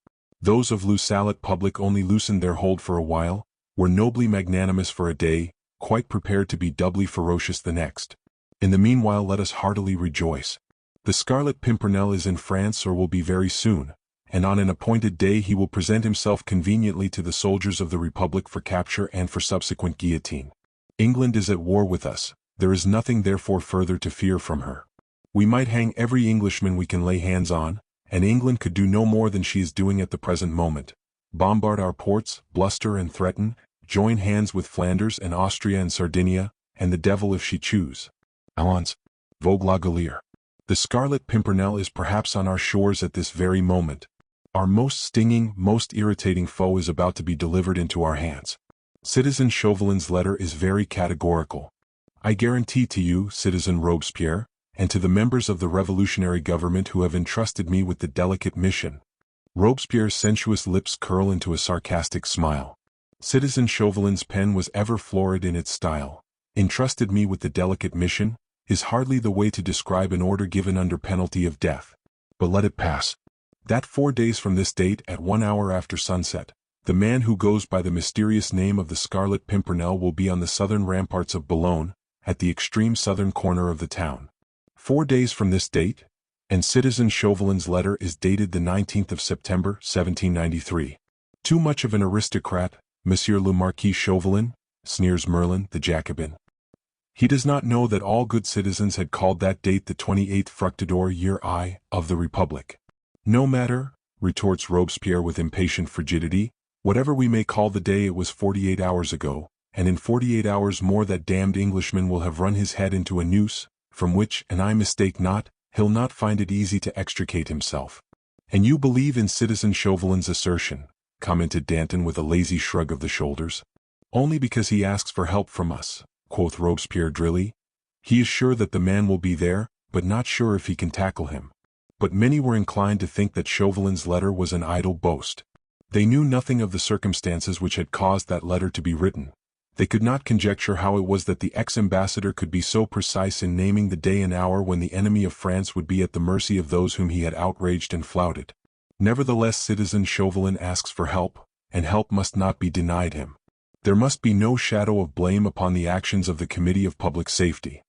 Those of Le Salut Public only loosened their hold for a while, were nobly magnanimous for a day, quite prepared to be doubly ferocious the next. In the meanwhile let us heartily rejoice. The Scarlet Pimpernel is in France or will be very soon, and on an appointed day he will present himself conveniently to the soldiers of the Republic for capture and for subsequent guillotine. England is at war with us, there is nothing therefore further to fear from her. We might hang every Englishman we can lay hands on, and England could do no more than she is doing at the present moment. Bombard our ports, bluster and threaten, join hands with Flanders and Austria and Sardinia, and the devil if she choose. Allons, vogue la galère. The Scarlet Pimpernel is perhaps on our shores at this very moment. Our most stinging, most irritating foe is about to be delivered into our hands. Citizen Chauvelin's letter is very categorical. I guarantee to you, Citizen Robespierre, and to the members of the revolutionary government who have entrusted me with the delicate mission. Robespierre's sensuous lips curl into a sarcastic smile. Citizen Chauvelin's pen was ever florid in its style. Entrusted me with the delicate mission is hardly the way to describe an order given under penalty of death. But let it pass. That 4 days from this date, at 1 hour after sunset, the man who goes by the mysterious name of the Scarlet Pimpernel will be on the southern ramparts of Boulogne, at the extreme southern corner of the town. 4 days from this date, and Citizen Chauvelin's letter is dated the 19th of September, 1793. Too much of an aristocrat, Monsieur le Marquis Chauvelin, sneers Merlin the Jacobin. He does not know that all good citizens had called that date the 28th Fructidor year I of the Republic. No matter, retorts Robespierre with impatient frigidity, whatever we may call the day, it was 48 hours ago, and in 48 hours more that damned Englishman will have run his head into a noose, from which, and I mistake not, he'll not find it easy to extricate himself. And you believe in Citizen Chauvelin's assertion, commented Danton with a lazy shrug of the shoulders. Only because he asks for help from us, quoth Robespierre drily. He is sure that the man will be there, but not sure if he can tackle him. But many were inclined to think that Chauvelin's letter was an idle boast. They knew nothing of the circumstances which had caused that letter to be written. They could not conjecture how it was that the ex-ambassador could be so precise in naming the day and hour when the enemy of France would be at the mercy of those whom he had outraged and flouted. Nevertheless, Citizen Chauvelin asks for help, and help must not be denied him. There must be no shadow of blame upon the actions of the Committee of Public Safety.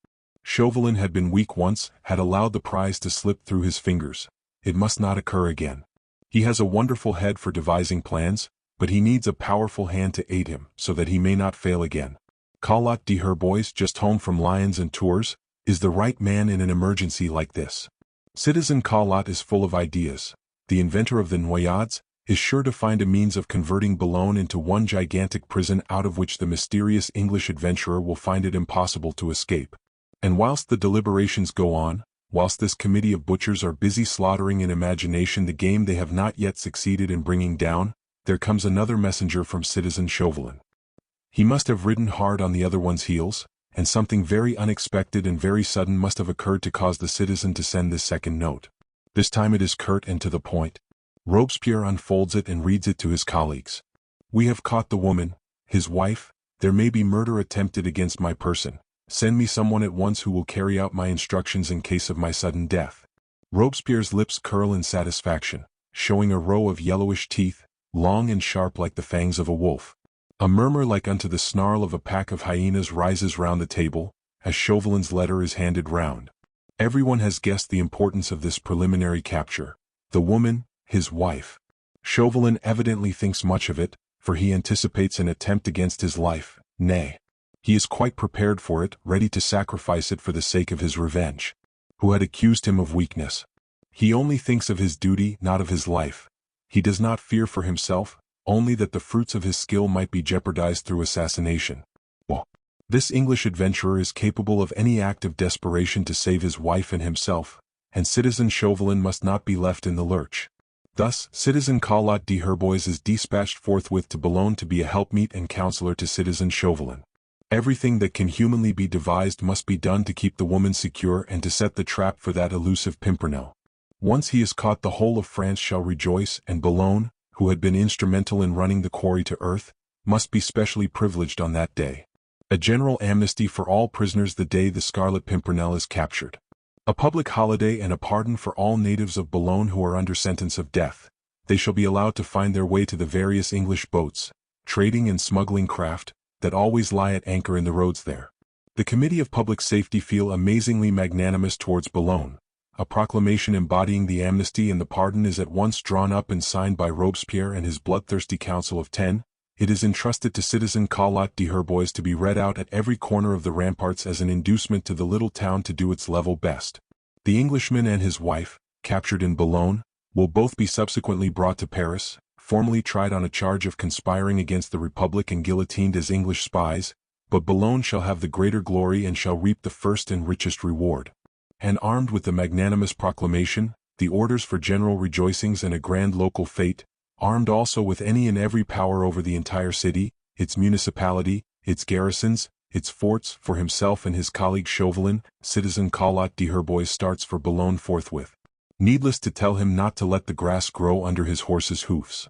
Chauvelin had been weak once, had allowed the prize to slip through his fingers. It must not occur again. He has a wonderful head for devising plans, but he needs a powerful hand to aid him, so that he may not fail again. Carlot de Herbois, just home from Lyons and Tours, is the right man in an emergency like this. Citizen Carlot is full of ideas. The inventor of the noyades is sure to find a means of converting Boulogne into one gigantic prison out of which the mysterious English adventurer will find it impossible to escape. And whilst the deliberations go on, whilst this committee of butchers are busy slaughtering in imagination the game they have not yet succeeded in bringing down, there comes another messenger from Citizen Chauvelin. He must have ridden hard on the other one's heels, and something very unexpected and very sudden must have occurred to cause the citizen to send this second note. This time it is curt and to the point. Robespierre unfolds it and reads it to his colleagues. We have caught the woman, his wife. There may be murder attempted against my person. Send me someone at once who will carry out my instructions in case of my sudden death. Robespierre's lips curl in satisfaction, showing a row of yellowish teeth, long and sharp like the fangs of a wolf. A murmur like unto the snarl of a pack of hyenas rises round the table, as Chauvelin's letter is handed round. Everyone has guessed the importance of this preliminary capture. The woman, his wife. Chauvelin evidently thinks much of it, for he anticipates an attempt against his life, nay, he is quite prepared for it, ready to sacrifice it for the sake of his revenge. Who had accused him of weakness? He only thinks of his duty, not of his life. He does not fear for himself, only that the fruits of his skill might be jeopardized through assassination. Well, this English adventurer is capable of any act of desperation to save his wife and himself, and Citizen Chauvelin must not be left in the lurch. Thus, Citizen Carlot de Herbois is dispatched forthwith to Boulogne to be a helpmeet and counselor to Citizen Chauvelin. Everything that can humanly be devised must be done to keep the woman secure and to set the trap for that elusive Pimpernel. Once he is caught, the whole of France shall rejoice, and Boulogne, who had been instrumental in running the quarry to earth, must be specially privileged on that day. A general amnesty for all prisoners the day the Scarlet Pimpernel is captured. A public holiday and a pardon for all natives of Boulogne who are under sentence of death. They shall be allowed to find their way to the various English boats, trading and smuggling craft, that always lie at anchor in the roads there. The Committee of Public Safety feel amazingly magnanimous towards Boulogne. A proclamation embodying the amnesty and the pardon is at once drawn up and signed by Robespierre and his bloodthirsty Council of 10. It is entrusted to Citizen Carlot de Herbois to be read out at every corner of the ramparts as an inducement to the little town to do its level best. The Englishman and his wife, captured in Boulogne, will both be subsequently brought to Paris, formally tried on a charge of conspiring against the Republic and guillotined as English spies, but Boulogne shall have the greater glory and shall reap the first and richest reward. And armed with the magnanimous proclamation, the orders for general rejoicings and a grand local fete, armed also with any and every power over the entire city, its municipality, its garrisons, its forts, for himself and his colleague Chauvelin, Citizen Carlot de Herbois starts for Boulogne forthwith. Needless to tell him not to let the grass grow under his horse's hoofs.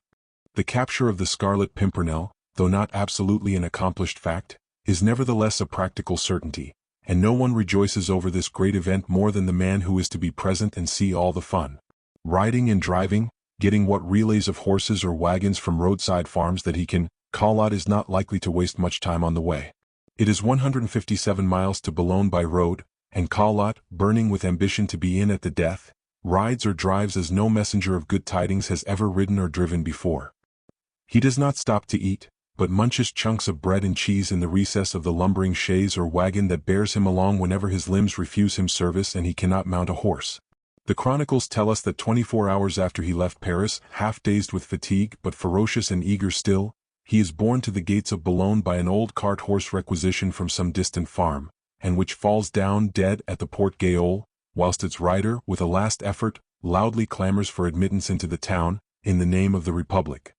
The capture of the Scarlet Pimpernel, though not absolutely an accomplished fact, is nevertheless a practical certainty, and no one rejoices over this great event more than the man who is to be present and see all the fun. Riding and driving, getting what relays of horses or wagons from roadside farms that he can, Carlot is not likely to waste much time on the way. It is 157 miles to Boulogne by road, and Carlot, burning with ambition to be in at the death, rides or drives as no messenger of good tidings has ever ridden or driven before. He does not stop to eat, but munches chunks of bread and cheese in the recess of the lumbering chaise or wagon that bears him along whenever his limbs refuse him service and he cannot mount a horse. The chronicles tell us that 24 hours after he left Paris, half-dazed with fatigue but ferocious and eager still, he is borne to the gates of Boulogne by an old cart-horse requisitioned from some distant farm, and which falls down dead at the Porte Gayole, whilst its rider, with a last effort, loudly clamors for admittance into the town, in the name of the Republic.